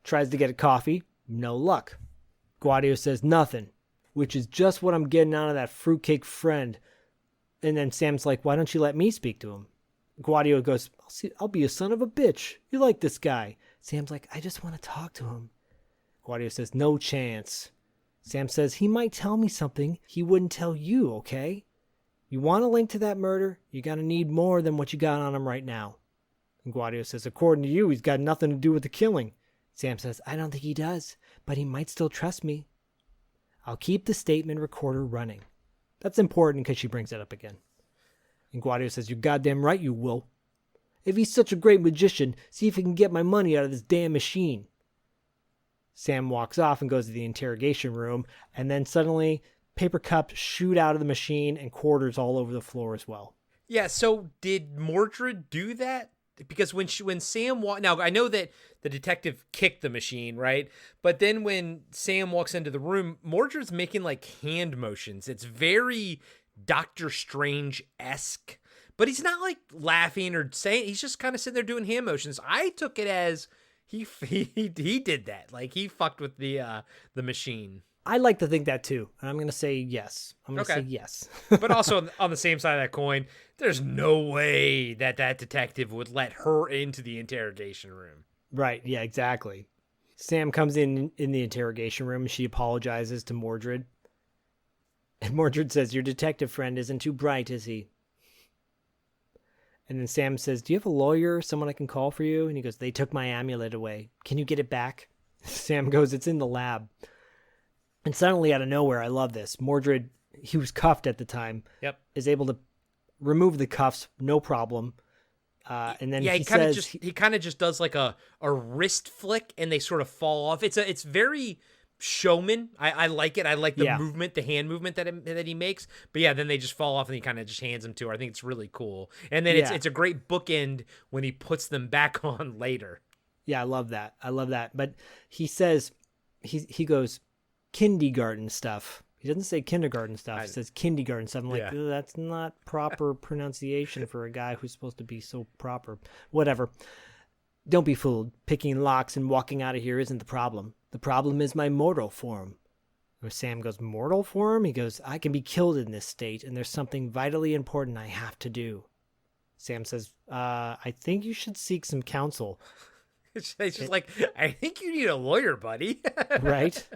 Tries to get a coffee. No luck. Guadio says nothing, which is just what I'm getting out of that fruitcake friend. And then Sam's like, why don't you let me speak to him? Guadio goes, I'll be a son of a bitch. You like this guy. Sam's like, I just want to talk to him. Guadio says, no chance. Sam says, he might tell me something he wouldn't tell you, okay? You want a link to that murder? You're going to need more than what you got on him right now. And Guadio says, according to you, he's got nothing to do with the killing. Sam says, I don't think he does, but he might still trust me. I'll keep the statement recorder running. That's important because she brings it up again. And Guadio says, you're goddamn right you will. If he's such a great magician, see if he can get my money out of this damn machine. Sam walks off and goes to the interrogation room, and then suddenly paper cups shoot out of the machine and quarters all over the floor as well. Yeah, so did Mordrid do that? Because when Sam now I know that the detective kicked the machine, right? But then when Sam walks into the room, Mordred's making like hand motions. It's very Doctor Strange-esque, but he's not like laughing or saying. He's just kind of sitting there doing hand motions. I took it as he did that, like he fucked with the machine. I like to think that too, and I'm going to say yes. I'm going to say yes. But also on the same side of that coin, there's no way that detective would let her into the interrogation room. Right, yeah, exactly. Sam comes in the interrogation room. She apologizes to Mordrid. And Mordrid says, your detective friend isn't too bright, is he? And then Sam says, do you have a lawyer, someone I can call for you? And he goes, they took my amulet away. Can you get it back? Sam goes, it's in the lab. And suddenly, out of nowhere, I love this. Mordrid, he was cuffed at the time. Yep. Is able to remove the cuffs, no problem. And then he kind of just does like a wrist flick, and they sort of fall off. It's very showman. I like it. I like the movement, the hand movement that he makes. But yeah, then they just fall off, and he kind of just hands them to her. I think it's really cool. And then it's a great bookend when he puts them back on later. Yeah, I love that. But he says, he goes, kindergarten stuff. He doesn't say kindergarten stuff. He says kindergarten stuff. I'm like, that's not proper pronunciation for a guy who's supposed to be so proper. Whatever. Don't be fooled. Picking locks and walking out of here isn't the problem. The problem is my mortal form. Where Sam goes, mortal form? He goes, I can be killed in this state, and there's something vitally important I have to do. Sam says, I think you should seek some counsel. It's just like, I think you need a lawyer, buddy. Right?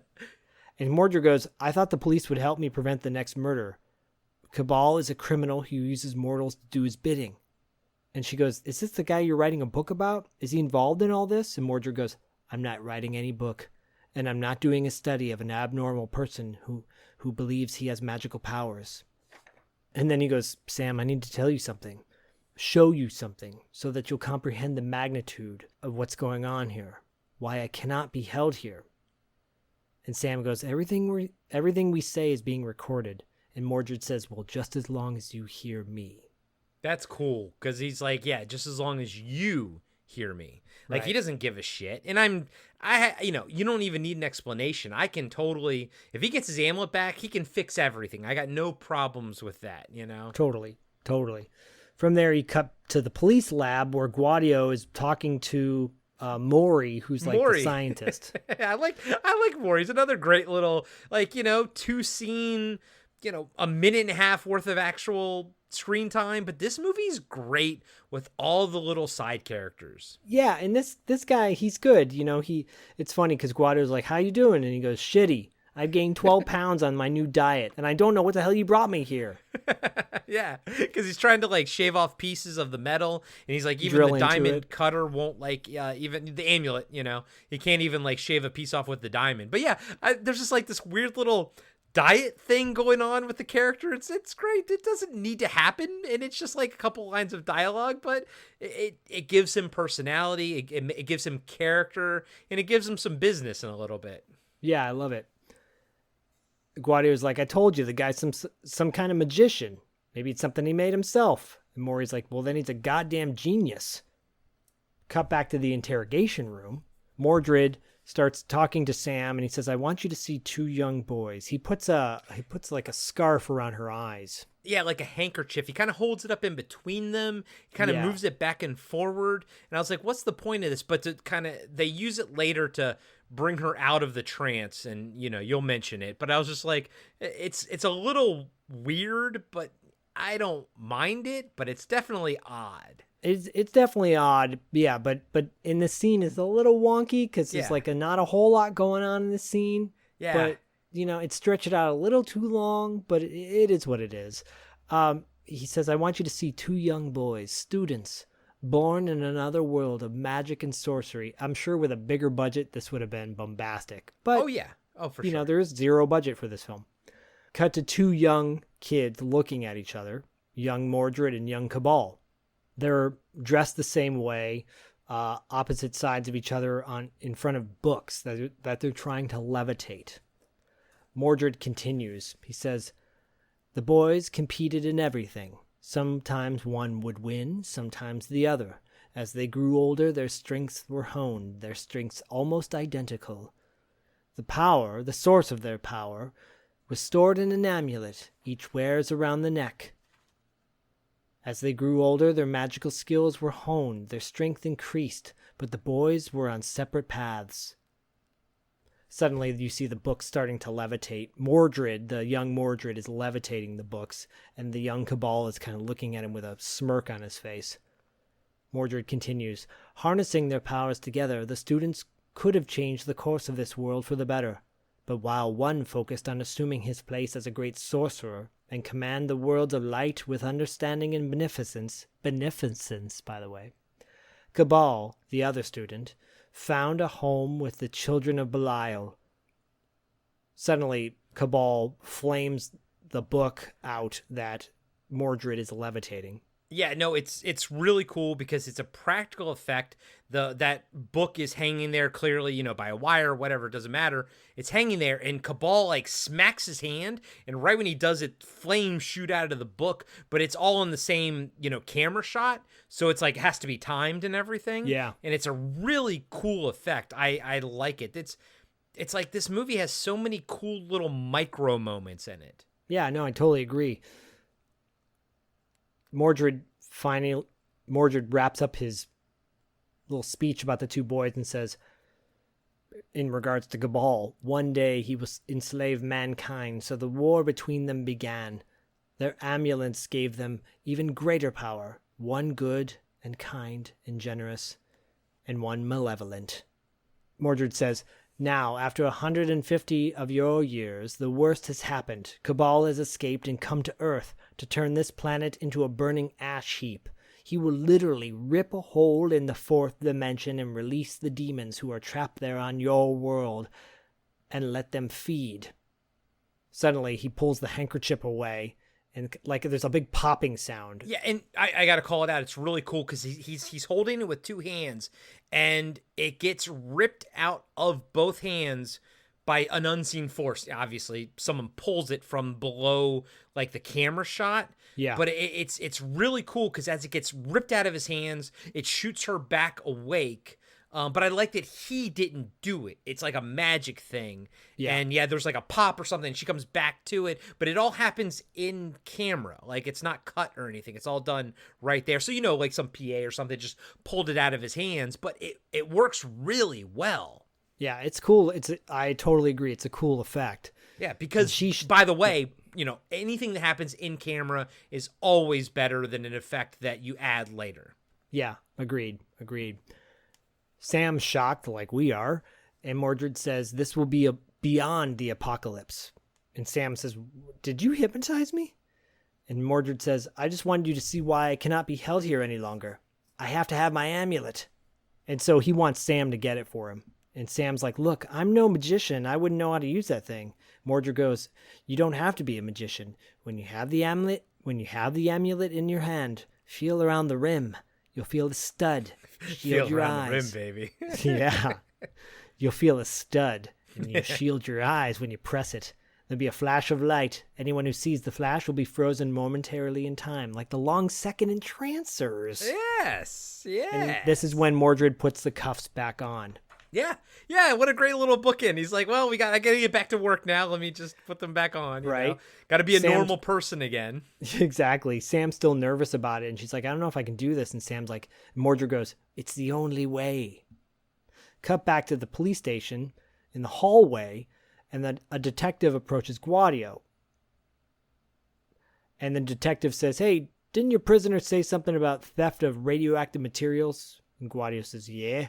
And Mordred goes, I thought the police would help me prevent the next murder. Cabal is a criminal who uses mortals to do his bidding. And she goes, is this the guy you're writing a book about? Is he involved in all this? And Mordred goes, I'm not writing any book. And I'm not doing a study of an abnormal person who believes he has magical powers. And then he goes, Sam, I need to tell you something. Show you something so that you'll comprehend the magnitude of what's going on here. Why I cannot be held here. And Sam goes, everything we say is being recorded. And Mordred says, well, just as long as you hear me. That's cool, because he's like, yeah, just as long as you hear me. Like, He doesn't give a shit. And you don't even need an explanation. I can totally, if he gets his amulet back, he can fix everything. I got no problems with that, Totally. From there, he cut to the police lab where Guadio is talking to Maury, who's like the scientist. I like Maury. He's another great little, 2-scene, a minute and a half worth of actual screen time. But this movie's great with all the little side characters. Yeah, and this guy, he's good. It's funny because Guadio's like, how you doing? And he goes, shitty. I've gained 12 pounds on my new diet, and I don't know what the hell you brought me here. Yeah, because he's trying to shave off pieces of the metal, and he's like, even the diamond cutter won't even the amulet, he can't even shave a piece off with the diamond. But yeah, there's just this weird little diet thing going on with the character. It's great. It doesn't need to happen, and it's just a couple lines of dialogue, but it gives him personality, it gives him character, and it gives him some business in a little bit. Yeah, I love it. Guadio's like, I told you, the guy's some kind of magician. Maybe it's something he made himself. And Maury's like, well, then he's a goddamn genius. Cut back to the interrogation room. Mordred starts talking to Sam, and he says, I want you to see two young boys. He puts a scarf around her eyes. Yeah, like a handkerchief. He kind of holds it up in between them. He kind of moves it back and forward. And I was like, what's the point of this? But they use it later to bring her out of the trance, and you'll mention it. But I was just like, it's a little weird, but I don't mind it, but it's definitely odd. It's definitely odd, yeah, but in the scene it's a little wonky because there's like not a whole lot going on in the scene. Yeah. But, it stretched it out a little too long, but it is what it is. He says, I want you to see two young boys, students, born in another world of magic and sorcery. I'm sure with a bigger budget, this would have been bombastic. But, oh, yeah. Oh, for sure. There is zero budget for this film. Cut to two young kids looking at each other, young Mordrid and young Cabal. They're dressed the same way, opposite sides of each other in front of books that they're trying to levitate. Mordrid continues. He says, the boys competed in everything. Sometimes one would win, sometimes the other. As they grew older, their strengths were honed, their strengths almost identical. The source of their power, was stored in an amulet each wears around the neck. As they grew older, their magical skills were honed, their strength increased, but the boys were on separate paths. Suddenly, you see the books starting to levitate. Mordrid, the young Mordrid, is levitating the books, and the young Cabal is kind of looking at him with a smirk on his face. Mordrid continues, harnessing their powers together, the students could have changed the course of this world for the better. But while one focused on assuming his place as a great sorcerer and command the worlds of light with understanding and beneficence, by the way, Cabal, the other student, found a home with the children of Belial. Suddenly, Cabal flames the book out that Mordrid is levitating. Yeah, no, it's really cool because it's a practical effect. That book is hanging there clearly, by a wire or whatever, it doesn't matter. It's hanging there, and Cabal smacks his hand, and right when he does it, flames shoot out of the book, but it's all in the same, camera shot, so it's it has to be timed and everything. Yeah. And it's a really cool effect. I like it. It's like this movie has so many cool little micro moments in it. Yeah, no, I totally agree. Mordrid wraps up his little speech about the two boys and says, in regards to Cabal, one day he will enslave mankind, so the war between them began. Their amulets gave them even greater power, one good and kind and generous, and one malevolent. Mordrid says, now, after 150 of your years, the worst has happened. Cabal has escaped and come to Earth to turn this planet into a burning ash heap. He will literally rip a hole in the fourth dimension and release the demons who are trapped there on your world and let them feed. Suddenly, he pulls the handkerchief away, and there's a big popping sound. Yeah, and I got to call it out. It's really cool because he's holding it with two hands, and it gets ripped out of both hands by an unseen force. Obviously, someone pulls it from below, the camera shot. Yeah. But it's really cool because as it gets ripped out of his hands, it shoots her back awake. But I like that he didn't do it. It's like a magic thing. Yeah. And there's a pop or something. And she comes back to it. But it all happens in camera. It's not cut or anything. It's all done right there. So, some PA or something just pulled it out of his hands. But it works really well. Yeah, it's cool. I totally agree. It's a cool effect. Yeah, because, by the way, anything that happens in camera is always better than an effect that you add later. Yeah, agreed. Sam's shocked like we are, and Mordrid says this will be beyond the apocalypse. And Sam says, did you hypnotize me? And Mordrid says, I just wanted you to see why I cannot be held here any longer. I have to have my amulet. And so he wants Sam to get it for him. And Sam's like, look, I'm no magician. I wouldn't know how to use that thing. Mordrid goes, you don't have to be a magician. When you have the amulet in your hand, feel around the rim. You'll feel a stud. Shield your eyes. The rim, baby. Yeah. You'll feel a stud, and you shield your eyes when you press it. There'll be a flash of light. Anyone who sees the flash will be frozen momentarily in time, like the long second entrancers. Yes. And this is when Mordrid puts the cuffs back on. Yeah, what a great little bookend. He's like, well, I gotta get back to work now. Let me just put them back on. Right. Gotta be a normal person again. Exactly. Sam's still nervous about it, and she's like, I don't know if I can do this. And Sam's like, Mordrid goes, it's the only way. Cut back to the police station in the hallway, and then a detective approaches Guadio. And the detective says, hey, didn't your prisoner say something about theft of radioactive materials? And Guadio says, yeah.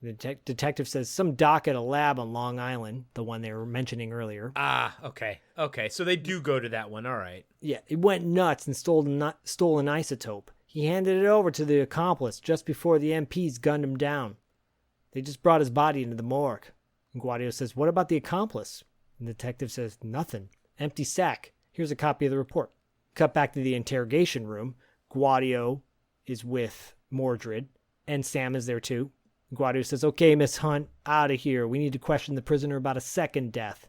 The detective says, some doc at a lab on Long Island, the one they were mentioning earlier. Ah, okay. Okay, so they do go to that one. All right. Yeah, it went nuts and stole an isotope. He handed it over to the accomplice just before the MPs gunned him down. They just brought his body into the morgue. And Guadio says, what about the accomplice? And the detective says, nothing. Empty sack. Here's a copy of the report. Cut back to the interrogation room. Guadio is with Mordrid, and Sam is there too. Guadio says, okay, Miss Hunt, out of here. We need to question the prisoner about a second death.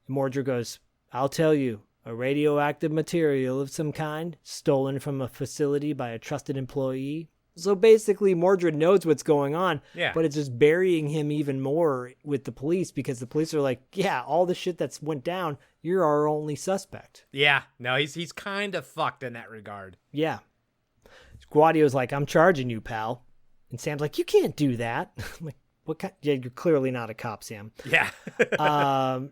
And Mordrid goes, I'll tell you, a radioactive material of some kind, stolen from a facility by a trusted employee. So basically, Mordrid knows what's going on, but it's just burying him even more with the police because the police are like, yeah, all the shit that's went down, you're our only suspect. Yeah, no, he's kind of fucked in that regard. Yeah. Guadio's like, I'm charging you, pal. And Sam's like, you can't do that. I'm like, what kind? Yeah, you're clearly not a cop, Sam. Yeah.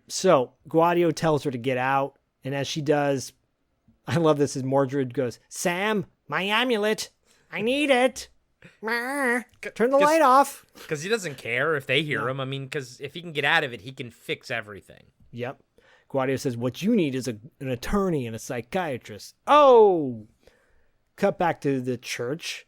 So Guadio tells her to get out. And as she does, I love this as Mordrid goes, Sam, my amulet. I need it. Turn the light off. Because he doesn't care if they hear him. I mean, because if he can get out of it, he can fix everything. Yep. Guadio says, what you need is an attorney and a psychiatrist. Oh! Cut back to the church.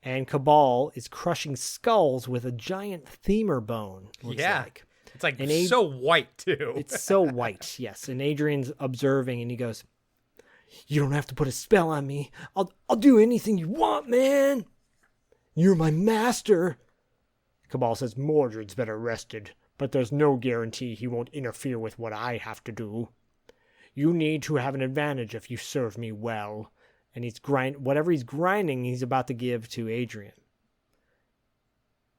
And Cabal is crushing skulls with a giant femur bone. Like. It's like so white, too. It's so white, yes. And Adrian's observing, and he goes, you don't have to put a spell on me. I'll do anything you want, man. You're my master. Cabal says, Mordred's been arrested, but there's no guarantee he won't interfere with what I have to do. You need to have an advantage if you serve me well. And whatever he's grinding, he's about to give to Adrian.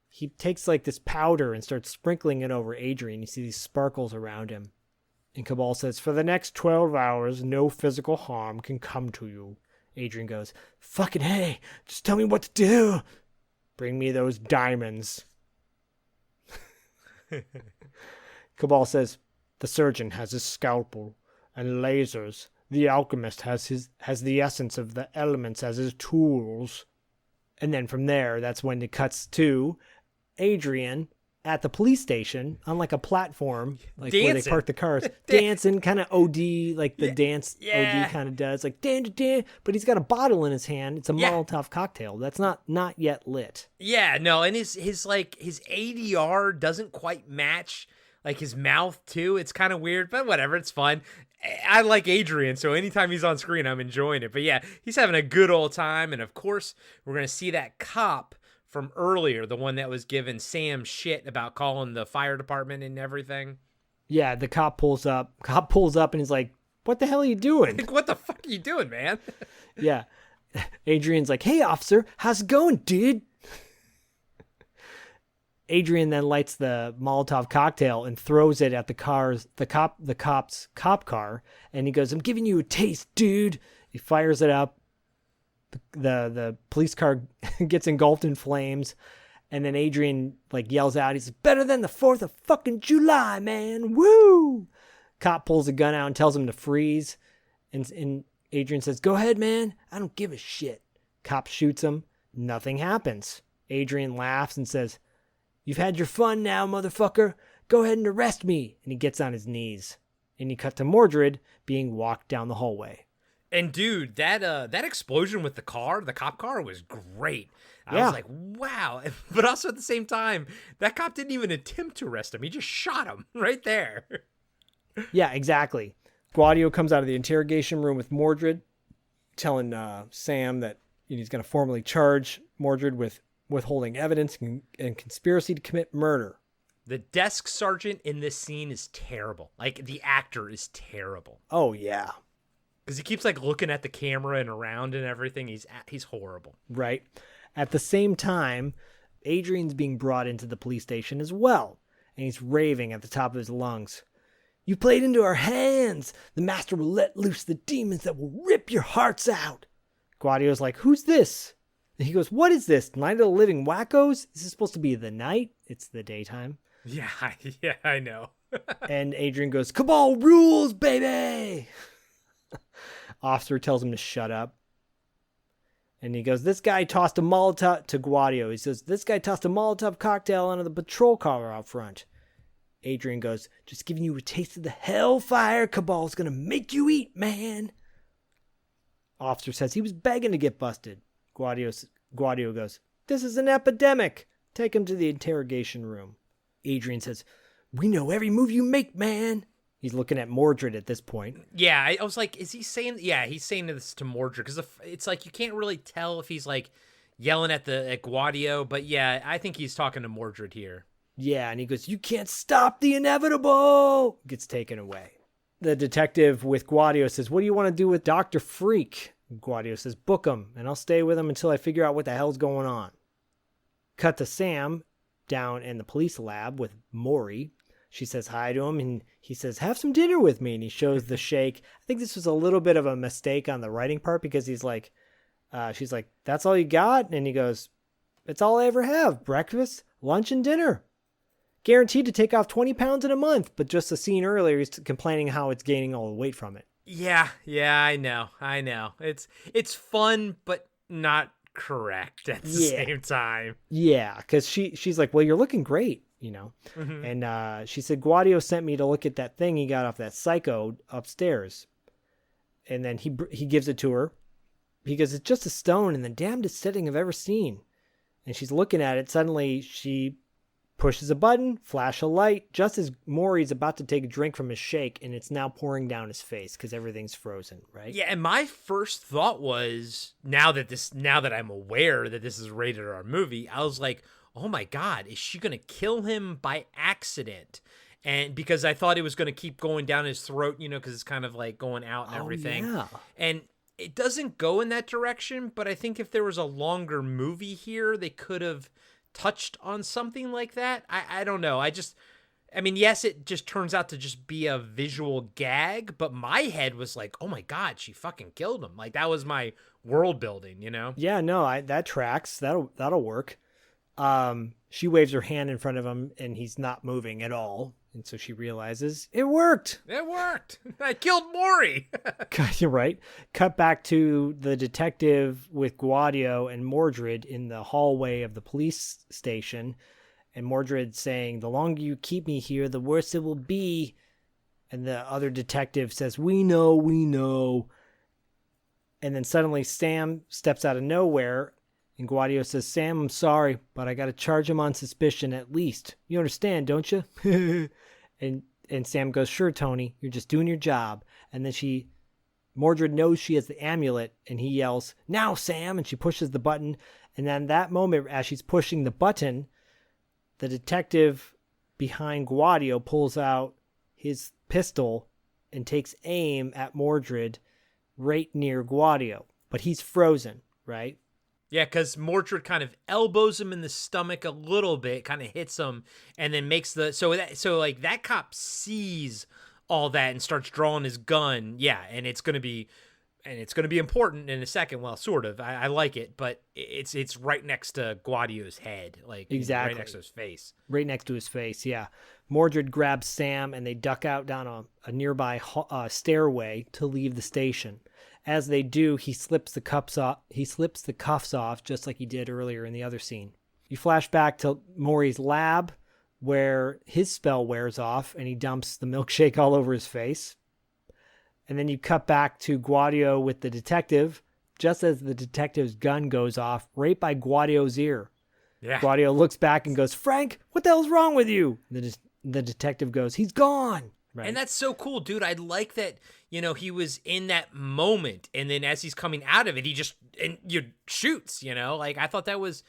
He takes like this powder and starts sprinkling it over Adrian. You see these sparkles around him. And Cabal says, for the next 12 hours, no physical harm can come to you. Adrian goes, fucking hey, just tell me what to do. Bring me those diamonds. Cabal says, the surgeon has his scalpel and lasers. The alchemist has the essence of the elements as his tools. And then from there, that's when it cuts to Adrian at the police station on like a platform, like dancing. Where they park the cars, dancing, kind of OD, like the dance OD kind of does, like dan. But he's got a bottle in his hand. It's a Molotov cocktail that's not yet lit. Yeah, no, and his ADR doesn't quite match like his mouth too. It's kind of weird, but whatever, it's fun. I like Adrian, so anytime he's on screen, I'm enjoying it. But yeah, he's having a good old time, and of course, we're gonna see that cop from earlier, the one that was giving Sam shit about calling the fire department and everything. Yeah, the cop pulls up. And he's like, what the hell are you doing? Like, what the fuck are you doing, man? Yeah. Adrian's like, hey, officer, how's it going, dude? Adrian then lights the Molotov cocktail and throws it at the cop's cop car. And he goes, I'm giving you a taste, dude. He fires it up. The police car gets engulfed in flames, and then Adrian like yells out, he's better than the 4th of fucking July, man. Woo! Cop pulls a gun out and tells him to freeze, and Adrian says, go ahead, man. I don't give a shit. Cop shoots him. Nothing happens. Adrian laughs and says, you've had your fun now, motherfucker. Go ahead and arrest me. And he gets on his knees. And you cut to Mordrid being walked down the hallway. And dude, that explosion with the cop car was great. I was like, wow. But also at the same time, that cop didn't even attempt to arrest him. He just shot him right there. Yeah, exactly. Guadio comes out of the interrogation room with Mordrid, telling Sam that he's going to formally charge Mordrid with withholding evidence and conspiracy to commit murder. The desk sergeant in this scene is terrible. Like, the actor is terrible. Oh, yeah. Because he keeps like looking at the camera and around and everything. He's horrible. Right. At the same time, Adrian's being brought into the police station as well. And he's raving at the top of his lungs. You played into our hands. The master will let loose the demons that will rip your hearts out. Guadio's like, who's this? And he goes, what is this? Night of the Living Wackos? Is this supposed to be the night? It's the daytime. Yeah, I know. And Adrian goes, Cabal rules, baby! Officer tells him to shut up. And he goes, this guy tossed a Molotov to Guadio. He says, this guy tossed a Molotov cocktail onto the patrol car out front. Adrian goes, just giving you a taste of the hellfire Cabal's gonna make you eat, man. Officer says he was begging to get busted. Guadio goes, this is an epidemic. Take him to the interrogation room. Adrian says, we know every move you make, man. He's looking at Mordrid at this point. Yeah, I was like, is he saying... Yeah, he's saying this to Mordrid, because it's like you can't really tell if he's like yelling at Guadio, but yeah, I think he's talking to Mordrid here. Yeah, and he goes, you can't stop the inevitable! Gets taken away. The detective with Guadio says, what do you want to do with Dr. Freak? Guadio says, book him, and I'll stay with him until I figure out what the hell's going on. Cut to Sam down in the police lab with Maury. She says hi to him, and he says, have some dinner with me, and he shows the shake. I think this was a little bit of a mistake on the writing part, because he's like, she's like, that's all you got? And he goes, it's all I ever have, breakfast, lunch, and dinner. Guaranteed to take off 20 pounds in a month, but just a scene earlier, he's complaining how it's gaining all the weight from it. Yeah, I know. It's fun, but not correct at the same time. Yeah, because she's like, well, you're looking great, you know. Mm-hmm. And she said, Guadio sent me to look at that thing he got off that psycho upstairs. And then he gives it to her. He goes, it's just a stone in the damnedest setting I've ever seen. And she's looking at it. Suddenly, she pushes a button, flash a light, just as Maury's about to take a drink from his shake, and it's now pouring down his face because everything's frozen, right? Yeah, and my first thought was, now that I'm aware that this is a rated R movie, I was like, oh my God, is she gonna kill him by accident? And because I thought it was gonna keep going down his throat, you know, because it's kind of like going out and everything. Yeah. And it doesn't go in that direction, but I think if there was a longer movie here, they could have touched on something like that. I don't know. I mean, yes, it just turns out to just be a visual gag, but my head was like, oh my God, she fucking killed him. Like, that was my world building, you know? Yeah, no, that tracks. That'll work. She waves her hand in front of him and he's not moving at all. And so she realizes it worked. It worked. I killed Maury. You're right. Cut back to the detective with Guadio and Mordrid in the hallway of the police station. And Mordrid saying, the longer you keep me here, the worse it will be. And the other detective says, we know. And then suddenly Sam steps out of nowhere. And Guadio says, Sam, I'm sorry, but I got to charge him on suspicion at least. You understand, don't you? and Sam goes, sure, Tony, you're just doing your job. And then Mordrid knows she has the amulet, and he yells, now, Sam, and she pushes the button. And then that moment, as she's pushing the button, the detective behind Guadio pulls out his pistol and takes aim at Mordrid right near Guadio. But he's frozen, right? Yeah, because Mordrid kind of elbows him in the stomach a little bit, kind of hits him, and then makes so that cop sees all that and starts drawing his gun. Yeah, and it's gonna be important in a second. Well, sort of. I like it, but it's right next to Guadio's head, like exactly right next to his face. Right next to his face. Yeah. Mordrid grabs Sam and they duck out down a nearby stairway to leave the station. As they do, he slips the cuffs off, just like he did earlier in the other scene. You flash back to Maury's lab, where his spell wears off, and he dumps the milkshake all over his face. And then you cut back to Guadio with the detective, just as the detective's gun goes off, right by Guadio's ear. Yeah. Guadio looks back and goes, Frank, what the hell's wrong with you? The detective goes, he's gone. Right. And that's so cool, dude. I like that, you know, he was in that moment, and then as he's coming out of it, he shoots, you know? Like, I thought that was,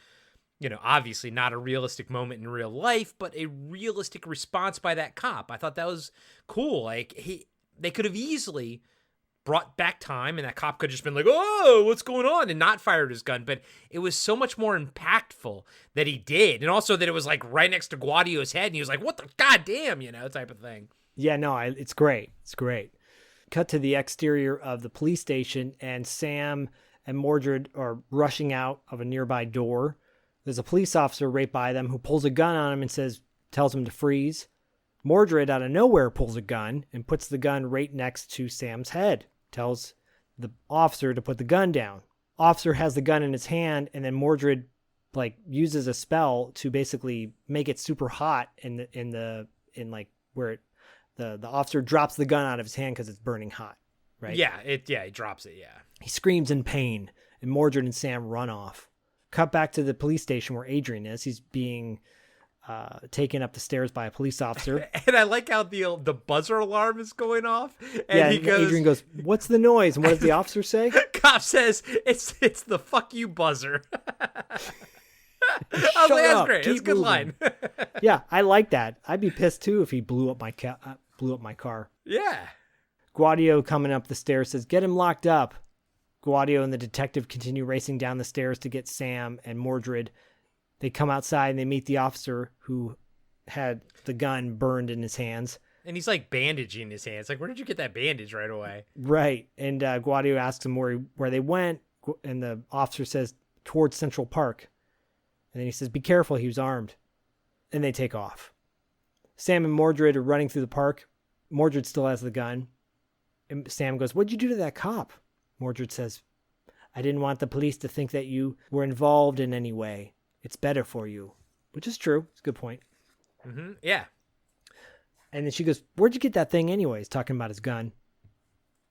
you know, obviously not a realistic moment in real life, but a realistic response by that cop. I thought that was cool. Like, they could have easily brought back time, and that cop could have just been like, oh, what's going on, and not fired his gun. But it was so much more impactful that he did. And also that it was, like, right next to Guadio's head, and he was like, what the goddamn, you know, type of thing. Yeah, no, it's great. It's great. Cut to the exterior of the police station, and Sam and Mordrid are rushing out of a nearby door. There's a police officer right by them who pulls a gun on him and tells him to freeze. Mordrid out of nowhere pulls a gun and puts the gun right next to Sam's head. Tells the officer to put the gun down. officer has the gun in his hand, and then Mordrid like uses a spell to basically make it super hot in like where the officer drops the gun out of his hand because it's burning hot, right? Yeah, he drops it. Yeah, he screams in pain, and Mordrid and Sam run off. Cut back to the police station where Adrian is. He's being taken up the stairs by a police officer. And I like how the buzzer alarm is going off. And yeah, Adrian goes, "What's the noise?" And what does the officer say? Cop says, "It's the fuck you buzzer." Shut that's up, great. It's a good line. Yeah, I like that. I'd be pissed too if he blew up my car. Yeah. Guadio coming up the stairs says, "Get him locked up." Guadio and the detective continue racing down the stairs to get Sam and Mordrid. They come outside and they meet the officer who had the gun burned in his hands. And he's like bandaging his hands. Like, where did you get that bandage right away? Right. And Guadio asks him where they went. And the officer says, towards Central Park. And then he says, "Be careful, he was armed." And they take off. Sam and Mordrid are running through the park. Mordrid still has the gun. And Sam goes, "What'd you do to that cop?" Mordrid says, "I didn't want the police to think that you were involved in any way. It's better for you." Which is true. It's a good point. Mm-hmm. Yeah. And then she goes, "Where'd you get that thing anyways?" Talking about his gun.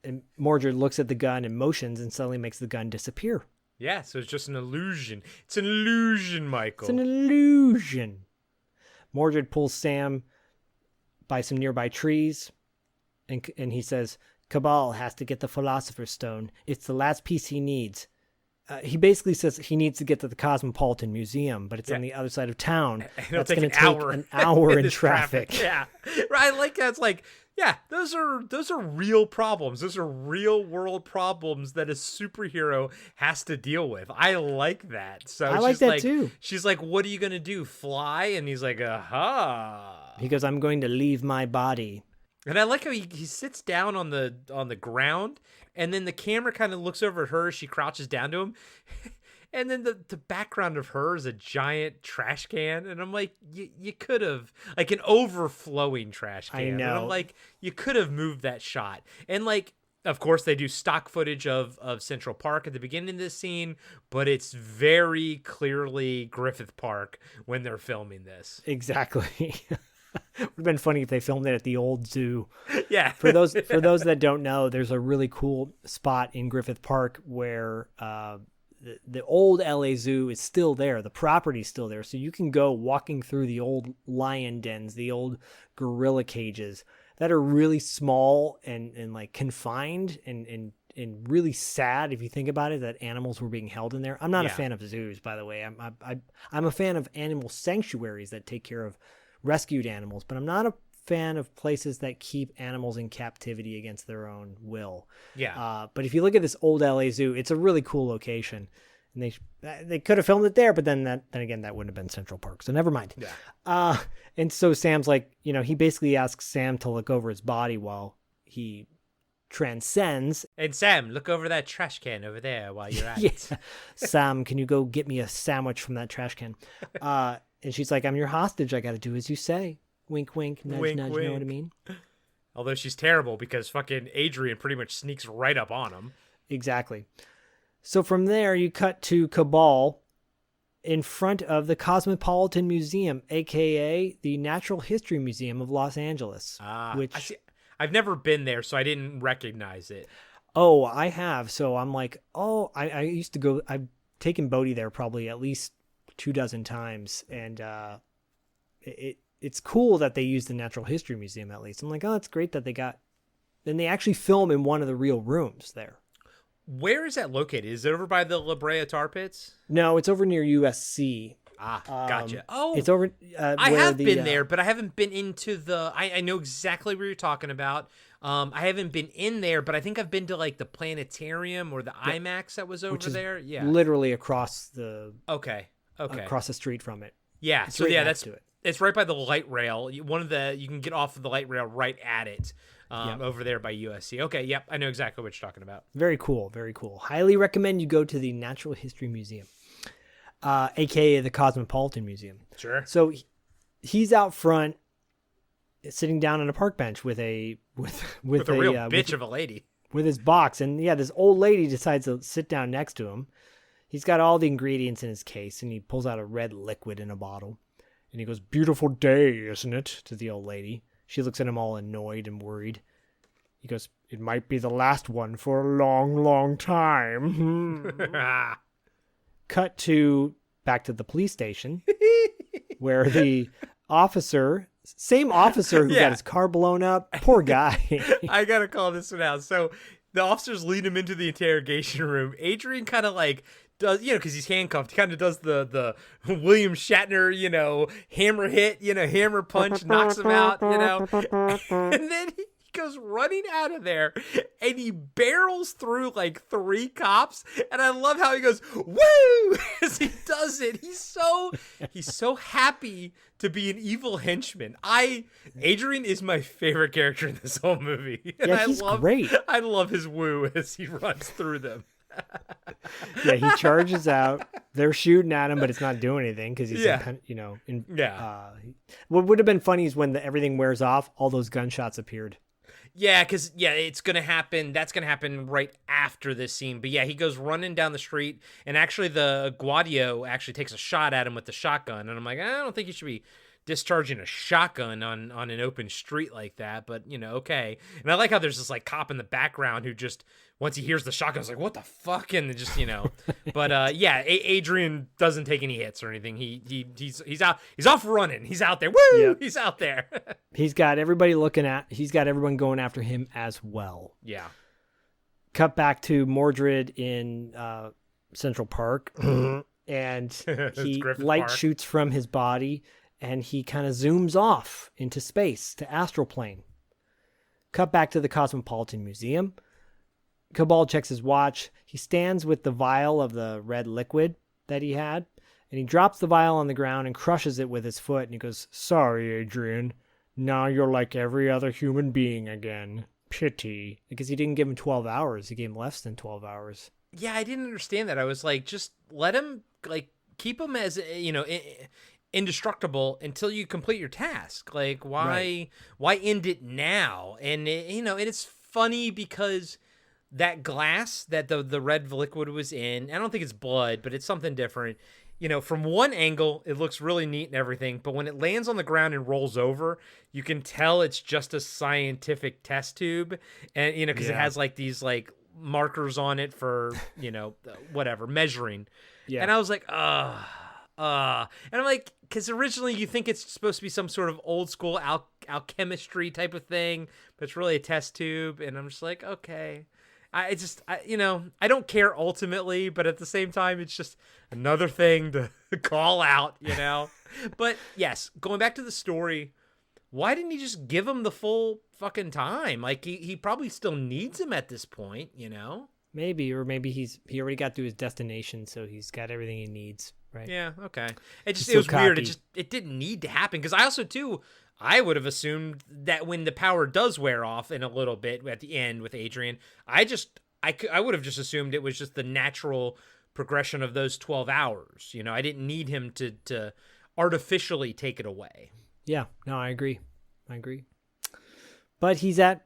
And Mordrid looks at the gun and motions and suddenly makes the gun disappear. Yeah, so it's just an illusion. It's an illusion, Michael. It's an illusion. Mordrid pulls Sam by some nearby trees, and he says, "Cabal has to get the Philosopher's Stone. It's the last piece he needs." He basically says he needs to get to the Cosmopolitan Museum, but it's on the other side of town. That's going to take an hour in traffic. Yeah, right. I like that. It's like, yeah, those are real problems. Those are real world problems that a superhero has to deal with. I like that. So I like that too. She's like, "What are you gonna do? Fly?" And he's like, "Aha." He goes, "I'm going to leave my body." And I like how he sits down on the ground, and then the camera kind of looks over at her as she crouches down to him. And then the background of her is a giant trash can. And I'm like, you could have, like an overflowing trash can. I know. And I'm like, you could have moved that shot. And like, of course, they do stock footage of Central Park at the beginning of this scene, but it's very clearly Griffith Park when they're filming this. Exactly. Would have been funny if they filmed it at the old zoo. Yeah. For those that don't know, there's a really cool spot in Griffith Park where the old LA Zoo is still there. The property's still there. So you can go walking through the old lion dens, the old gorilla cages that are really small and like confined and really sad if you think about it, that animals were being held in there. I'm not a fan of zoos, by the way. I'm a fan of animal sanctuaries that take care of rescued animals, but I'm not a fan of places that keep animals in captivity against their own will. Yeah. But if you look at this old LA Zoo, it's a really cool location, and they could have filmed it there, but then again, that wouldn't have been Central Park, so never mind. Yeah. And so Sam's like, he basically asks Sam to look over his body while he transcends. And Sam, look over that trash can over there while you're at it. Sam, can you go get me a sandwich from that trash can? And she's like, "I'm your hostage. I got to do as you say." Wink, wink, nudge, Wink, nudge. wink. You know what I mean? Although she's terrible because fucking Adrian pretty much sneaks right up on him. Exactly. So from there, you cut to Cabal in front of the Cosmopolitan Museum, a.k.a. the Natural History Museum of Los Angeles. Which I've never been there, so I didn't recognize it. Oh, I have. So I'm like, I used to go. I've taken Bodhi there probably at least 24 times, and it's cool that they use the Natural History Museum at least. I'm like, oh, it's great that they got. Then they actually film in one of the real rooms there. Where is that located? Is it over by the La Brea Tar Pits? No, it's over near USC. Gotcha. It's over. I have been there, but I haven't been into the. I know exactly what you're talking about. I haven't been in there, but I think I've been to like the planetarium or the IMAX that was over there. Yeah, literally across the. Okay. Across the street from it. Yeah. It's so right yeah, next to it. It's right by the light rail. You can get off of the light rail right at it. Over there by USC. Okay, yep, I know exactly what you're talking about. Very cool, very cool. Highly recommend you go to the Natural History Museum, aka the Cosmopolitan Museum. Sure. So he's out front, sitting down on a park bench with a real bitch of a lady. with his box. And yeah, this old lady decides to sit down next to him. He's got all the ingredients in his case, and he pulls out a red liquid in a bottle. And he goes, "Beautiful day, isn't it?" to the old lady. She looks at him all annoyed and worried. He goes, "It might be the last one for a long, long time." Cut to back to the police station where the same officer who got his car blown up, poor guy. I got to call this one out. So the officers lead him into the interrogation room. Adrian kind of like does, because he's handcuffed, he kind of does the William Shatner, hammer hit, hammer punch, knocks him out, and then he goes running out of there and he barrels through like 3 cops, and I love how he goes woo as he does it. He's so happy to be an evil henchman. Adrian is my favorite character in this whole movie. And he's great. I love his woo as he runs through them. Yeah, he charges out. They're shooting at him, but it's not doing anything because he's, what would have been funny is when everything wears off, all those gunshots appeared. Yeah, because, it's going to happen. That's going to happen right after this scene. But, yeah, he goes running down the street, and actually the Guadio actually takes a shot at him with the shotgun. And I'm like, I don't think you should be discharging a shotgun on an open street like that. But, okay. And I like how there's this, like, cop in the background who just, once he hears the shotgun, is like, what the fuck? And just, But, Adrian doesn't take any hits or anything. He's out. He's off running. He's out there. Woo! Yep. He's out there. He's got everyone going after him as well. Yeah. Cut back to Mordrid in Central Park. And he light shoots from his body, and he kind of zooms off into space to astral plane. Cut back to the Cosmopolitan Museum. Cabal checks his watch. He stands with the vial of the red liquid that he had, and he drops the vial on the ground and crushes it with his foot, and he goes, "Sorry, Adrian. Now you're like every other human being again. Pity." Because he didn't give him 12 hours. He gave him less than 12 hours. Yeah, I didn't understand that. I was like, just let him, like, keep him as, indestructible until you complete your task. Like, why end it now? And, and it's funny because that glass that the red liquid was in, I don't think it's blood, but it's something different. From one angle, it looks really neat and everything, but when it lands on the ground and rolls over, you can tell it's just a scientific test tube. And, because it has like these like markers on it for, whatever, measuring. Yeah. And I was like, and I'm like, because originally you think it's supposed to be some sort of old school alchemistry type of thing, but it's really a test tube. And I'm just like, okay. I don't care ultimately, but at the same time, it's just another thing to call out, But yes, going back to the story, why didn't he just give him the full fucking time? Like he probably still needs him at this point, Maybe, or maybe he already got to his destination, so he's got everything he needs, right? Yeah, okay. It was weird. It didn't need to happen because I also too. I would have assumed that when the power does wear off in a little bit at the end with Adrian, I would have just assumed it was just the natural progression of those 12 hours. I didn't need him to artificially take it away. Yeah, no, I agree. But he's at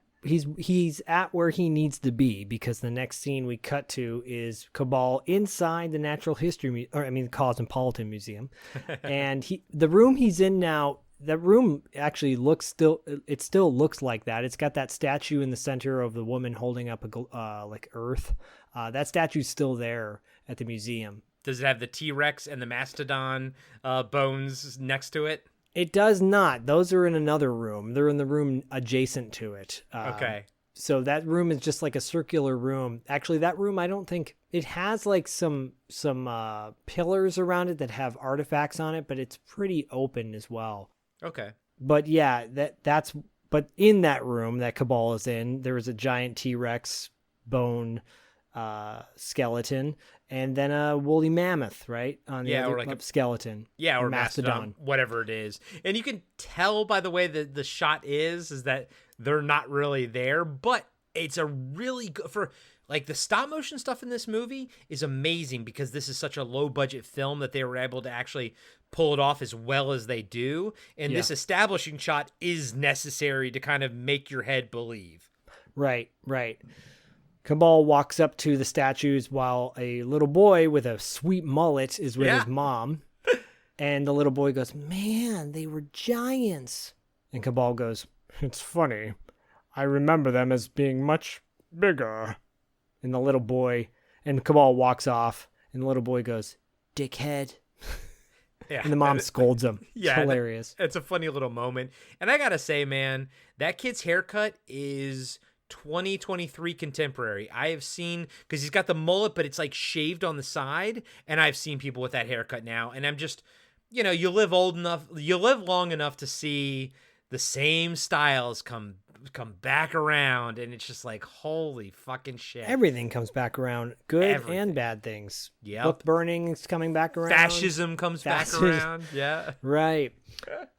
where he needs to be, because the next scene we cut to is Cabal inside the Natural History, the Cosmopolitan Museum. And the room he's in now, that room actually still looks like that. It's got that statue in the center of the woman holding up like earth. That statue's still there at the museum. Does it have the T-Rex and the Mastodon bones next to it? It does not. Those are in another room. They're in the room adjacent to it. Okay. So that room is just like a circular room. Actually, that room, I don't think it has like some pillars around it that have artifacts on it, but it's pretty open as well. Okay. But yeah, but in that room that Cabal is in, there is a giant T-Rex bone skeleton, and then a woolly mammoth, right? On the other, or like a skeleton. Yeah, or mastodon, whatever it is. And you can tell by the way that the shot is that they're not really there, but it's a really good like the stop motion stuff in this movie is amazing because this is such a low budget film that they were able to actually pull it off as well as they do. And this establishing shot is necessary to kind of make your head believe. Right. Cabal walks up to the statues while a little boy with a sweet mullet is with his mom. And the little boy goes, man, they were giants. And Cabal goes, it's funny. I remember them as being much bigger. And the little boy, and Cabal walks off, and the little boy goes, dickhead. Yeah. And the mom scolds him. It's hilarious. It's a funny little moment. And I gotta say, man, that kid's haircut is 2023 contemporary. I have seen, because he's got the mullet, but it's like shaved on the side, and I've seen people with that haircut now, and I'm just, you know, you live long enough to see the same styles come back around, and it's just like, holy fucking shit. Everything comes back around, good and bad things. Yep. Book burning is coming back around. Fascism comes back around. Yeah. Right.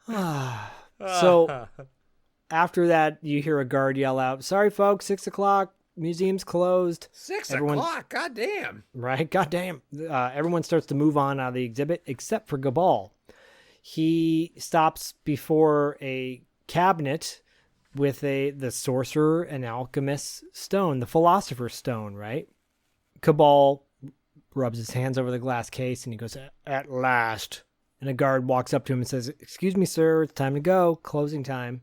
So after that, you hear a guard yell out, sorry, folks, 6 o'clock. Museum's closed. 6 o'clock? Goddamn. Right? Goddamn. Everyone starts to move on out of the exhibit except for Cabal. He stops before a cabinet with the sorcerer and alchemist's stone, the philosopher's stone, right? Cabal rubs his hands over the glass case and he goes, at last. And a guard walks up to him and says, excuse me, sir, it's time to go. Closing time.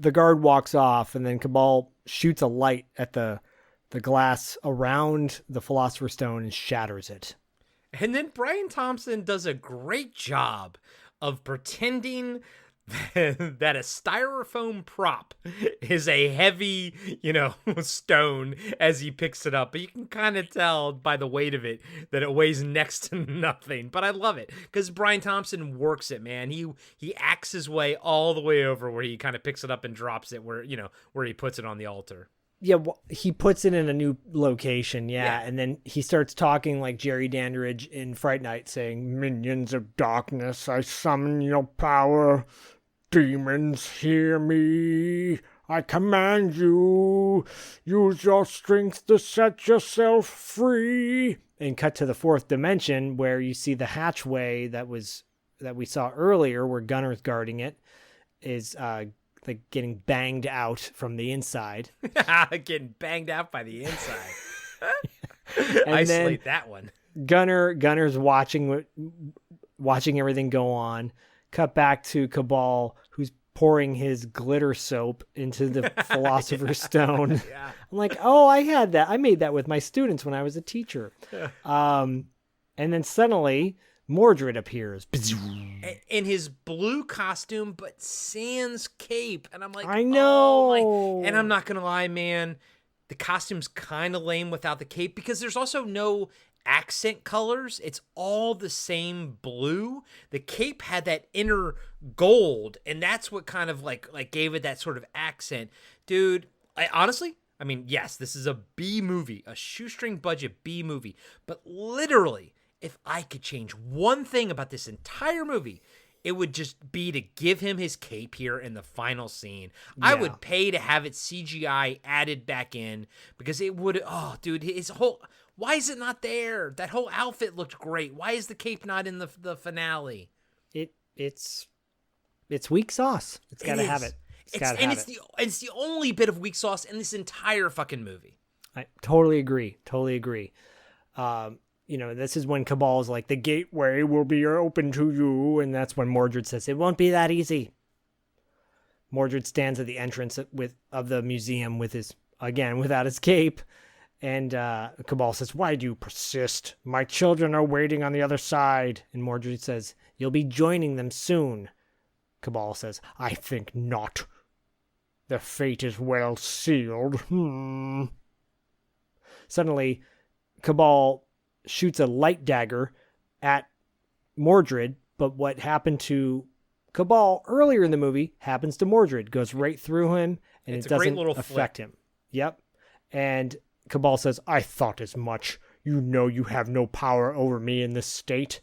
The guard walks off, and then Cabal shoots a light at the glass around the philosopher's stone and shatters it. And then Brian Thompson does a great job of pretending that a styrofoam prop is a heavy, stone as he picks it up. But you can kind of tell by the weight of it that it weighs next to nothing. But I love it because Brian Thompson works it, man. He acts his way all the way over where he kind of picks it up and drops it where he puts it on the altar. Yeah, well, he puts it in a new location, yeah, and then he starts talking like Jerry Dandridge in Fright Night, saying, minions of darkness, I summon your power. Demons, hear me. I command you. Use your strength to set yourself free. And cut to the fourth dimension where you see the hatchway that we saw earlier where Gunner's guarding it is like getting banged out from the inside. Getting banged out by the inside. Isolate that one. Gunner's watching everything go on. Cut back to Cabal, who's pouring his glitter soap into the philosopher's stone. Yeah. I'm like, oh, I had that. I made that with my students when I was a teacher. And then suddenly Mordrid appears. In his blue costume, but sans cape. And I'm like, I know. Oh, and I'm not going to lie, man. The costume's kind of lame without the cape because there's also no accent colors. It's all the same blue. The cape had that inner gold, and that's what kind of like gave it that sort of accent. Dude, I mean, yes, this is a B movie, a shoestring budget B movie, but literally, if I could change one thing about this entire movie, it would just be to give him his cape here in the final scene. Yeah. I would pay to have it CGI added back in because it would, his whole, why is it not there? That whole outfit looked great. Why is the cape not in the finale? It's weak sauce. It's got to have it. It's the only bit of weak sauce in this entire fucking movie. I totally agree. This is when Cabal is like, the gateway will be open to you. And that's when Mordrid says, it won't be that easy. Mordrid stands at the entrance of the museum without his cape. And Cabal says, why do you persist? My children are waiting on the other side. And Mordrid says, you'll be joining them soon. Cabal says, I think not. Their fate is well sealed. Suddenly, Cabal shoots a light dagger at Mordrid, but what happened to Cabal earlier in the movie happens to Mordrid, goes right through him, and it doesn't affect him. Yep. And Cabal says, I thought as much. You know you have no power over me in this state.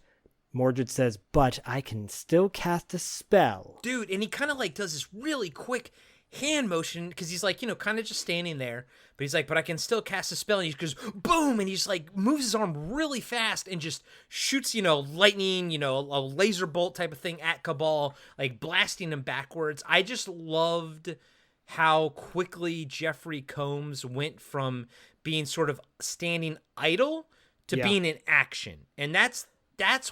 Mordrid says, but I can still cast a spell. Dude, and he kind of does this really quick hand motion because he's kind of just standing there, but he's like, but I can still cast a spell, and he goes boom, and he just moves his arm really fast and just shoots lightning, a laser bolt type of thing at Cabal, blasting him backwards. I just loved how quickly Jeffrey Combs went from being sort of standing idle to being in action. And that's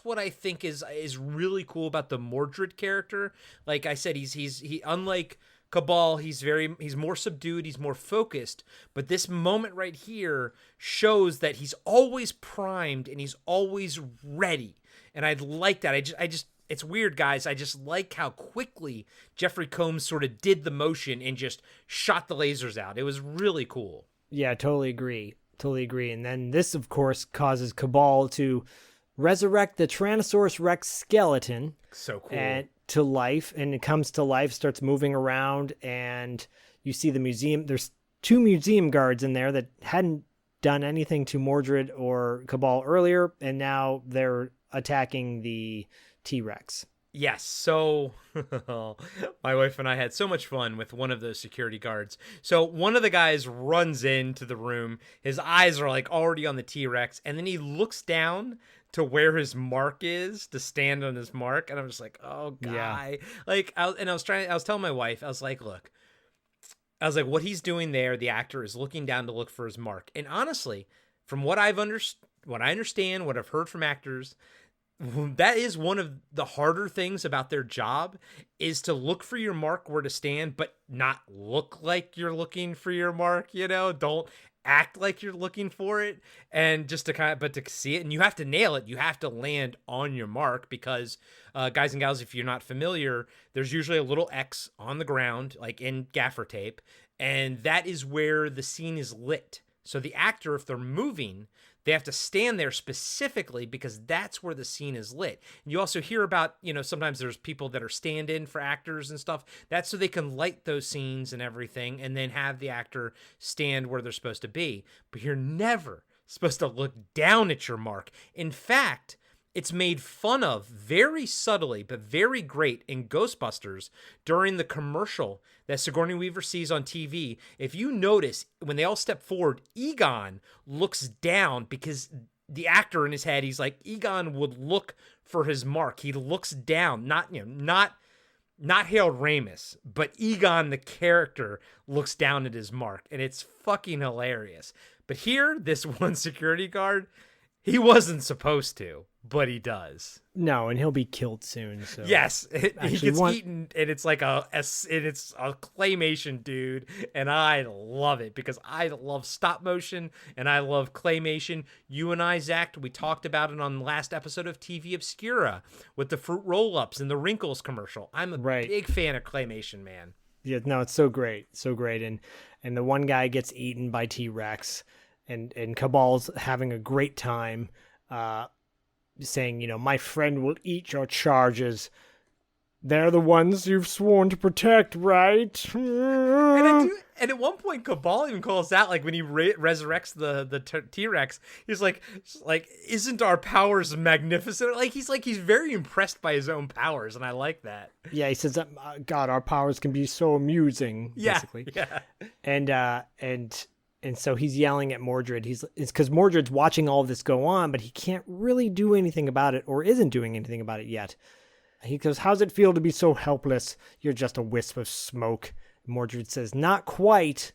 what I think is really cool about the Mordrid character. Like I said, he unlike Cabal, he's more subdued, he's more focused, but this moment right here shows that he's always primed and he's always ready. And I like that. I just it's weird, guys. I just like how quickly Jeffrey Combs sort of did the motion and just shot the lasers out. It was really cool. Yeah, totally agree. And then this, of course, causes Cabal to resurrect the Tyrannosaurus Rex skeleton. So cool. And to life, and it comes to life, starts moving around, and you see the museum. There's 2 museum guards in there that hadn't done anything to Mordrid or Cabal earlier, and now they're attacking the T-Rex. Yes, so my wife and I had so much fun with one of those security guards. So one of the guys runs into the room. His eyes are like already on the T-Rex, and then he looks down to where his mark is to stand on his mark, and I'm just like, oh, guy. Yeah. Like, I was telling my wife, I was like, look, what he's doing there, the actor is looking down to look for his mark. And honestly, from what I understand, what I've heard from actors, that is one of the harder things about their job, is to look for your mark where to stand, but not look like you're looking for your mark, don't act like you're looking for it, and just to see it, and you have to nail it. You have to land on your mark because, guys and gals, if you're not familiar, there's usually a little X on the ground, like in gaffer tape, and that is where the scene is lit. So the actor, if they're moving, they have to stand there specifically because that's where the scene is lit. And you also hear about, sometimes there's people that are stand-in for actors and stuff. That's so they can light those scenes and everything and then have the actor stand where they're supposed to be. But you're never supposed to look down at your mark. In fact, it's made fun of very subtly, but very great in Ghostbusters during the commercial that Sigourney Weaver sees on TV. If you notice, when they all step forward, Egon looks down because the actor in his head, he's like, Egon would look for his mark. He looks down, not Harold Ramis, but Egon, the character, looks down at his mark, and it's fucking hilarious. But here, this one security guard, he wasn't supposed to, but he does. No, and he'll be killed soon. So yes, he gets eaten, and it's like it's a claymation dude, and I love it because I love stop motion and I love claymation. You and I, Zach, we talked about it on the last episode of TV Obscura with the fruit roll-ups and the Wrinkles commercial. I'm a big fan of claymation, man. Yeah, no, it's so great, and the one guy gets eaten by T-Rex. And Cabal's having a great time, saying, my friend will eat your charges. They're the ones you've sworn to protect, right? And at one point, Cabal even calls out, like when he resurrects the T-Rex, he's like, isn't our powers magnificent? He's very impressed by his own powers, and I like that. Yeah, he says, God, our powers can be so amusing, basically. Yeah. And so he's yelling at Mordrid. It's because Mordrid's watching all of this go on, but he can't really do anything about it, or isn't doing anything about it yet. He goes, how's it feel to be so helpless? You're just a wisp of smoke. Mordrid says, not quite.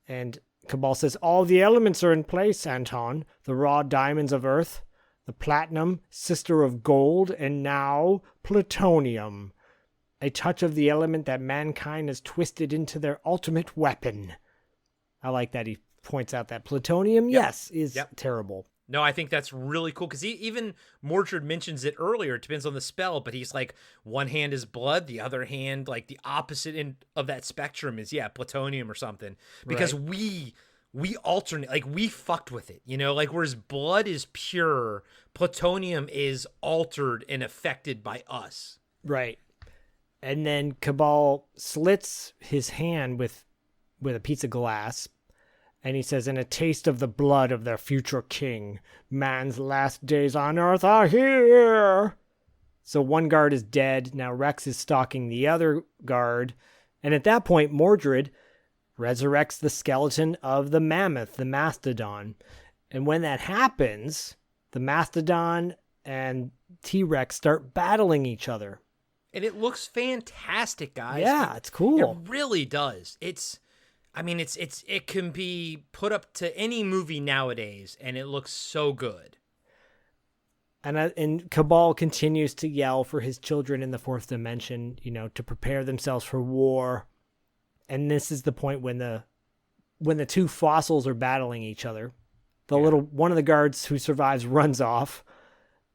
And Cabal says, all the elements are in place, Anton. The raw diamonds of Earth, the platinum, sister of gold, and now plutonium. A touch of the element that mankind has twisted into their ultimate weapon. I like that he points out that plutonium, is terrible. No, I think that's really cool because even Mordrid mentions it earlier. It depends on the spell, but he's like, one hand is blood, the other hand, like the opposite end of that spectrum is, plutonium or something. Because we alternate, like we fucked with it, whereas blood is pure, plutonium is altered and affected by us. Right. And then Cabal slits his hand with a piece of glass. And he says, and a taste of the blood of their future king. Man's last days on Earth are here. So one guard is dead. Now Rex is stalking the other guard. And at that point, Mordrid resurrects the skeleton of the mammoth, the mastodon. And when that happens, the mastodon and T-Rex start battling each other. And it looks fantastic, guys. Yeah, it's cool. It really does. I mean, it can be put up to any movie nowadays, and it looks so good. And Cabal continues to yell for his children in the fourth dimension, to prepare themselves for war. And this is the point when the two fossils are battling each other. One of the guards who survives runs off,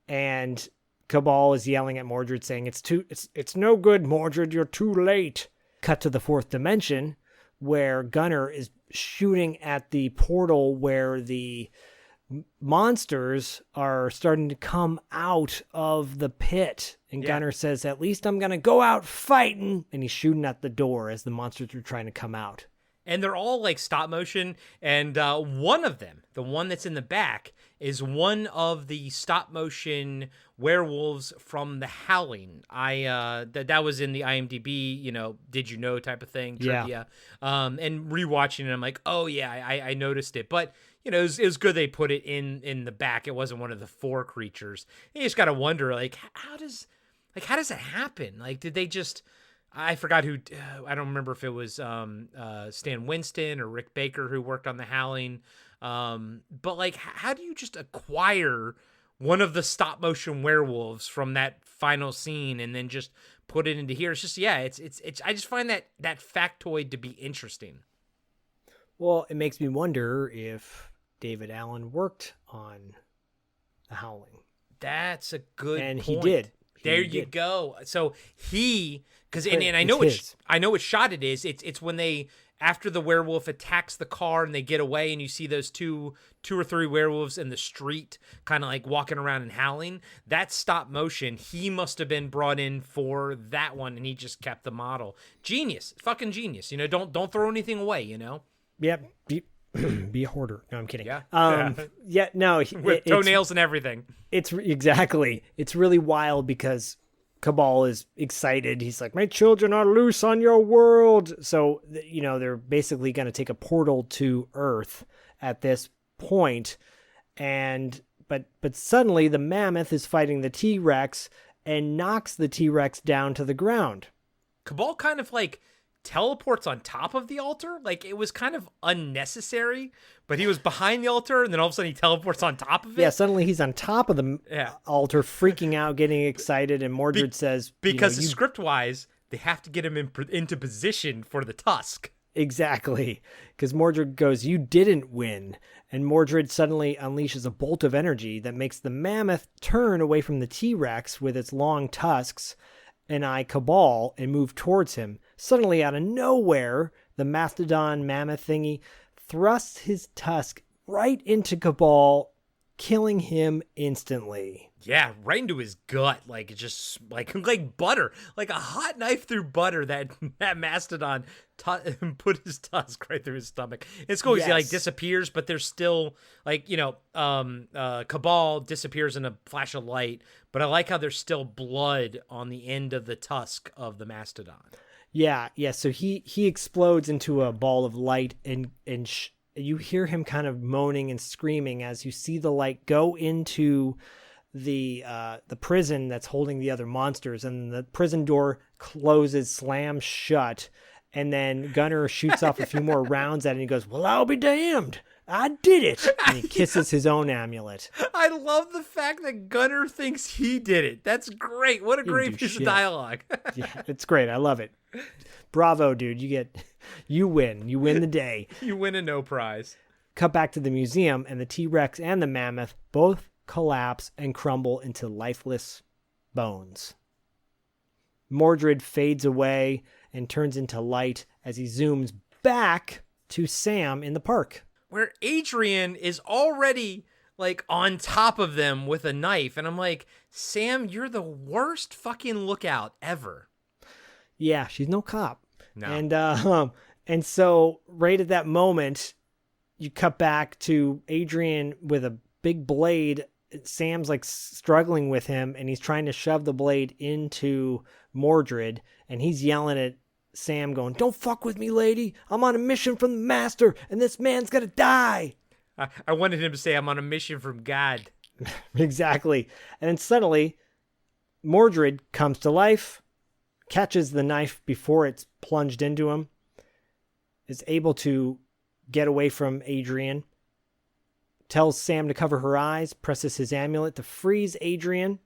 and Cabal is yelling at Mordrid, saying, "It's no good, Mordrid. You're too late." Cut to the fourth dimension, where Gunnar is shooting at the portal where the monsters are starting to come out of the pit. And Gunnar says, "At least I'm going to go out fighting." And he's shooting at the door as the monsters are trying to come out. And they're all like stop motion. And one of them, the one that's in the back, is one of the stop motion werewolves from The Howling. That was in the IMDb, did you know type of thing, trivia. And rewatching it, I'm like, oh yeah, I noticed it. But it was good they put it in the back. It wasn't one of the four creatures. You just gotta wonder, how does that happen? Like, did they just? I forgot who. I don't remember if it was Stan Winston or Rick Baker who worked on The Howling. But how do you just acquire one of the stop motion werewolves from that final scene and then just put it into here? It's just it's. I just find that factoid to be interesting. Well, it makes me wonder if David Allen worked on The Howling. That's a good and point. He did. There you go. So because I know which shot it is. It's when they, after the werewolf attacks the car and they get away, and you see those two or three werewolves in the street, kind of like walking around and howling. That's stop motion. He must have been brought in for that one, and he just kept the model. Genius, fucking genius. Don't throw anything away. Yep. Be a hoarder. No, I'm kidding. Yeah. No. With toenails and everything. It's exactly. It's really wild because Cabal is excited. He's like, "My children are loose on your world." So, they're basically going to take a portal to Earth at this point. But suddenly the mammoth is fighting the T-Rex and knocks the T-Rex down to the ground. Cabal kind of teleports on top of the altar. It was kind of unnecessary, but he was behind the altar, and then all of a sudden he teleports on top of it. Yeah, suddenly he's on top of the altar, freaking out, getting excited, and Mordrid says... Because script-wise, they have to get him into position for the tusk. Exactly, because Mordrid goes, "You didn't win." And Mordrid suddenly unleashes a bolt of energy that makes the mammoth turn away from the T-Rex with its long tusks and eye Cabal and move towards him. Suddenly, out of nowhere, the mastodon mammoth thingy thrusts his tusk right into Cabal, killing him instantly. Yeah, right into his gut, just like butter, like a hot knife through butter. That mastodon put his tusk right through his stomach. It's cool because he disappears, but there's still Cabal disappears in a flash of light. But I like how there's still blood on the end of the tusk of the mastodon. Yeah. So he explodes into a ball of light, and you hear him kind of moaning and screaming as you see the light go into the prison that's holding the other monsters, and the prison door closes, slams shut, and then Gunnar shoots off a few more rounds at it, and he goes, "Well, I'll be damned. I did it." And he kisses his own amulet. I love the fact that Gunnar thinks he did it. That's great. What a great piece of dialogue. Yeah, it's great. I love it. Bravo, dude. You win. You win the day. You win a no prize. Cut back to the museum, and the T-Rex and the mammoth both collapse and crumble into lifeless bones. Mordrid fades away and turns into light as he zooms back to Sam in the park, where Adrian is already on top of them with a knife, and I'm like, "Sam, you're the worst fucking lookout ever." Yeah, she's no cop. No. And so right at that moment, you cut back to Adrian with a big blade. Sam's struggling with him, and he's trying to shove the blade into Mordrid, and he's yelling at Sam going, "Don't fuck with me, lady. I'm on a mission from the master, and this man's gonna die." I wanted him to say, "I'm on a mission from God." Exactly. And then suddenly, Mordrid comes to life, catches the knife before it's plunged into him, is able to get away from Adrian, tells Sam to cover her eyes, presses his amulet to freeze Adrian.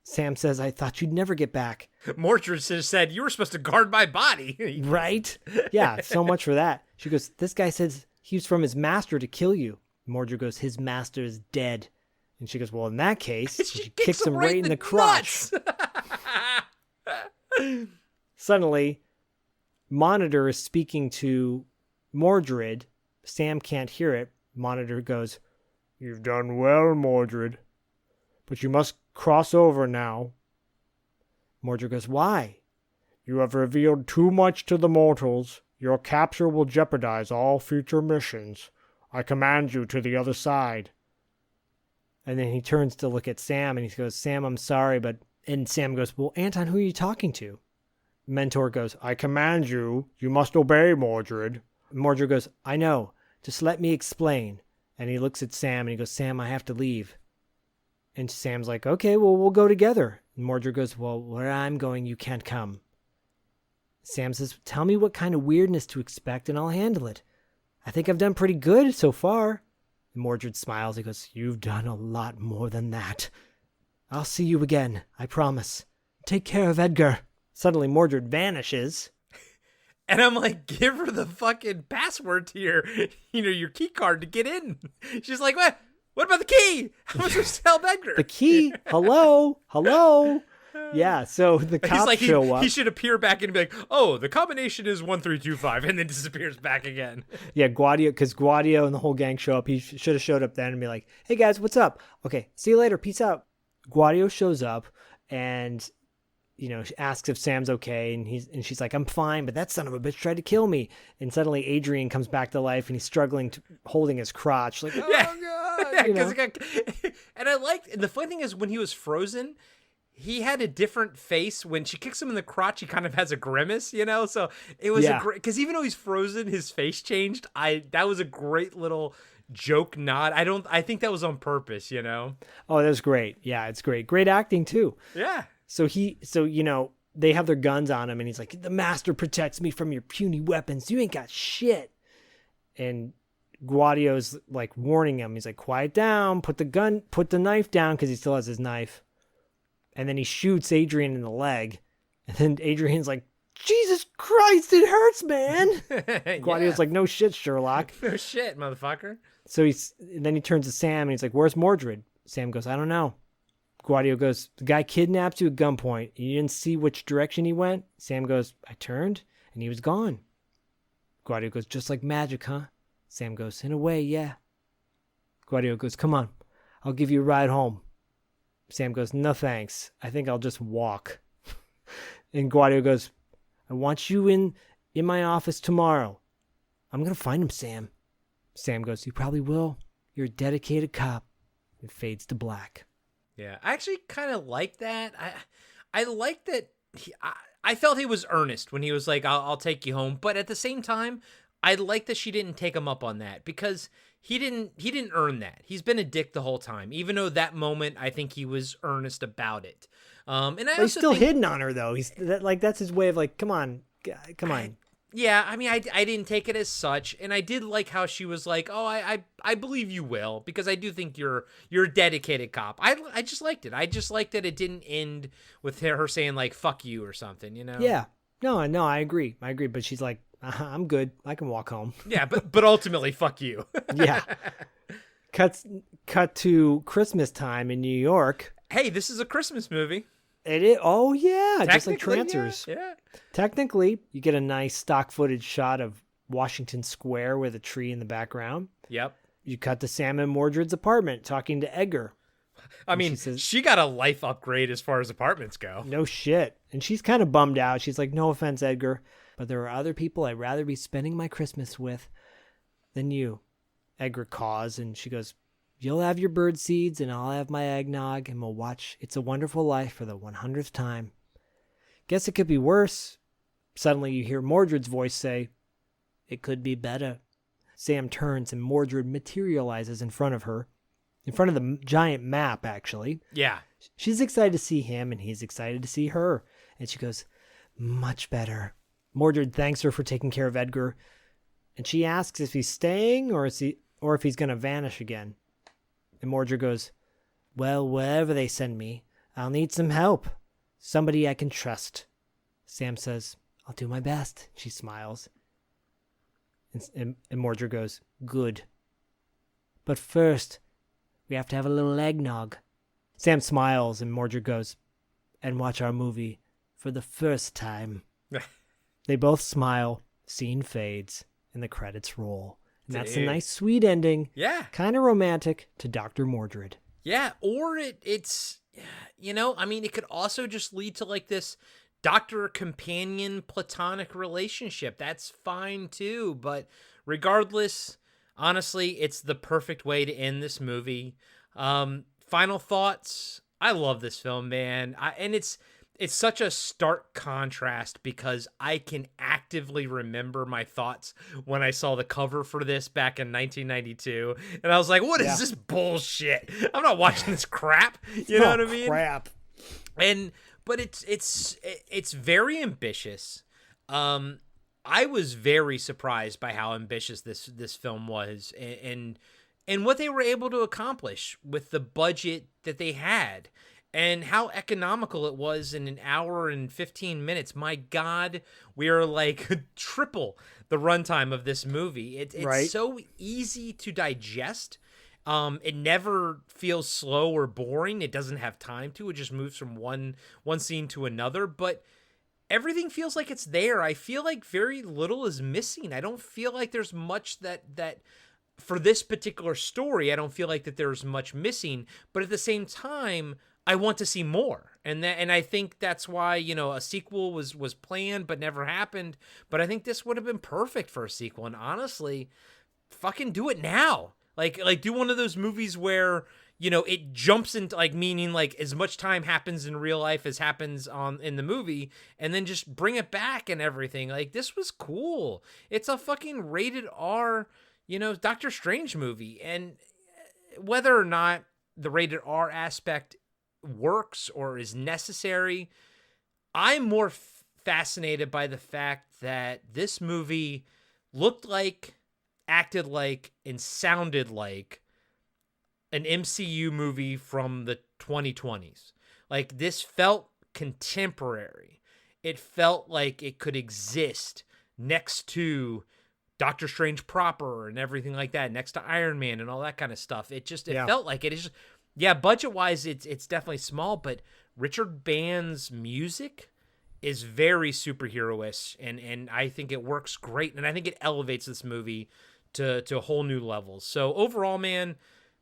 Sam says, I thought you'd never get back. Mordrid said, you were supposed to guard my body. Right? Yeah, so much for that. She goes, this guy says he was from his master to kill you. Mordrid goes, his master is dead. And she goes, well, in that case, she kicks him right in the crotch. Suddenly, Monitor is speaking to Mordrid. Sam can't hear it. Monitor goes, you've done well, Mordrid, but you must cross over now. Mordrid goes, why? You have revealed too much to the mortals. Your capture will jeopardize all future missions. I command you to the other side. And then he turns to look at Sam and he goes, Sam, I'm sorry, but... And Sam goes, well, Anton, who are you talking to? Mentor goes, I command you. You must obey, Mordrid. Mordrid goes, I know. Just let me explain. And he looks at Sam and he goes, Sam, I have to leave. And Sam's like, okay, well, we'll go together. And Mordrid goes, well, where I'm going, you can't come. Sam says, tell me what kind of weirdness to expect and I'll handle it. I think I've done pretty good so far. And Mordrid smiles. He goes, you've done a lot more than that. I'll see you again, I promise. Take care of Edgar. Suddenly Mordrid vanishes. And I'm like, give her the fucking password to your key card to get in. She's like, what? What about the key? How am I supposed to help Edgar? The key? Hello? Yeah, so the cops show up. He should appear back and be like, oh, the combination is 1325, and then disappears back again. Yeah, because Guadio and the whole gang show up. He should have showed up then and be like, hey guys, what's up? Okay, see you later, peace out. Guadio shows up and, asks if Sam's okay, and she's like, I'm fine, but that son of a bitch tried to kill me. And suddenly Adrian comes back to life and he's struggling, holding his crotch, like, oh God. And I liked, and the funny thing is when he was frozen, he had a different face. When she kicks him in the crotch, he kind of has a grimace, so it was a great, because even though he's frozen, his face changed. That was a great little joke nod. I think that was on purpose, Oh, that was great. Yeah, it's great. Great acting too. Yeah. So they have their guns on him and he's like, the master protects me from your puny weapons. You ain't got shit. And Guadio's like warning him. He's like, quiet down, put the knife down, because he still has his knife. And then he shoots Adrian in the leg. And then Adrian's like, Jesus Christ, it hurts, man. Guadio's like, no shit, Sherlock. No shit, motherfucker. So then he turns to Sam and he's like, where's Mordrid? Sam goes, I don't know. Guadio goes, the guy kidnapped you at gunpoint. You didn't see which direction he went? Sam goes, I turned and he was gone. Guadio goes, just like magic, huh? Sam goes, in a way, yeah. Guadio goes, come on, I'll give you a ride home. Sam goes, no thanks. I think I'll just walk. And Guadio goes, I want you in my office tomorrow. I'm going to find him, Sam. Sam goes, you probably will. You're a dedicated cop. It fades to black. Yeah, I actually kind of like that. I like that. I felt he was earnest when he was like, I'll take you home. But at the same time, I like that she didn't take him up on that, because he didn't earn that. He's been a dick the whole time, even though that moment I think he was earnest about it. And he's still hitting on her though. That's his way of like, come on. Yeah, I mean, I didn't take it as such, and I did like how she was like, oh, I believe you will, because I do think you're a dedicated cop. I just liked it. I just liked that it didn't end with her saying like, fuck you or something, Yeah. No, I agree. But she's like, I'm good. I can walk home. Yeah, but ultimately, fuck you. Yeah. Cut to Christmas time in New York. Hey, this is a Christmas movie. It is. Oh yeah, just like Trancers. Yeah. Technically, you get a nice stock footage shot of Washington Square with a tree in the background. Yep. You cut to Sam and Mordred's apartment talking to Edgar. I mean, she got a life upgrade as far as apartments go. No shit. And she's kind of bummed out. She's like, no offense, Edgar, but there are other people I'd rather be spending my Christmas with than you. Edgar caws, and she goes, you'll have your bird seeds and I'll have my eggnog, and we'll watch It's a Wonderful Life for the 100th time. Guess it could be worse. Suddenly you hear Mordred's voice say, it could be better. Sam turns and Mordrid materializes in front of her. In front of the giant map, actually. Yeah. She's excited to see him and he's excited to see her. And she goes, much better. Mordrid thanks her for taking care of Edgar. And she asks if he's staying or if he's going to vanish again. And Mordrid goes, well, wherever they send me, I'll need some help. Somebody I can trust. Sam says, I'll do my best. She smiles. And Mordrid goes, good. But first, we have to have a little eggnog. Sam smiles and Mordrid goes, and watch our movie for the first time. They both smile, scene fades, and the credits roll. And that's a nice sweet ending. Yeah. Kind of romantic to Dr. Mordrid. Yeah, or it's, I mean, it could also just lead to like this doctor-companion platonic relationship. That's fine too, but regardless, honestly, it's the perfect way to end this movie. Final thoughts. I love this film, man. And it's such a stark contrast because I can actively remember my thoughts when I saw the cover for this back in 1992. And I was like, what is this bullshit? I'm not watching this crap. You know what I mean? Crap. But it's very ambitious. I was very surprised by how ambitious this film was and what they were able to accomplish with the budget that they had. And how economical it was in an hour and 15 minutes. My God, we are like triple the runtime of this movie. It's so easy to digest. It never feels slow or boring. It doesn't have time to. It just moves from one scene to another. But everything feels like it's there. I feel like very little is missing. I don't feel like there's much that for this particular story, I don't feel like that there's much missing. But at the same time, I want to see more. And I think that's why, a sequel was planned but never happened. But I think this would have been perfect for a sequel. And honestly, fucking do it now. Like do one of those movies where, it jumps into meaning as much time happens in real life as happens in the movie, and then just bring it back and everything. This was cool. It's a fucking rated R, Doctor Strange movie. And whether or not the rated R aspect works or is necessary, I'm more fascinated by the fact that this movie looked like, acted like, and sounded like an MCU movie from the 2020s. This felt contemporary. It felt like it could exist next to Doctor Strange proper and everything like that, next to Iron Man and all that kind of stuff. It felt like it. It's just, yeah, budget-wise, it's definitely small, but Richard Band's music is very superhero-ish, and I think it works great, and I think it elevates this movie to a whole new level. So overall, man,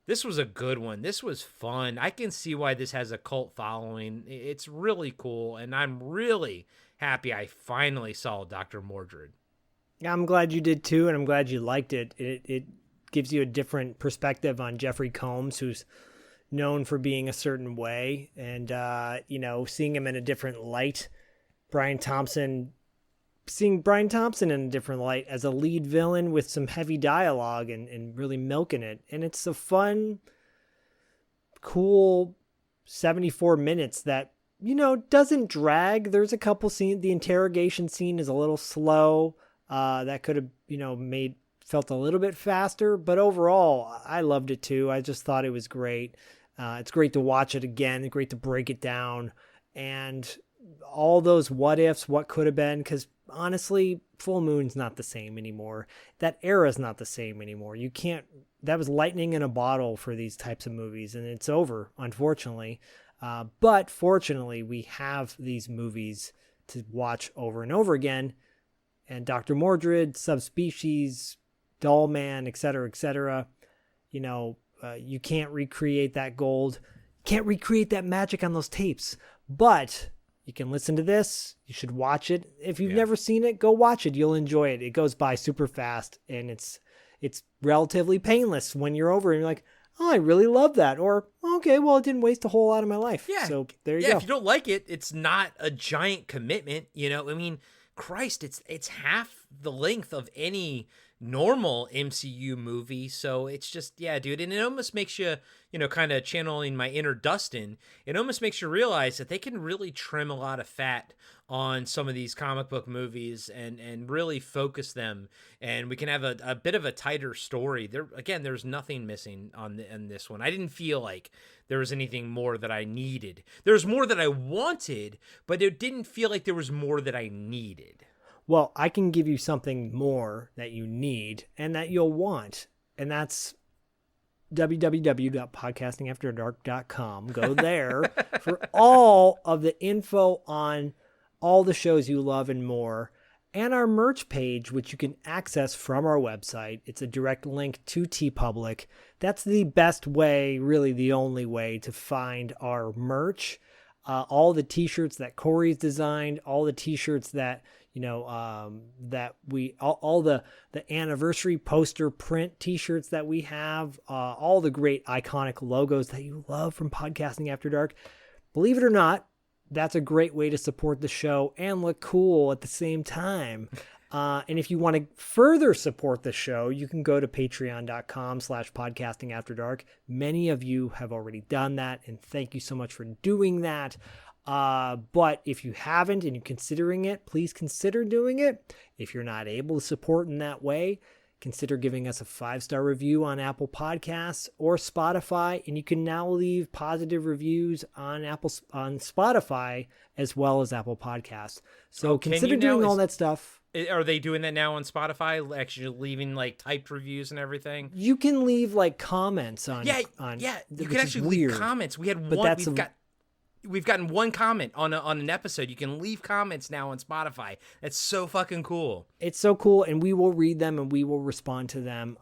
this was a good one. This was fun. I can see why this has a cult following. It's really cool, and I'm really happy I finally saw Dr. Mordrid. Yeah, I'm glad you did too, and I'm glad you liked it. It gives you a different perspective on Jeffrey Combs, who's known for being a certain way, and seeing him in a different light. Seeing Brian Thompson in a different light as a lead villain with some heavy dialogue and really milking it. And it's a fun, cool 74 minutes that, doesn't drag. There's a couple scenes. The interrogation scene is a little slow. That could have, felt a little bit faster, but overall I loved it too. I just thought it was great. It's great to watch it again. Great to break it down, and all those what ifs, what could have been. Because honestly, Full Moon's not the same anymore. That era's not the same anymore. That was lightning in a bottle for these types of movies, and it's over, unfortunately. But fortunately, we have these movies to watch over and over again. And Dr. Mordrid, Subspecies, Doll Man, etc., you can't recreate that gold. Can't recreate that magic on those tapes. But you can listen to this. You should watch it. If you've never seen it, go watch it. You'll enjoy it. It goes by super fast, and it's relatively painless when you're over and you're like, oh, I really love that. Or, okay, well, it didn't waste a whole lot of my life. Yeah. So there you go. Yeah, if you don't like it, it's not a giant commitment. I mean, Christ, it's half the length of any normal MCU movie. So it's just, yeah, dude. And it almost makes you, kind of channeling my inner Dustin, it almost makes you realize that they can really trim a lot of fat on some of these comic book movies and really focus them. And we can have a bit of a tighter story. There's nothing missing on this one. I didn't feel like there was anything more that I needed. There was more that I wanted, but it didn't feel like there was more that I needed. Well, I can give you something more that you need and that you'll want, and that's www.podcastingafterdark.com. Go there for all of the info on all the shows you love and more, and our merch page, which you can access from our website. It's a direct link to TeePublic. That's the best way, really the only way, to find our merch. All the t-shirts that Corey's designed, all the t-shirts that that we all the anniversary poster print t-shirts that we have, all the great iconic logos that you love from Podcasting After Dark. Believe it or not, that's a great way to support the show and look cool at the same time. And if you want to further support the show, you can go to patreon.com/podcastingafterdark. Many of you have already done that, and thank you so much for doing that. But if you haven't and you're considering it, please consider doing it. If you're not able to support in that way, consider giving us a 5-star review on Apple Podcasts or Spotify. And you can now leave positive reviews on Spotify as well as Apple Podcasts. So consider doing all that stuff. Are they doing that now on Spotify? Actually leaving like typed reviews and everything? You can leave like comments on. You can actually leave comments. We had one. We've gotten one comment on an episode. You can leave comments now on Spotify. That's so fucking cool. It's so cool, and we will read them and we will respond to them.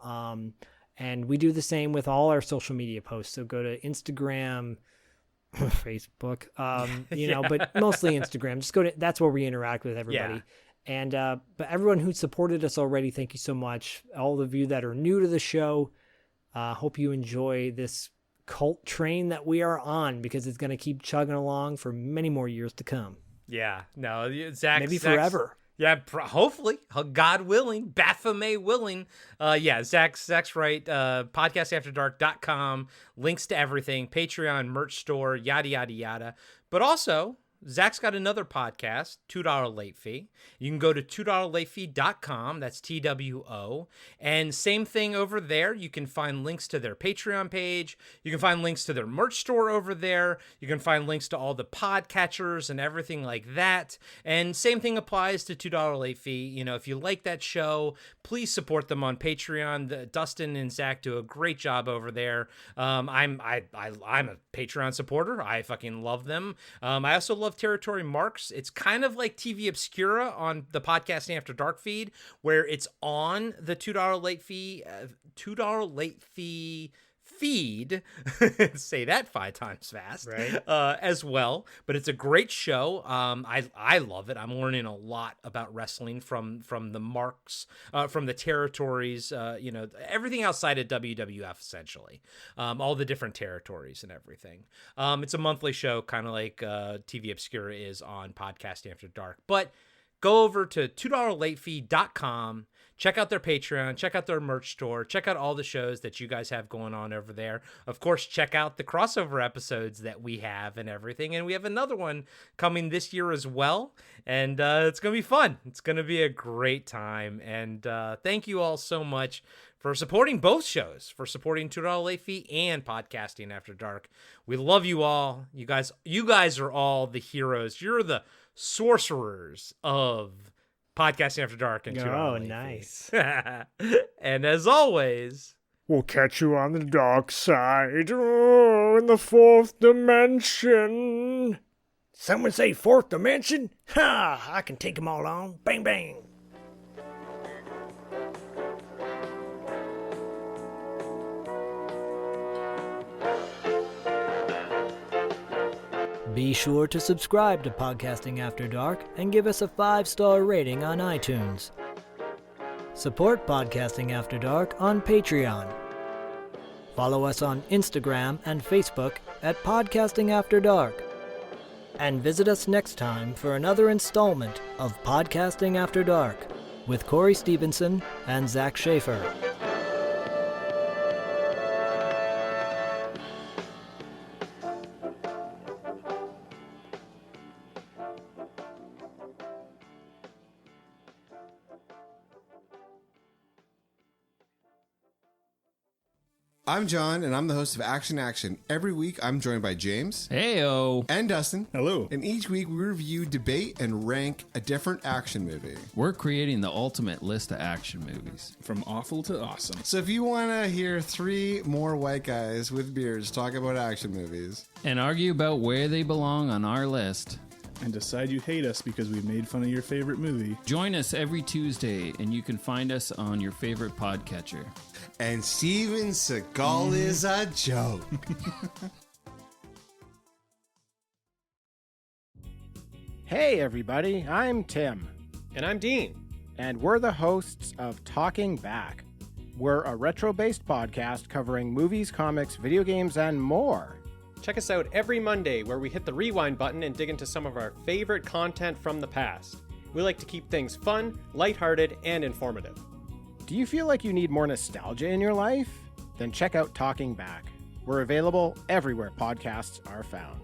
And we do the same with all our social media posts. So go to Instagram, Facebook, but mostly Instagram. Just go to, that's where we interact with everybody. Yeah. And but everyone who supported us already, thank you so much. All of you that are new to the show, hope you enjoy this cult train that we are on, because it's going to keep chugging along for many more years to come. Yeah, no, Zach, maybe forever. Yeah, hopefully, God willing, Baphomet willing. Zach's right. Podcastafterdark.com, links to everything, Patreon, merch store, yada yada yada. But also, Zach's got another podcast, $2 Late Fee. You can go to $2latefee.com. That's TWO. And same thing over there. You can find links to their Patreon page. You can find links to their merch store over there. You can find links to all the podcatchers and everything like that. And same thing applies to $2 Late Fee. If you like that show, please support them on Patreon. Dustin and Zach do a great job over there. I'm a Patreon supporter. I fucking love them. I also love Territory Marks. It's kind of like TV Obscura on the Podcasting After Dark feed, where it's on the $2 Late Fee feed. Say that 5 times fast, right? As well. But it's a great show. I love it. I'm learning a lot about wrestling from the Marks, from the territories. Everything outside of WWF, essentially. All the different territories and everything. It's a monthly show, kind of like TV Obscura is on Podcasting After Dark. But go over to $2latefee.com. Check out their Patreon, check out their merch store, check out all the shows that you guys have going on over there. Of course, check out the crossover episodes that we have and everything. And we have another one coming this year as well. And it's going to be fun. It's going to be a great time. And thank you all so much for supporting both shows, for supporting $2 Late Fee and Podcasting After Dark. We love you all. You guys are all the heroes. You're the sorcerers of Podcasting After Dark and $2 Late nice. Fee. And as always, we'll catch you on the dark side, in the 4th dimension. Someone say 4th dimension? Ha! I can take them all on. Bang, bang. Be sure to subscribe to Podcasting After Dark and give us a 5-star rating on iTunes. Support Podcasting After Dark on Patreon. Follow us on Instagram and Facebook at Podcasting After Dark. And visit us next time for another installment of Podcasting After Dark. with Corey Stevenson and Zach Schaefer. I'm John, and I'm the host of Action Action. Every week, I'm joined by James. Heyo. And Dustin. Hello. And each week, we review, debate, and rank a different action movie. We're creating the ultimate list of action movies. From awful to awesome. So if you want to hear three more white guys with beards talk about action movies. And argue about where they belong on our list. And decide you hate us because we made fun of your favorite movie. Join us every Tuesday, and you can find us on your favorite podcatcher. And Steven Seagal is a joke. Hey everybody, I'm Tim. And I'm Dean. And we're the hosts of Talking Back. We're a retro-based podcast covering movies, comics, video games, and more. Check us out every Monday where we hit the rewind button and dig into some of our favorite content from the past. We like to keep things fun, lighthearted, and informative. Do you feel like you need more nostalgia in your life? Then check out Talking Back. We're available everywhere podcasts are found.